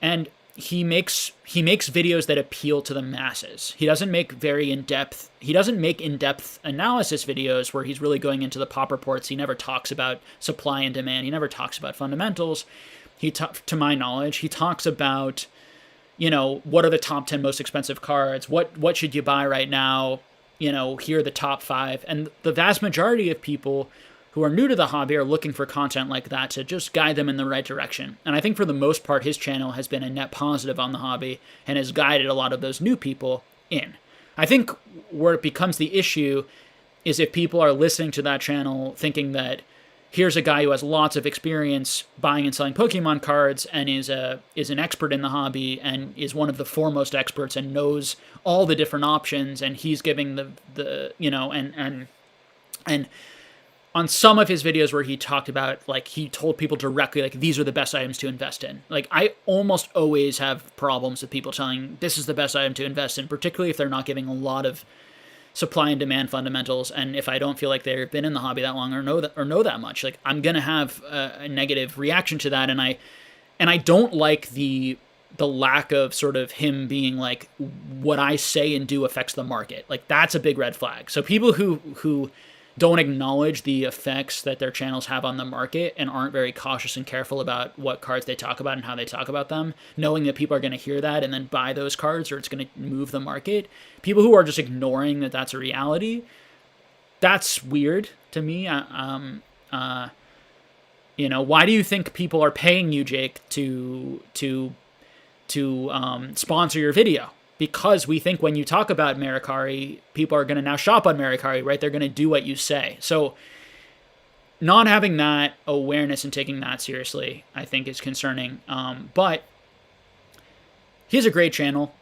And he makes videos that appeal to the masses. He doesn't make in-depth analysis videos where he's really going into the pop reports. He never talks about supply and demand. He never talks about fundamentals. To my knowledge, he talks about, you know, what are the top 10 most expensive cards? What should you buy right now? You know, here are the top 5. And the vast majority of people who are new to the hobby are looking for content like that to just guide them in the right direction. And I think for the most part, his channel has been a net positive on the hobby and has guided a lot of those new people in. I think where it becomes the issue is if people are listening to that channel thinking that here's a guy who has lots of experience buying and selling Pokemon cards and is an expert in the hobby and is one of the foremost experts and knows all the different options, and he's giving the you know, and on some of his videos where he talked about, like, he told people directly, like, these are the best items to invest in. Like, I almost always have problems with people telling this is the best item to invest in, particularly if they're not giving a lot of supply and demand fundamentals, and if I don't feel like they've been in the hobby that long or know that much. Like, I'm gonna have a negative reaction to that, and I don't like the lack of sort of him being like, what I say and do affects the market. Like, that's a big red flag. So people who don't acknowledge the effects that their channels have on the market and aren't very cautious and careful about what cards they talk about and how they talk about them, knowing that people are going to hear that and then buy those cards, or it's going to move the market. People who are just ignoring that that's a reality, that's weird to me. You know, why do you think people are paying you, Jake, to sponsor your video? Because we think when you talk about Mercari, people are going to now shop on Mercari, right? They're going to do what you say. So not having that awareness and taking that seriously, I think, is concerning. But he has a great channel.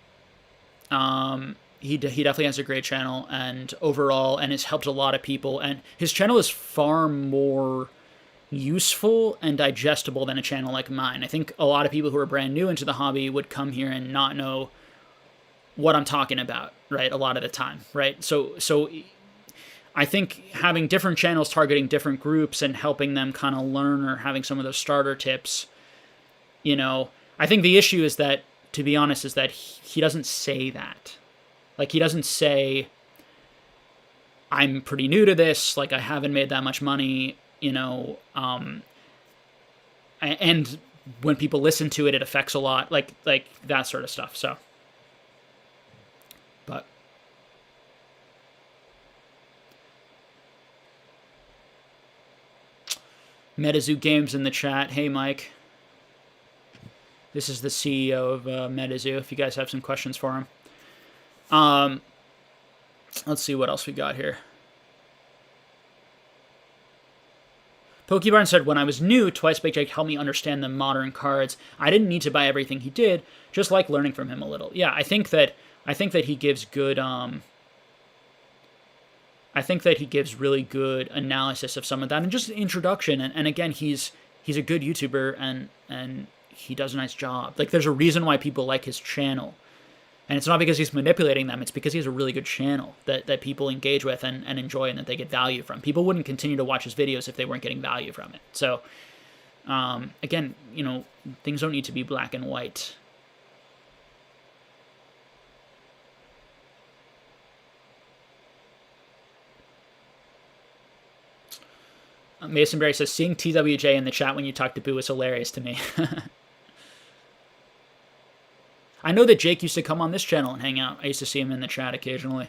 He definitely has a great channel, and overall, and has helped a lot of people. And his channel is far more useful and digestible than a channel like mine. I think a lot of people who are brand new into the hobby would come here and not know what I'm talking about, right? A lot of the time, right? So I think having different channels targeting different groups and helping them kind of learn, or having some of those starter tips, I think the issue is that, to be honest, is that he doesn't say that. Like, he doesn't say, I'm pretty new to this, like, I haven't made that much money, and when people listen to it, it affects a lot, like that sort of stuff. So, but MetaZoo Games in the chat. Hey, Mike. This is the CEO of MetaZoo. If you guys have some questions for him. Let's see what else we got here. Pokebarn said, when I was new, Twice Big Jake helped me understand the modern cards. I didn't need to buy everything he did, just like learning from him a little. Yeah, I think that he gives good I think that he gives really good analysis of some of that, and just an introduction. And again, he's a good YouTuber, and he does a nice job. Like, there's a reason why people like his channel. And it's not because he's manipulating them, it's because he has a really good channel that people engage with and enjoy, and that they get value from. People wouldn't continue to watch his videos if they weren't getting value from it. So, again, things don't need to be black and white. Mason Berry says, seeing TWJ in the chat when you talk to Boo is hilarious to me. I know that Jake used to come on this channel and hang out. I used to see him in the chat occasionally.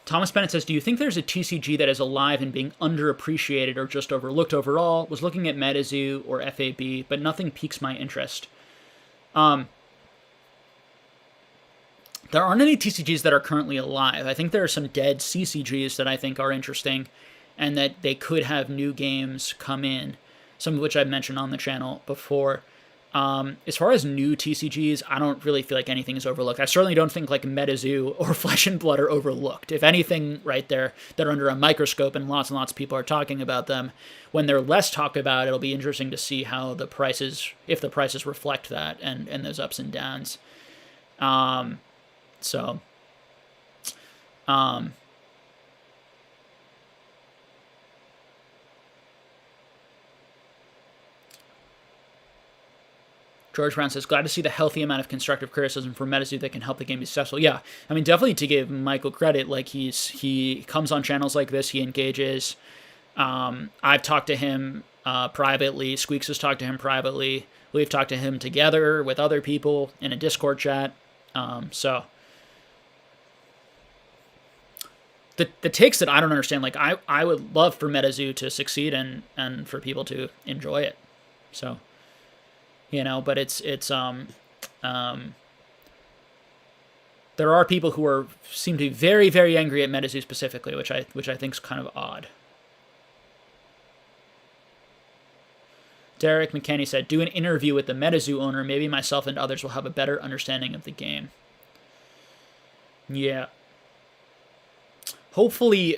Thomas Bennett says, do you think there's a TCG that is alive and being underappreciated or just overlooked overall? Was looking at MetaZoo or FAB, but nothing piques my interest. There aren't any TCGs that are currently alive. I think there are some dead CCGs that I think are interesting, and that they could have new games come in, some of which I've mentioned on the channel before. As far as new TCGs, I don't really feel like anything is overlooked. I certainly don't think like MetaZoo or Flesh and Blood are overlooked. If anything, right there, they're under a microscope and lots of people are talking about them. When they're less talked about, it'll be interesting to see how the prices, if the prices reflect that and those ups and downs. George Brown says, glad to see the healthy amount of constructive criticism from MetaZoo that can help the game be successful. Yeah, I mean, definitely to give Michael credit, like he comes on channels like this, he engages. I've talked to him privately. Squeaks has talked to him privately. We've talked to him together with other people in a Discord chat. So the takes that I don't understand, like I would love for MetaZoo to succeed and for people to enjoy it. So, but there are people who seem to be very, very angry at MetaZoo specifically, which I think is kind of odd. Derek McKenney said, do an interview with the MetaZoo owner. Maybe myself and others will have a better understanding of the game. Yeah. Hopefully,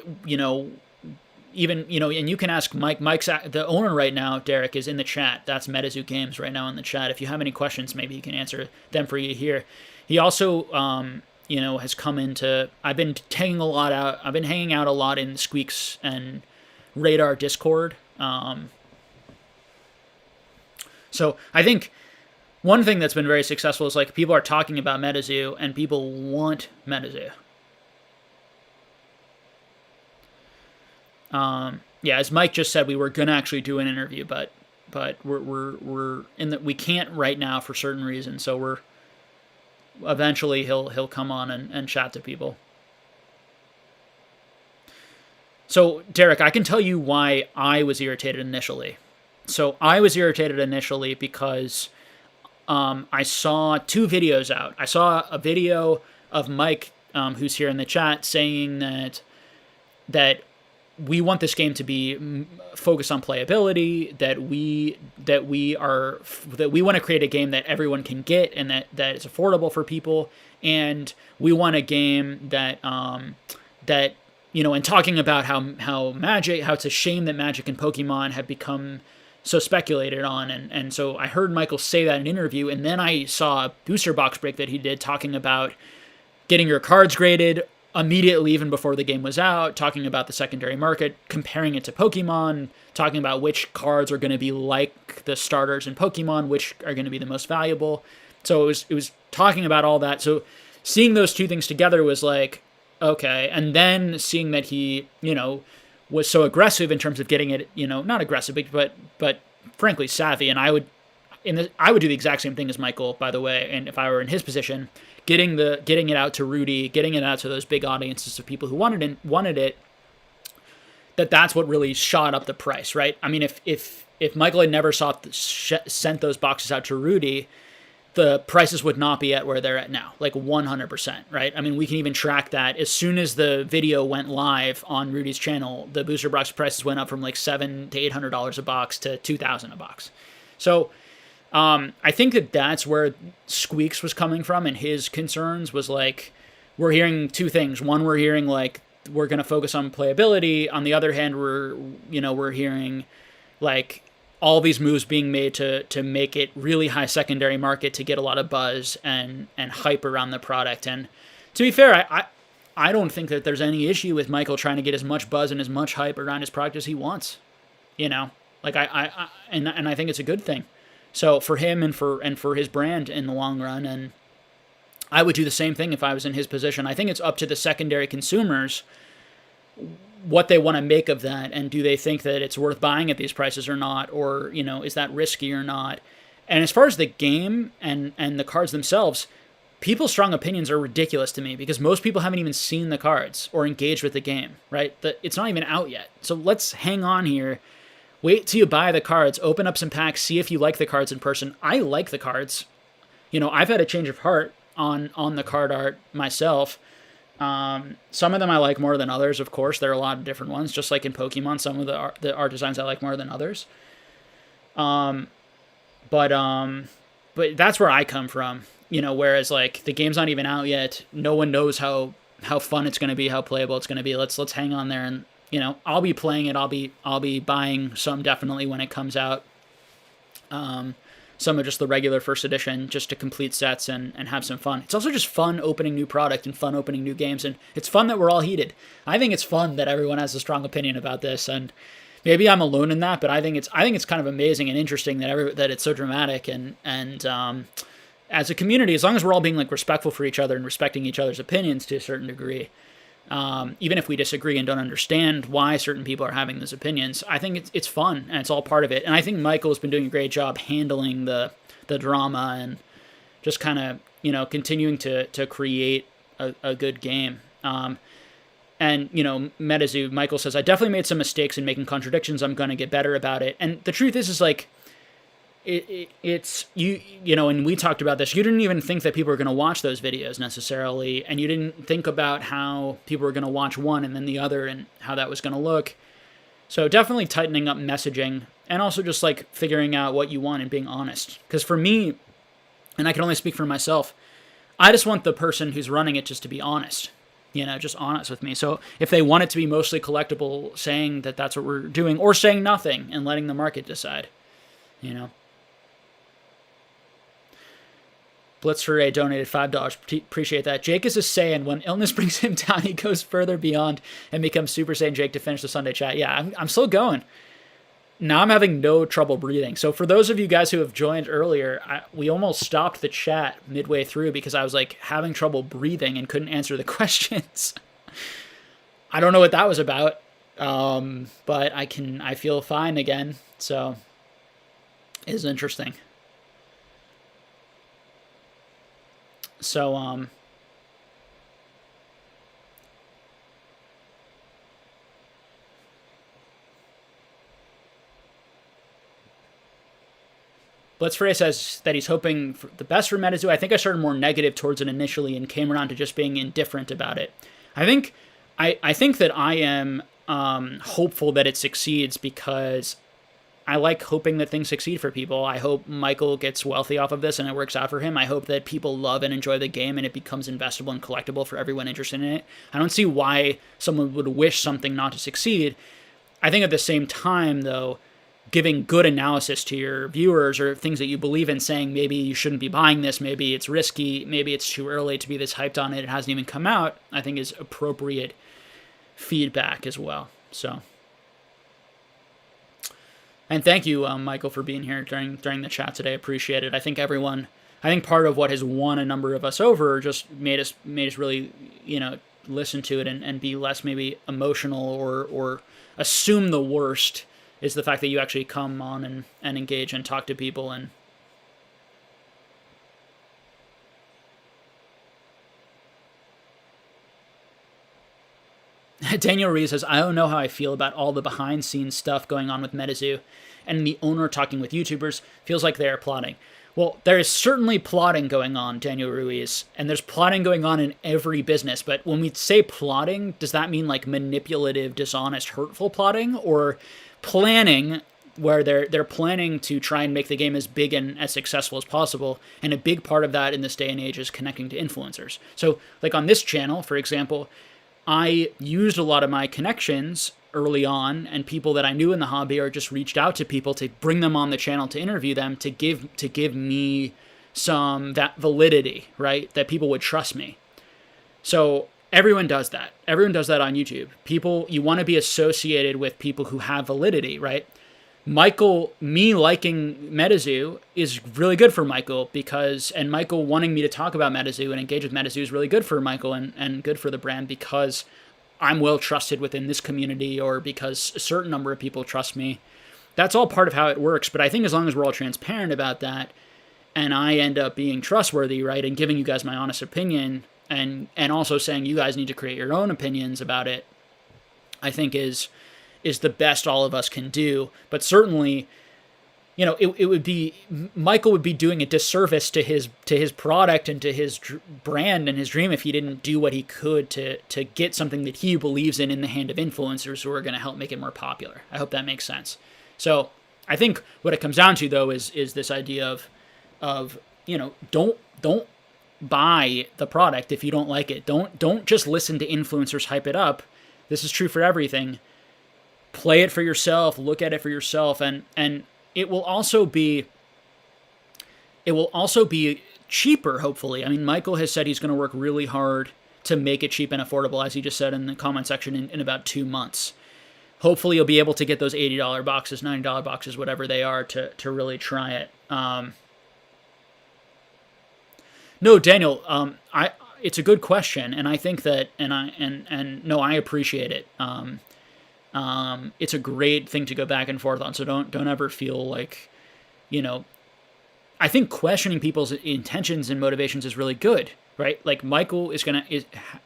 even, and you can ask Mike. Mike's the owner right now, Derek, is in the chat. That's MetaZoo Games right now in the chat. If you have any questions, maybe he can answer them for you here. He also, has come into, I've been hanging out a lot in Squeaks and Radar Discord. So I think one thing that's been very successful is like people are talking about MetaZoo and people want MetaZoo. Yeah, as Mike just said, we were gonna actually do an interview, but we're in that we can't right now for certain reasons. So eventually he'll come on and chat to people. So Derek, I can tell you why I was irritated initially. So I was irritated initially because I saw two videos out. I saw a video of Mike, who's here in the chat, saying that we want this game to be focused on playability, that we want to create a game that everyone can get and that is affordable for people, and we want a game that that and talking about how it's a shame that Magic and Pokemon have become so speculated on, and so I heard Michael say that in an interview, and then I saw a booster box break that he did talking about getting your cards graded immediately, even before the game was out, talking about the secondary market, comparing it to Pokemon, talking about which cards are going to be like the starters in Pokemon, which are going to be the most valuable. So it was talking about all that. So seeing those two things together was like, okay. And then seeing that he, was so aggressive in terms of getting it, not aggressive, but frankly savvy. And I would do the exact same thing as Michael, by the way. And if I were in his position, getting it out to Rudy, getting it out to those big audiences of people who wanted it, that's what really shot up the price, right? I mean, if Michael had never sent those boxes out to Rudy, the prices would not be at where they're at now, like 100%, right? I mean, we can even track that. As soon as the video went live on Rudy's channel, the booster box prices went up from like $700 to $800 a box to $2,000 a box. So I think that's where Squeaks was coming from, and his concerns was like, we're hearing two things. One, we're hearing like we're going to focus on playability. On the other hand, we're hearing like all these moves being made to make it really high secondary market to get a lot of buzz and hype around the product. And to be fair, I don't think that there's any issue with Michael trying to get as much buzz and as much hype around his product as he wants. Like I think it's a good thing. So for him and for his brand in the long run, and I would do the same thing if I was in his position. I think it's up to the secondary consumers what they want to make of that, and do they think that it's worth buying at these prices or not, or is that risky or not. And as far as the game and the cards themselves, people's strong opinions are ridiculous to me because most people haven't even seen the cards or engaged with the game, right? It's not even out yet. So let's hang on here. Wait till you buy the cards, open up some packs, see if you like the cards in person. I like the cards. I've had a change of heart on the card art myself. Some of them I like more than others, of course. There are a lot of different ones, just like in Pokemon. Some of the art designs I like more than others. But that's where I come from. Whereas like the game's not even out yet. No one knows how fun it's going to be, how playable it's going to be. Let's hang on there, and I'll be playing it. I'll be buying some definitely when it comes out. Some of just the regular first edition, just to complete sets and have some fun. It's also just fun opening new product and fun opening new games, and it's fun that we're all heated. I think it's fun that everyone has a strong opinion about this, and maybe I'm alone in that, but I think it's kind of amazing and interesting that it's so dramatic, and as a community, as long as we're all being like respectful for each other and respecting each other's opinions to a certain degree. Even if we disagree and don't understand why certain people are having those opinions, I think it's fun and it's all part of it. And I think Michael's been doing a great job handling the drama and just kind of, continuing to create a good game. And, MetaZoo, Michael says, I definitely made some mistakes in making contradictions. I'm going to get better about it. And the truth is like, it's and we talked about this. You didn't even think that people were going to watch those videos necessarily, and you didn't think about how people were going to watch one and then the other and how that was going to look. So definitely tightening up messaging, and also just like figuring out what you want and being honest. Because for me, and I can only speak for myself, I just want the person who's running it just to be honest. Just honest with me. So if they want it to be mostly collectible, saying that that's what we're doing, or saying nothing and letting the market decide. Blitzray donated $5. Appreciate that. Jake is a Saiyan. When illness brings him down, he goes further beyond and becomes Super Saiyan Jake to finish the Sunday chat. Yeah, I'm still going. Now I'm having no trouble breathing. So for those of you guys who have joined earlier, we almost stopped the chat midway through because I was like having trouble breathing and couldn't answer the questions. I don't know what that was about, but I feel fine again. So it's interesting. So, Blitzfrey says that he's hoping for the best for MetaZoo. I think I started more negative towards it initially and came around to just being indifferent about it. I think that I am hopeful that it succeeds because I like hoping that things succeed for people. I hope Michael gets wealthy off of this and it works out for him. I hope that people love and enjoy the game and it becomes investable and collectible for everyone interested in it. I don't see why someone would wish something not to succeed. I think at the same time, though, giving good analysis to your viewers or things that you believe in, saying maybe you shouldn't be buying this, maybe it's risky, maybe it's too early to be this hyped on it, it hasn't even come out, I think is appropriate feedback as well. So, and thank you, Michael, for being here during the chat today. Appreciate it. I think part of what has won a number of us over just made us really, listen to it and be less maybe emotional or assume the worst, is the fact that you actually come on and engage and talk to people. And Daniel Reed says, I don't know how I feel about all the behind-scenes stuff going on with MetaZoo, and the owner talking with YouTubers. Feels like they are plotting. Well, there is certainly plotting going on, Daniel Ruiz, and there's plotting going on in every business. But when we say plotting, does that mean like manipulative, dishonest, hurtful plotting, or planning where they're planning to try and make the game as big and as successful as possible? And a big part of that in this day and age is connecting to influencers. So like on this channel, for example, I used a lot of my connections early on and people that I knew in the hobby, or just reached out to people to bring them on the channel to interview them, to give me some that validity, right? That people would trust me. So everyone does that. Everyone does that on YouTube. People, you want to be associated with people who have validity, right? Me liking MetaZoo is really good for Michael and Michael wanting me to talk about MetaZoo and engage with MetaZoo is really good for Michael and good for the brand, because I'm well trusted within this community, or because a certain number of people trust me. That's all part of how it works. But I think as long as we're all transparent about that, and I end up being trustworthy, right, and giving you guys my honest opinion, and also saying you guys need to create your own opinions about it, I think is the best all of us can do. But certainly, it would be, Michael would be doing a disservice to his product and to his brand and his dream if he didn't do what he could to get something that he believes in the hand of influencers who are going to help make it more popular. I hope that makes sense. So I think what it comes down to, though, is this idea of don't buy the product if you don't like it. Don't just listen to influencers hype it up. This is true for everything. Play it for yourself, look at it for yourself, and it will also be cheaper, hopefully. I mean, Michael has said he's going to work really hard to make it cheap and affordable, as he just said in the comment section, in about 2 months. Hopefully you'll be able to get those $80 boxes, $90 boxes, whatever they are, to really try it. No, Daniel, it's a good question, and I think that, I appreciate it. It's a great thing to go back and forth on, so don't ever feel like, I think questioning people's intentions and motivations is really good, right? Like Michael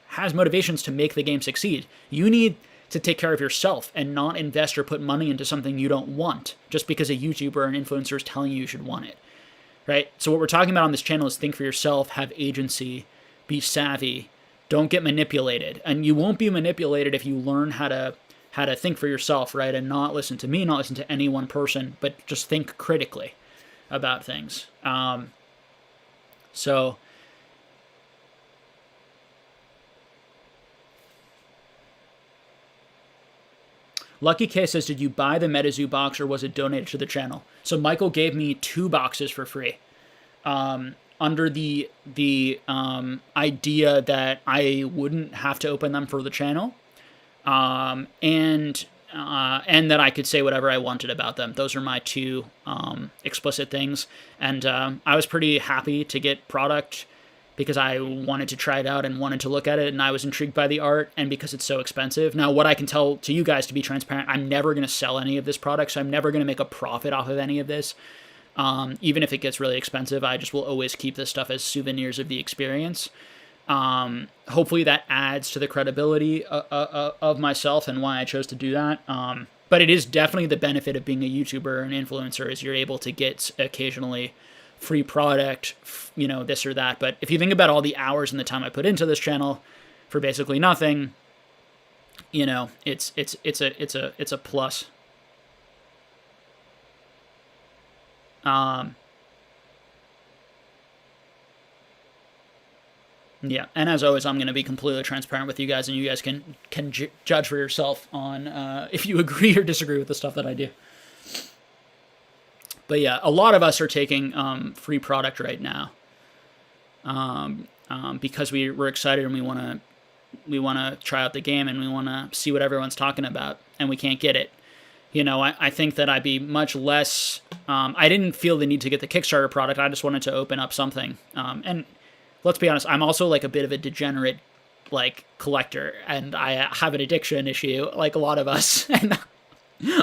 has motivations to make the game succeed. You need to take care of yourself and not invest or put money into something you don't want just because a YouTuber or an influencer is telling you should want it, right? So what we're talking about on this channel is think for yourself, have agency, be savvy, don't get manipulated. And you won't be manipulated if you learn how to think for yourself, right? And not listen to me, not listen to any one person, but just think critically about things. So Lucky K says, did you buy the MetaZoo box or was it donated to the channel? So Michael gave me 2 boxes for free, under the idea that I wouldn't have to open them for the channel. And that I could say whatever I wanted about them. Those are my 2 explicit things. And I was pretty happy to get product because I wanted to try it out and wanted to look at it, and I was intrigued by the art, and because it's so expensive. Now, what I can tell to you guys, to be transparent, I'm never going to sell any of this product, so I'm never going to make a profit off of any of this. Even if it gets really expensive, I just will always keep this stuff as souvenirs of the experience. Hopefully that adds to the credibility of myself and why I chose to do that. But it is definitely the benefit of being a YouTuber or an influencer, is you're able to get occasionally free product, this or that. But if you think about all the hours and the time I put into this channel for basically nothing, it's a plus. Um, yeah, and as always, I'm going to be completely transparent with you guys, and you guys can judge for yourself on if you agree or disagree with the stuff that I do. But yeah, a lot of us are taking free product right now because we're excited and we want to try out the game and we want to see what everyone's talking about, and we can't get it. I think that I'd be much less. I didn't feel the need to get the Kickstarter product. I just wanted to open up something. And let's be honest, I'm also like a bit of a degenerate like collector, and I have an addiction issue like a lot of us. And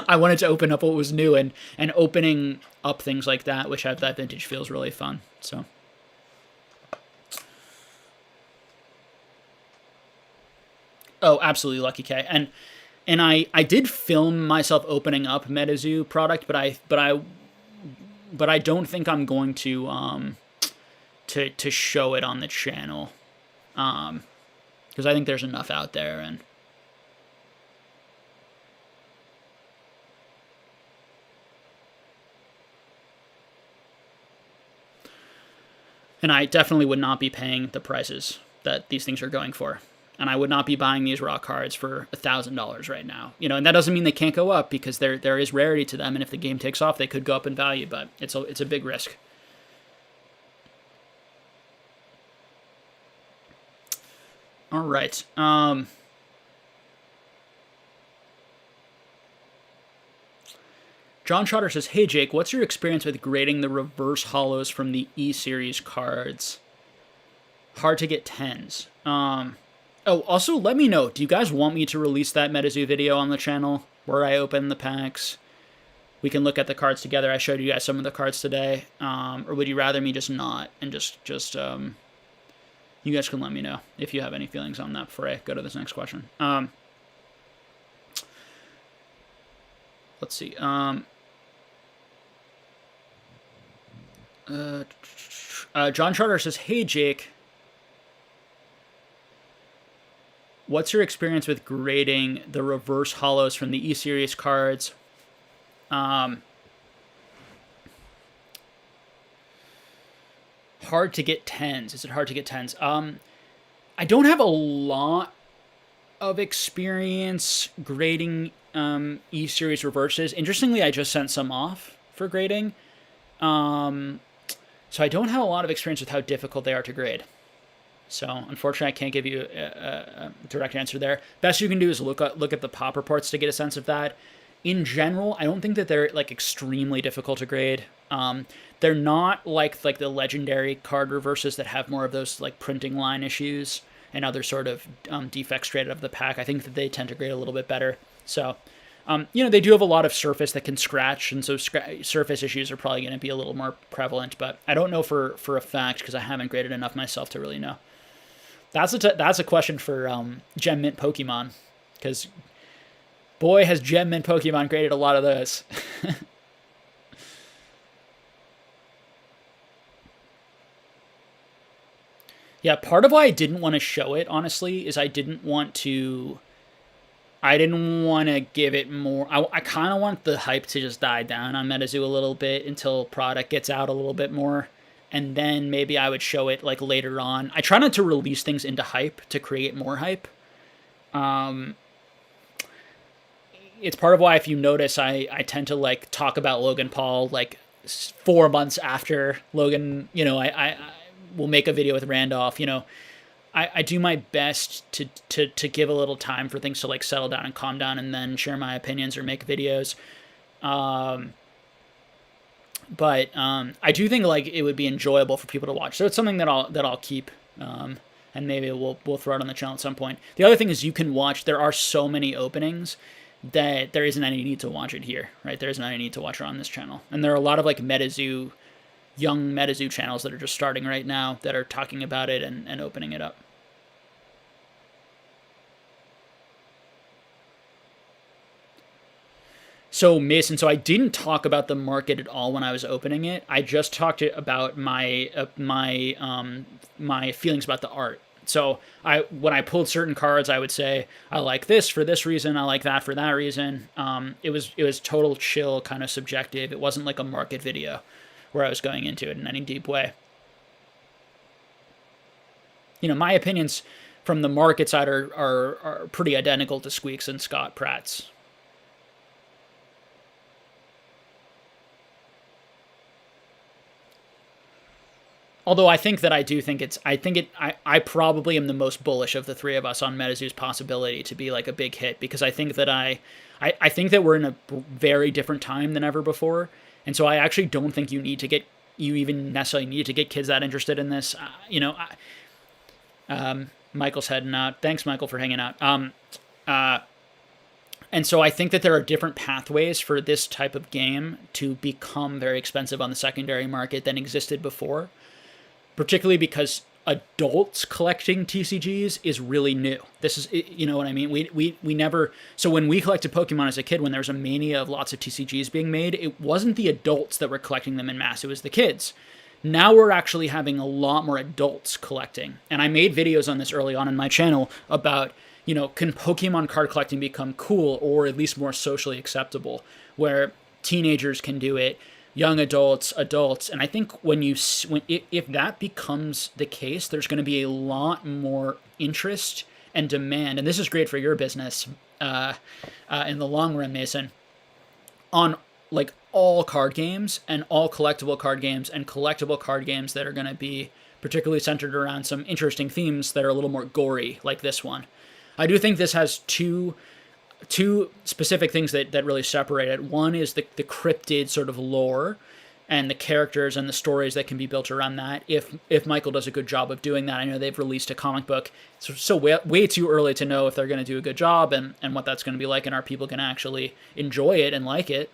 I wanted to open up what was new, and opening up things like that, which have that vintage, feels really fun. So. Oh, absolutely, Lucky K. And I did film myself opening up MetaZoo product, but I don't think I'm going to show it on the channel, because I think there's enough out there. And I definitely would not be paying the prices that these things are going for. And I would not be buying these raw cards for $1,000 right now. And that doesn't mean they can't go up, because there is rarity to them, and if the game takes off, they could go up in value, but it's a big risk. All right. John Trotter says, "Hey Jake, what's your experience with grading the reverse hollows from the E-Series cards? Hard to get 10s." Oh, also, let me know, do you guys want me to release that MetaZoo video on the channel where I open the packs? We can look at the cards together. I showed you guys some of the cards today. Or would you rather me just not? And just you guys can let me know if you have any feelings on that before I go to this next question. Let's see. John Charter says, "Hey, Jake, what's your experience with grading the reverse hollows from the E-Series cards?" Hard to get 10s. Is it hard to get 10s? I don't have a lot of experience grading E-Series reverses. Interestingly, I just sent some off for grading. So I don't have a lot of experience with how difficult they are to grade. So unfortunately, I can't give you a direct answer there. Best you can do is look at the pop reports to get a sense of that. In general, I don't think that they're like extremely difficult to grade. They're not like the legendary card reverses that have more of those like printing line issues and other sort of defects straight out of the pack. I think that they tend to grade a little bit better. So, they do have a lot of surface that can scratch, and so surface issues are probably going to be a little more prevalent. But I don't know for a fact, because I haven't graded enough myself to really know. That's a question for Gem Mint Pokemon, because boy, has Gem Mint Pokemon graded a lot of those. Yeah, part of why I didn't want to show it, honestly, is I didn't want to give it more. I kind of want the hype to just die down on MetaZoo a little bit until product gets out a little bit more. And then maybe I would show it like later on. I try not to release things into hype to create more hype. It's part of why, if you notice, I tend to like talk about Logan Paul like 4 months after Logan, I will make a video with Randolph, I do my best to give a little time for things to like settle down and calm down, and then share my opinions or make videos. But I do think like it would be enjoyable for people to watch. So it's something that I'll keep, and maybe we'll throw it on the channel at some point. The other thing is, you can watch. There are so many openings that there isn't any need to watch it here, right? There isn't any need to watch it on this channel. And there are a lot of like young MetaZoo channels that are just starting right now that are talking about it and opening it up. So Mason, I didn't talk about the market at all when I was opening it. I just talked about my feelings about the art. So when I pulled certain cards, I would say I like this for this reason, I like that for that reason. It was total chill, kind of subjective. It wasn't like a market video where I was going into it in any deep way. My opinions from the market side are pretty identical to Squeak's and Scott Pratt's. Although I think that I probably am the most bullish of the three of us on MetaZoo's possibility to be like a big hit, because I think that I think that we're in a very different time than ever before. And so I actually don't think you even necessarily need to get kids that interested in this. Michael's heading out. Thanks, Michael, for hanging out. And so I think that there are different pathways for this type of game to become very expensive on the secondary market than existed before, particularly because adults collecting TCGs is really new. This is, you know what I mean? We never, so when we collected Pokemon as a kid, when there was a mania of lots of TCGs being made, it wasn't the adults that were collecting them in mass, it was the kids. Now we're actually having a lot more adults collecting. And I made videos on this early on in my channel about, can Pokemon card collecting become cool or at least more socially acceptable, where teenagers can do it, young adults, and I think if that becomes the case, there's going to be a lot more interest and demand, and this is great for your business in the long run, Mason, on like all card games and all collectible card games and collectible card games that are going to be particularly centered around some interesting themes that are a little more gory, like this one. I do think this has two specific things that really separate it. One is the cryptid sort of lore and the characters and the stories that can be built around that. If Michael does a good job of doing that, I know they've released a comic book. So way too early to know if they're going to do a good job and what that's going to be like, and are people going to actually enjoy it and like it.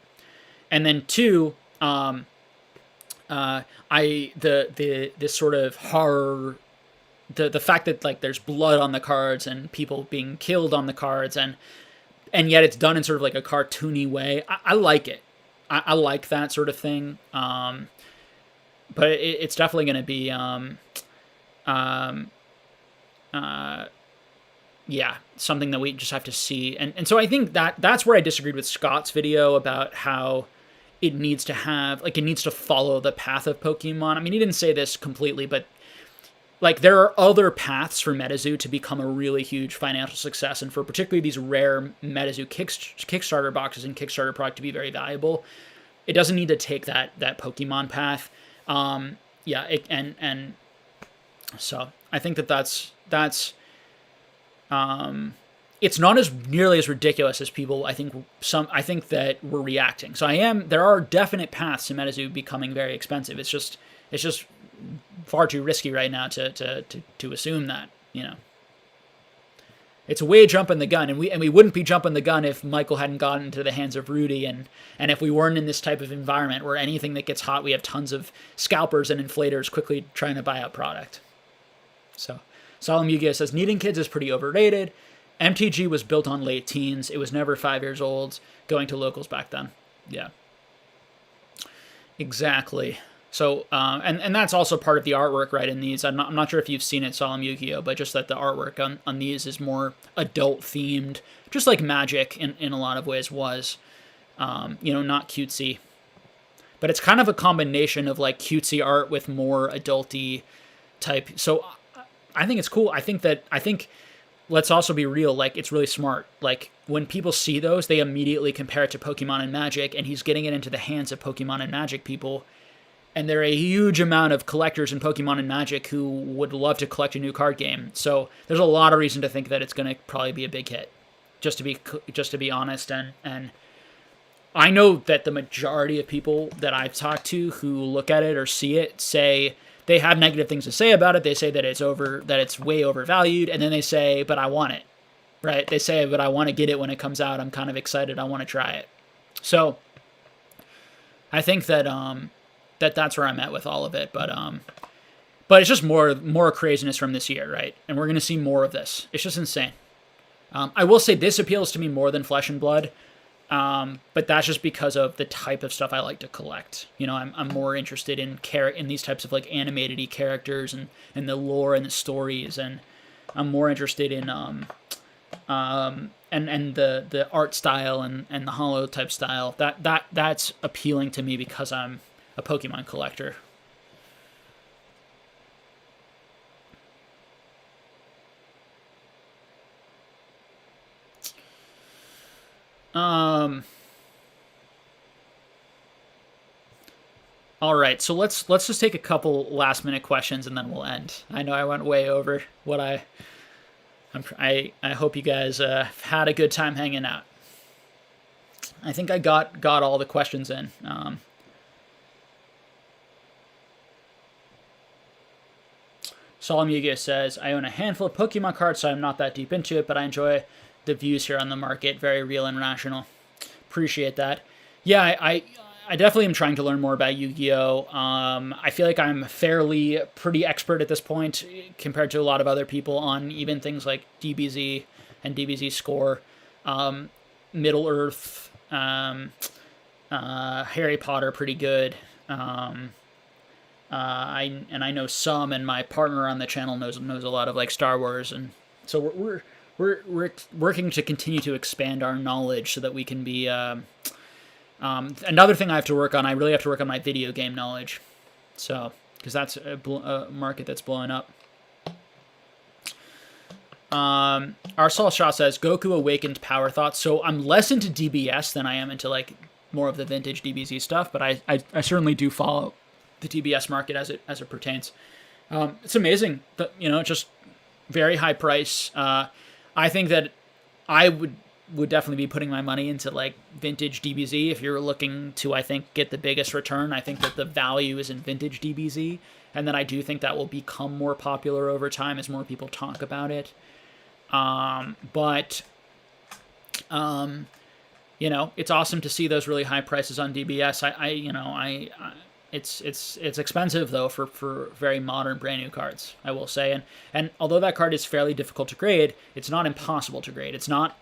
And then two, this sort of horror, the fact that like there's blood on the cards and people being killed on the cards, and yet it's done in sort of like a cartoony way. I like it. I like that sort of thing. But it's definitely going to be, something that we just have to see. And so I think that's where I disagreed with Scott's video about how it needs to follow the path of Pokemon. I mean, he didn't say this completely, but like there are other paths for MetaZoo to become a really huge financial success, and for particularly these rare MetaZoo Kickstarter boxes and Kickstarter product to be very valuable. It doesn't need to take that Pokemon path. So I think that's it's not as nearly as ridiculous as people I think that we're reacting. So there are definite paths to MetaZoo becoming very expensive. It's just far too risky right now to assume that, It's a way jumping the gun, and we wouldn't be jumping the gun if Michael hadn't gotten into the hands of Rudy, and if we weren't in this type of environment where anything that gets hot, we have tons of scalpers and inflators quickly trying to buy out product. So Solemn Yu-Gi-Oh! Says, needing kids is pretty overrated. MTG was built on late teens. It was never 5 years old. Going to locals back then. Yeah. Exactly. So, and that's also part of the artwork, right, in these. I'm not sure if you've seen it, Solemn Yu-Gi-Oh!, but just that the artwork on these is more adult-themed, just like Magic in a lot of ways was. Not cutesy. But it's kind of a combination of, like, cutesy art with more adult-y type. So I think it's cool. I think let's also be real, like, it's really smart. Like, when people see those, they immediately compare it to Pokemon and Magic, and he's getting it into the hands of Pokemon and Magic people. And there are a huge amount of collectors in Pokemon and Magic who would love to collect a new card game. So there's a lot of reason to think that it's going to probably be a big hit, just to be honest. And I know that the majority of people that I've talked to who look at it or see it say they have negative things to say about it. They say that it's way overvalued, and then they say, but I want it, right? They say, but I want to get it when it comes out. I'm kind of excited. I want to try it. So I think that that's where I'm at with all of it. But it's just more craziness from this year, right? And we're going to see more of this. It's just insane. I will say this appeals to me more than Flesh and Blood. But that's just because of the type of stuff I like to collect. I'm more interested in these types of like animated-y characters and the lore and the stories, and I'm more interested in and the art style and the hollow type style. That's appealing to me because I'm a Pokemon collector. Um. All right, so let's just take a couple last minute questions and then we'll end. I know I went way over what I hope you guys had a good time hanging out. I think I got all the questions in. Solomuga says, I own a handful of Pokemon cards, so I'm not that deep into it, but I enjoy the views here on the market. Very real and rational. Appreciate that. Yeah, I definitely am trying to learn more about Yu-Gi-Oh! I feel like I'm fairly pretty expert at this point compared to a lot of other people on even things like DBZ and DBZ Score, Middle Earth, Harry Potter, pretty good. I know some, and my partner on the channel knows a lot of like Star Wars, and so we're working to continue to expand our knowledge so that we can be. Another thing I have to work on, I really have to work on my video game knowledge, so because that's a market that's blowing up. Arsal Shah says Goku awakened power thoughts. So I'm less into DBS than I am into like more of the vintage DBZ stuff, but I certainly do follow the DBS market as it pertains. It's amazing, that, just very high price. I think that I would definitely be putting my money into like vintage DBZ if you're looking to, I think, get the biggest return. I think that the value is in vintage DBZ, and then I do think that will become more popular over time as more people talk about it. But it's awesome to see those really high prices on DBS. It's expensive though for very modern brand new cards, I will say, and although that card is fairly difficult to grade, it's not impossible to grade. It's not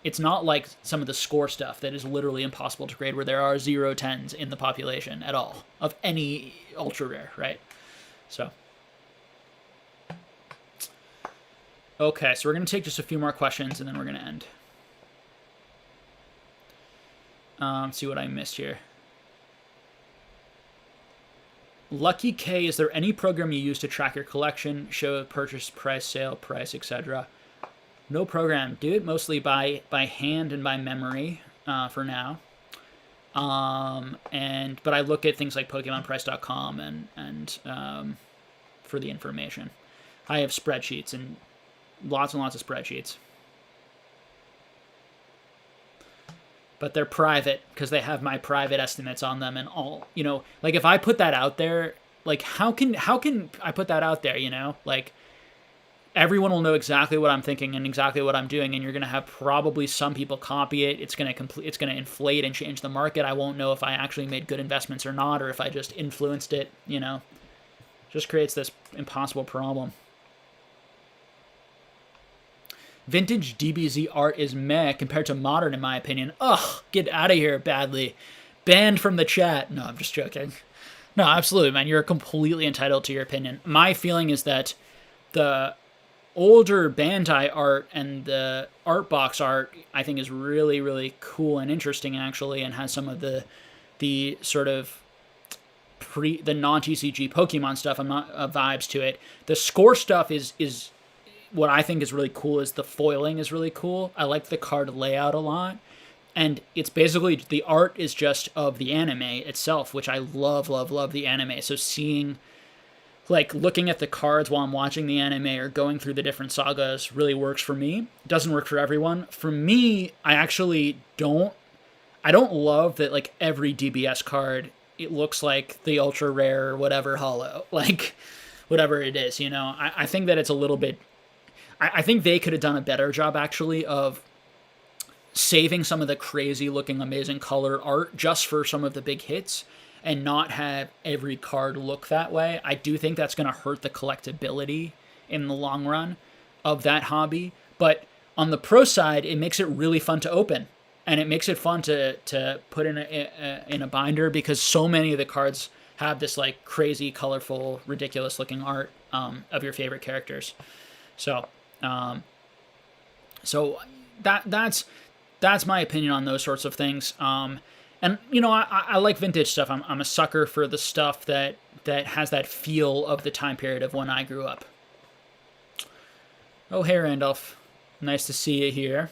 like some of the score stuff that is literally impossible to grade, where there are 0-10s in the population at all of any ultra rare, right? So okay, so we're gonna take just a few more questions and then we're gonna end. See what I missed here. Lucky K, is there any program you use to track your collection, show purchase price, sale price, etc.? No program. Do it mostly by hand and by memory for now. But I look at things like PokemonPrice.com and for the information. I have spreadsheets and lots of spreadsheets. But they're private because they have my private estimates on them and all, like if I put that out there, like how can I put that out there, like everyone will know exactly what I'm thinking and exactly what I'm doing, and you're going to have probably some people copy it. It's going to inflate and change the market. I won't know if I actually made good investments or not, or if I just influenced it, just creates this impossible problem. Vintage DBZ art is meh compared to modern, in my opinion. Ugh, get out of here, badly. Banned from the chat. No, I'm just joking. No, absolutely, man. You're completely entitled to your opinion. My feeling is that the older Bandai art and the art box art, I think, is really, really cool and interesting, actually, and has some of the sort of the non-TCG Pokemon stuff. I'm not vibes to it. The score stuff is what I think is really cool is the foiling is really cool. I like the card layout a lot. And it's basically, the art is just of the anime itself, which I love, love, love the anime. So seeing, like, looking at the cards while I'm watching the anime or going through the different sagas really works for me. It doesn't work for everyone. For me, I don't love that, like, every DBS card, it looks like the ultra rare or whatever holo. Like, whatever it is, I think that it's a little bit, I think they could have done a better job, actually, of saving some of the crazy looking amazing color art just for some of the big hits and not have every card look that way. I do think that's going to hurt the collectability in the long run of that hobby. But on the pro side, it makes it really fun to open. And it makes it fun to put in a binder, because so many of the cards have this like crazy, colorful, ridiculous looking art of your favorite characters. So So that's my opinion on those sorts of things. And I like vintage stuff. I'm a sucker for the stuff that has that feel of the time period of when I grew up. Oh, hey Randolph, nice to see you here.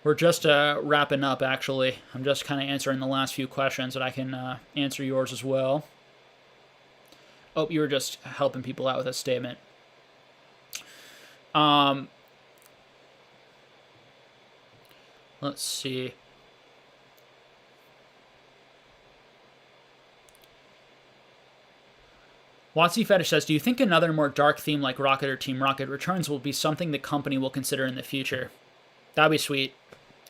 We're just wrapping up, actually. I'm just kind of answering the last few questions, but I can answer yours as well. Oh, you were just helping people out with a statement. Let's see. Watsy Fetish says, do you think another more dark theme like Rocket or Team Rocket Returns will be something the company will consider in the future? That'd be sweet.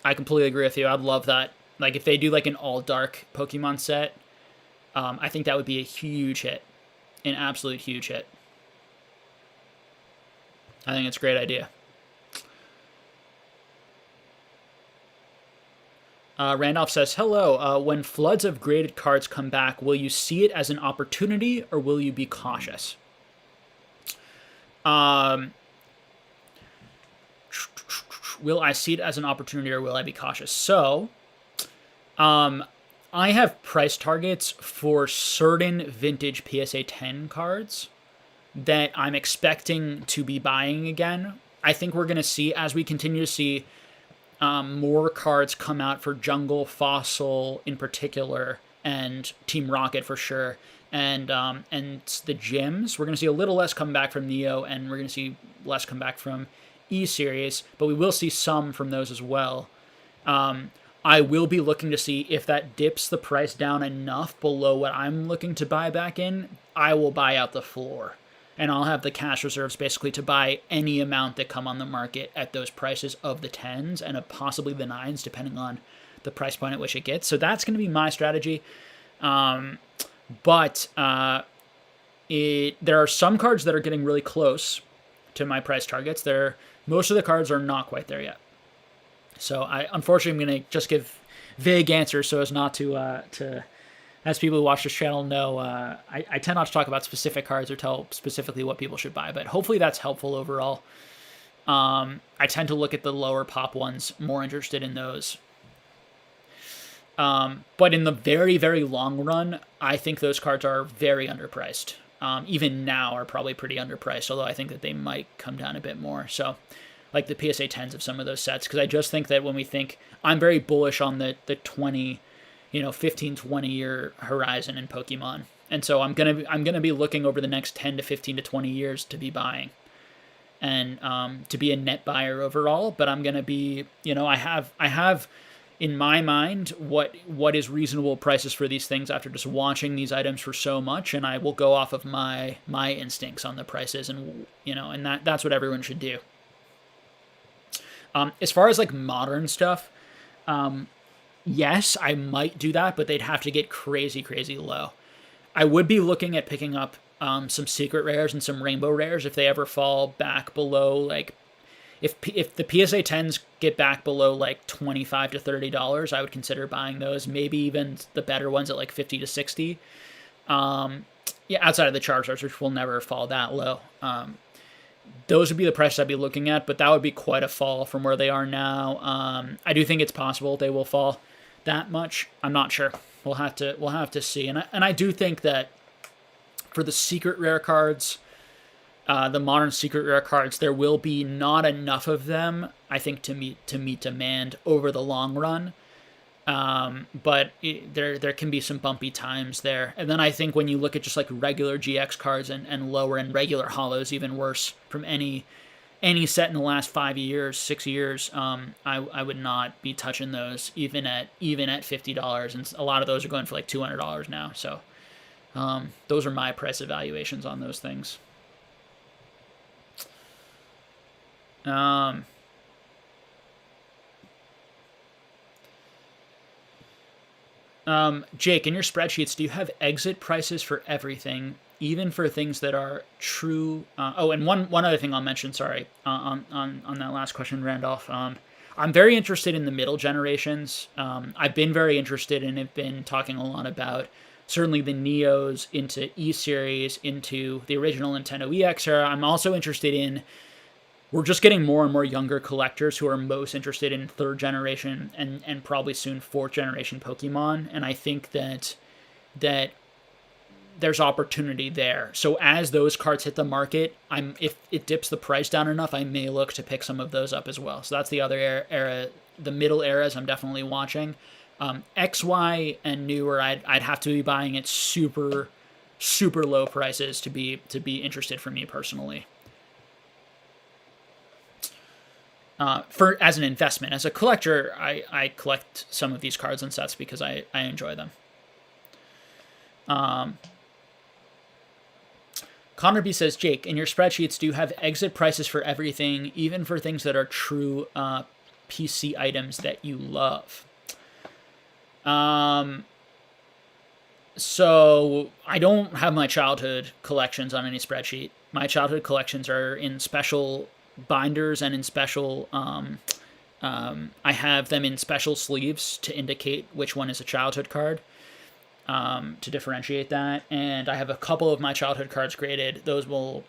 I completely agree with you. I'd love that. Like, if they do like an all-dark Pokemon set, I think that would be a huge hit. An absolute huge hit. I think it's a great idea. Randolph says, hello, when floods of graded cards come back, will you see it as an opportunity or will you be cautious? Will I see it as an opportunity or will I be cautious? So, I have price targets for certain vintage PSA 10 cards that I'm expecting to be buying again. I think we're going to see, as we continue to see more cards come out for Jungle, Fossil in particular, and Team Rocket for sure, and the gyms. We're going to see a little less come back from Neo, and we're going to see less come back from E-Series, but we will see some from those as well. I will be looking to see if that dips the price down enough below what I'm looking to buy back in. I will buy out the floor. And I'll have the cash reserves basically to buy any amount that come on the market at those prices of the 10s and of possibly the 9s, depending on the price point at which it gets. So that's going to be my strategy. But there are some cards that are getting really close to my price targets. Most of the cards are not quite there yet. So unfortunately, I'm going to just give vague answers so as not to as people who watch this channel know, I tend not to talk about specific cards or tell specifically what people should buy, but hopefully that's helpful overall. I tend to look at the lower pop ones, more interested in those. But in the very, very long run, I think those cards are very underpriced. Even now are probably pretty underpriced, although I think that they might come down a bit more. So, like the PSA 10s of some of those sets, because I just think that when we think, I'm very bullish on the 20... 15, 20 year horizon in Pokemon. And so I'm gonna be looking over the next 10 to 15 to 20 years to be buying. And to be a net buyer overall, but I'm gonna be, I have in my mind what is reasonable prices for these things after just watching these items for so much, and I will go off of my instincts on the prices, and and that's what everyone should do. As far as like modern stuff, yes, I might do that, but they'd have to get crazy, crazy low. I would be looking at picking up some secret rares and some rainbow rares if they ever fall back below, like, if the PSA 10s get back below like $25 to $30, I would consider buying those. Maybe even the better ones at like 50 to 60. Yeah, outside of the Charizards, which will never fall that low. Those would be the prices I'd be looking at, but that would be quite a fall from where they are now. I do think it's possible they will fall that much. I'm not sure. We'll have to see. And I do think that for the secret rare cards, the modern secret rare cards, there will be not enough of them, I think, to meet demand over the long run. But there can be some bumpy times there. And then I think when you look at just like regular GX cards and lower end regular holos, even worse from any set in the last 5 years, 6 years, I would not be touching those even at $50, and a lot of those are going for like $200 now. So those are my price evaluations on those things. Jake, in your spreadsheets, do you have exit prices for everything, even for things that are true? And one other thing I'll mention, sorry, on that last question, Randolph. I'm very interested in the middle generations. I've been very interested and have been talking a lot about certainly the Neos into E-Series, into the original Nintendo EX era. I'm also interested in, we're just getting more and more younger collectors who are most interested in third generation and probably soon fourth generation Pokemon. And I think that there's opportunity there. So as those cards hit the market, if it dips the price down enough, I may look to pick some of those up as well. So that's the other era, the middle eras I'm definitely watching. XY and newer, I'd have to be buying at super low prices to be interested for me personally. For as an investment, as a collector, I collect some of these cards and sets because I enjoy them. Connor B says, Jake, in your spreadsheets, do you have exit prices for everything, even for things that are true PC items that you love? So I don't have my childhood collections on any spreadsheet. My childhood collections are in special binders and in special, I have them in special sleeves to indicate which one is a childhood card, to differentiate that. And I have a couple of my childhood cards graded. Those will,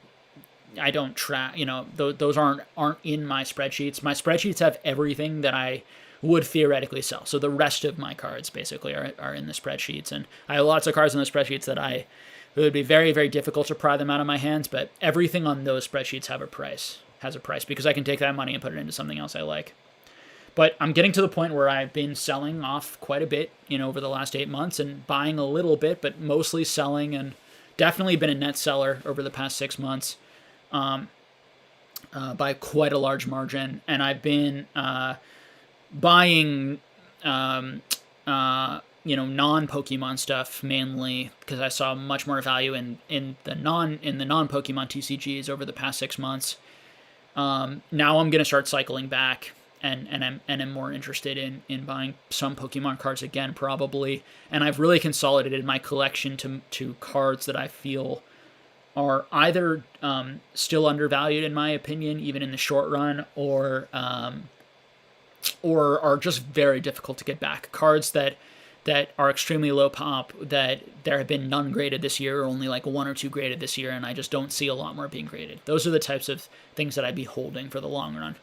I don't track, those aren't in my spreadsheets. My spreadsheets have everything that I would theoretically sell. So the rest of my cards basically are in the spreadsheets. And I have lots of cards in the spreadsheets that it would be very, very difficult to pry them out of my hands, but everything on those spreadsheets has a price because I can take that money and put it into something else I like. But I'm getting to the point where I've been selling off quite a bit, over the last 8 months and buying a little bit, but mostly selling, and definitely been a net seller over the past 6 months, by quite a large margin. And I've been, buying, non-Pokemon stuff mainly because I saw much more value in the non-Pokemon TCGs over the past 6 months. Now I'm gonna start cycling back, and I'm more interested in buying some Pokemon cards again probably. And I've really consolidated my collection to cards that I feel are either still undervalued in my opinion, even in the short run, or are just very difficult to get back. Cards that are extremely low pop, that there have been none graded this year, or only like 1 or 2 graded this year, and I just don't see a lot more being graded. Those are the types of things that I'd be holding for the long run.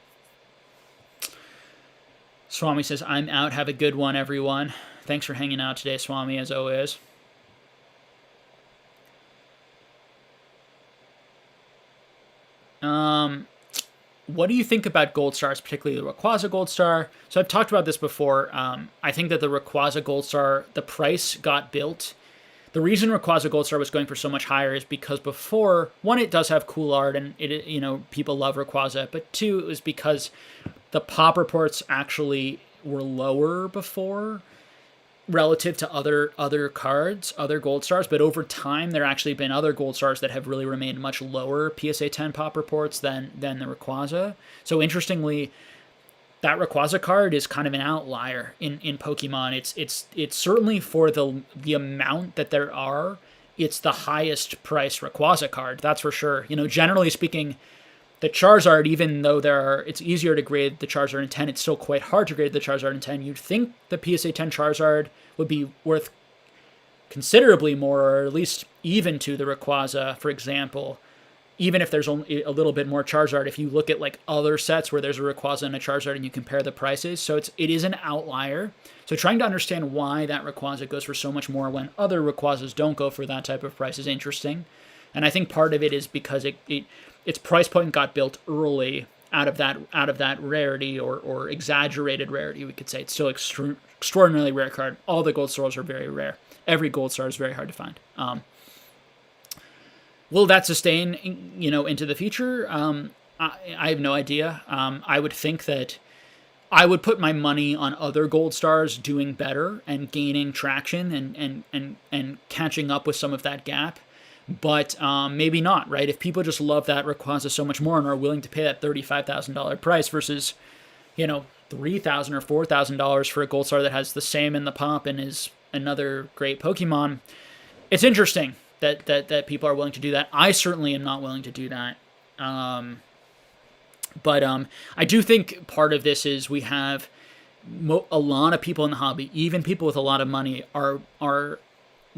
Swami says, I'm out. Have a good one, everyone. Thanks for hanging out today, Swami, as always. What do you think about Gold Stars, particularly the Rayquaza Gold Star? So I've talked about this before. I think that the Rayquaza Gold Star, the price got built. The reason Rayquaza Gold Star was going for so much higher is because before, one, it does have cool art, and people love Rayquaza, but two, it was because the pop reports actually were lower before relative to other cards, other Gold Stars, but over time there actually been other Gold Stars that have really remained much lower PSA 10 pop reports than the Rayquaza. So interestingly, that Rayquaza card is kind of an outlier in Pokemon. It's certainly for the amount that there are, it's the highest price Rayquaza card, that's for sure. Generally speaking, the Charizard, even though it's easier to grade the Charizard in 10, it's still quite hard to grade the Charizard in 10. You'd think the PSA 10 Charizard would be worth considerably more, or at least even to the Rayquaza, for example, even if there's only a little bit more Charizard, if you look at like other sets where there's a Rayquaza and a Charizard and you compare the prices. So it is an outlier. So trying to understand why that Rayquaza goes for so much more when other Rayquazas don't go for that type of price is interesting. And I think part of it is because its price point got built early out of that rarity or exaggerated rarity, we could say. It's still extraordinarily rare card. All the Gold Stars are very rare. Every Gold Star is very hard to find. Will that sustain, into the future? I have no idea. I would think that I would put my money on other Gold Stars doing better and gaining traction and catching up with some of that gap. But maybe not, right? If people just love that Rayquaza so much more and are willing to pay that $35,000 price versus, $3,000 or $4,000 for a Gold Star that has the same in the pop and is another great Pokemon, it's interesting that people are willing to do that. I certainly am not willing to do that. But I do think part of this is we have a lot of people in the hobby, even people with a lot of money, are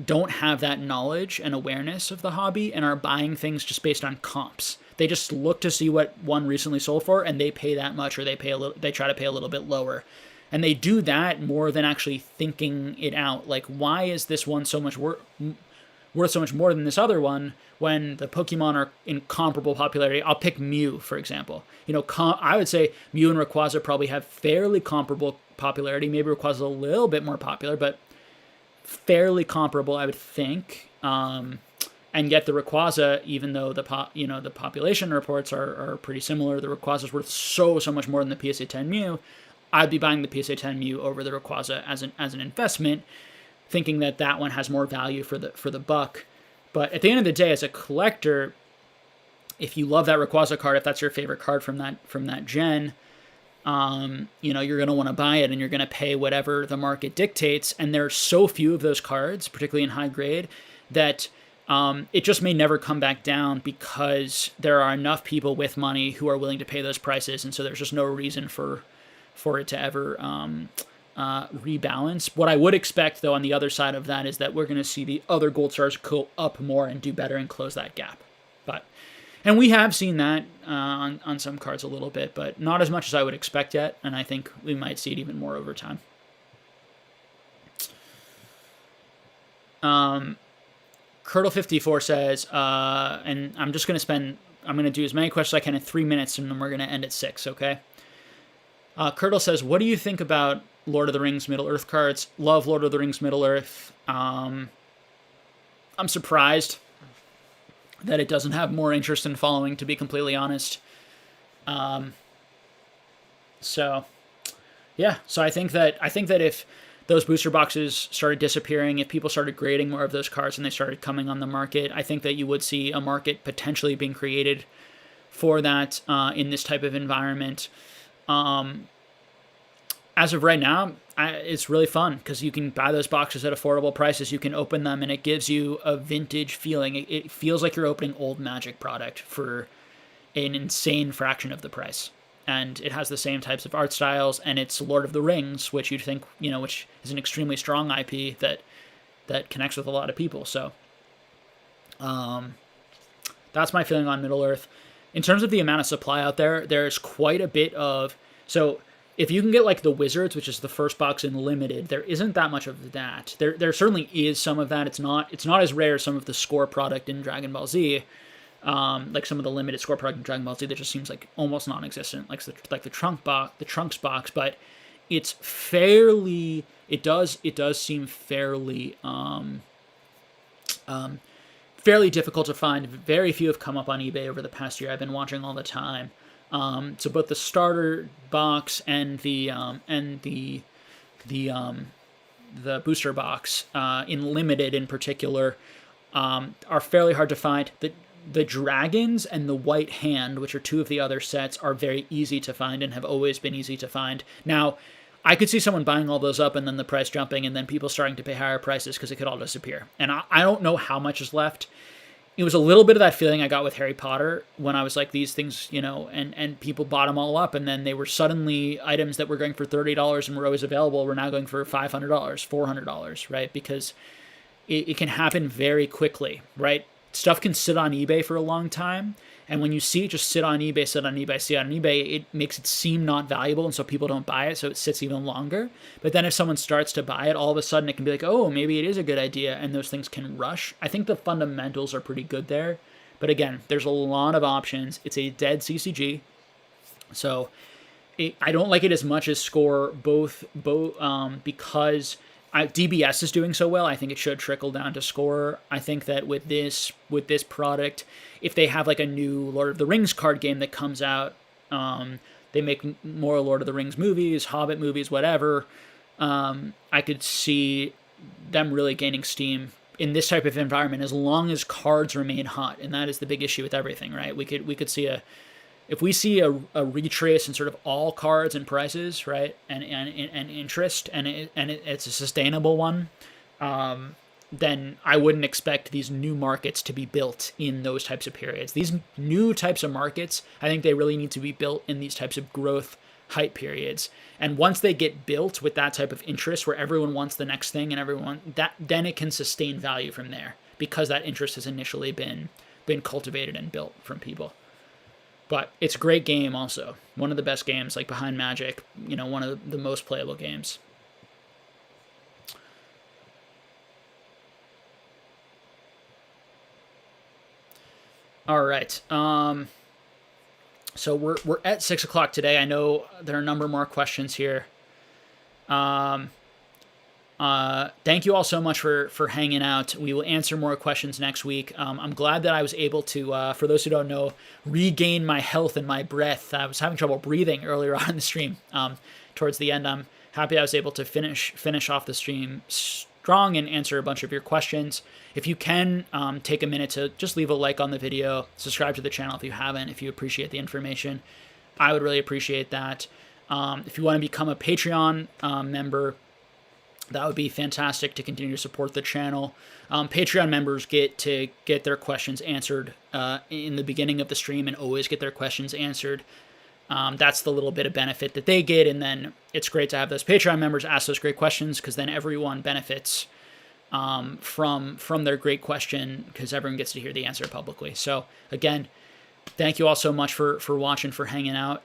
don't have that knowledge and awareness of the hobby and are buying things just based on comps. They just look to see what one recently sold for, and they pay that much, or they try to pay a little bit lower. And they do that more than actually thinking it out. Like, why is this one so much worth so much more than this other one when the Pokemon are in comparable popularity? I'll pick Mew, for example. I would say Mew and Rayquaza probably have fairly comparable popularity. Maybe Rayquaza's a little bit more popular, but fairly comparable, I would think. And yet the Rayquaza, even though the population reports are pretty similar, the Rayquaza's worth so much more than the PSA 10 Mew. I'd be buying the PSA 10 Mew over the Rayquaza as an investment, thinking that one has more value for the buck. But at the end of the day, as a collector, if you love that Rayquaza card, if that's your favorite card from that gen, you're going to want to buy it, and you're going to pay whatever the market dictates. And there are so few of those cards, particularly in high grade, that it just may never come back down because there are enough people with money who are willing to pay those prices. And so there's just no reason for it to ever rebalance. What I would expect, though, on the other side of that is that we're going to see the other gold stars go up more and do better and close that gap. And we have seen that on some cards a little bit, but not as much as I would expect yet, and I think we might see it even more over time. Curdle54 says, and I'm going to do as many questions as I can in 3 minutes, and then we're going to end at 6, okay? Curdle says, what do you think about Lord of the Rings Middle-earth cards? Love Lord of the Rings Middle-earth. I'm surprised that it doesn't have more interest in following, to be completely honest. So I think that if those booster boxes started disappearing, if people started grading more of those cards and they started coming on the market, I think that you would see a market potentially being created for that in this type of environment. As of right now, it's really fun because you can buy those boxes at affordable prices. You can open them, and it gives you a vintage feeling. It feels like you're opening old Magic product for an insane fraction of the price. And it has the same types of art styles, and it's Lord of the Rings, which you'd think, which is an extremely strong IP that connects with a lot of people. So, that's my feeling on Middle-earth. In terms of the amount of supply out there, there's quite a bit of... So, if you can get like the Wizards, which is the first box in limited, there isn't that much of that. There certainly is some of that. It's not as rare as some of the score product in Dragon Ball Z, like some of the limited score product in Dragon Ball Z that just seems like almost non-existent, like the Trunks box. But it's fairly. It does seem fairly fairly difficult to find. Very few have come up on eBay over the past year. I've been watching all the time. So both the starter box and the booster box in limited in particular are fairly hard to find. The dragons and the white hand, which are two of the other sets, are very easy to find and have always been easy to find. Now, I could see someone buying all those up and then the price jumping and then people starting to pay higher prices because it could all disappear. And I don't know how much is left. It was a little bit of that feeling I got with Harry Potter when I was like, these things, and people bought them all up, and then they were suddenly items that were going for $30 and were always available were now going for $500, $400, right? Because it can happen very quickly, right? Stuff can sit on eBay for a long time, and when you see it just sit on eBay, it makes it seem not valuable, and so people don't buy it, so it sits even longer. But then if someone starts to buy it, all of a sudden it can be like, oh, maybe it is a good idea, and those things can rush. I think the fundamentals are pretty good there, but again, there's a lot of options. It's a dead CCG, so I don't like it as much as Score, both because DBS is doing so well. I think it should trickle down to Score. I think that with this product, if they have like a new Lord of the Rings card game that comes out, they make more Lord of the Rings movies, Hobbit movies, whatever, I could see them really gaining steam in this type of environment as long as cards remain hot, and that is the big issue with everything, right? We could see if we see a retrace in sort of all cards and prices, right, and interest, and it's a sustainable one, then I wouldn't expect these new markets to be built in those types of periods. These new types of markets, I think they really need to be built in these types of growth, hype periods. And once they get built with that type of interest where everyone wants the next thing and then it can sustain value from there because that interest has initially been cultivated and built from people. But it's a great game also. One of the best games, like behind Magic, one of the most playable games. All right. So we're at 6 o'clock today. I know there are a number more questions here. Thank you all so much for hanging out. We will answer more questions next week. I'm glad that I was able to, for those who don't know, regain my health and my breath. I was having trouble breathing earlier on in the stream. Towards the end, I'm happy I was able to finish off the stream strong and answer a bunch of your questions. If you can, take a minute to just leave a like on the video, subscribe to the channel if you haven't, if you appreciate the information. I would really appreciate that. If you want to become a Patreon member, that would be fantastic to continue to support the channel. Patreon members get to get their questions answered in the beginning of the stream and always get their questions answered. That's the little bit of benefit that they get, and then it's great to have those Patreon members ask those great questions because then everyone benefits from their great question because everyone gets to hear the answer publicly. So again, thank you all so much for watching, for hanging out.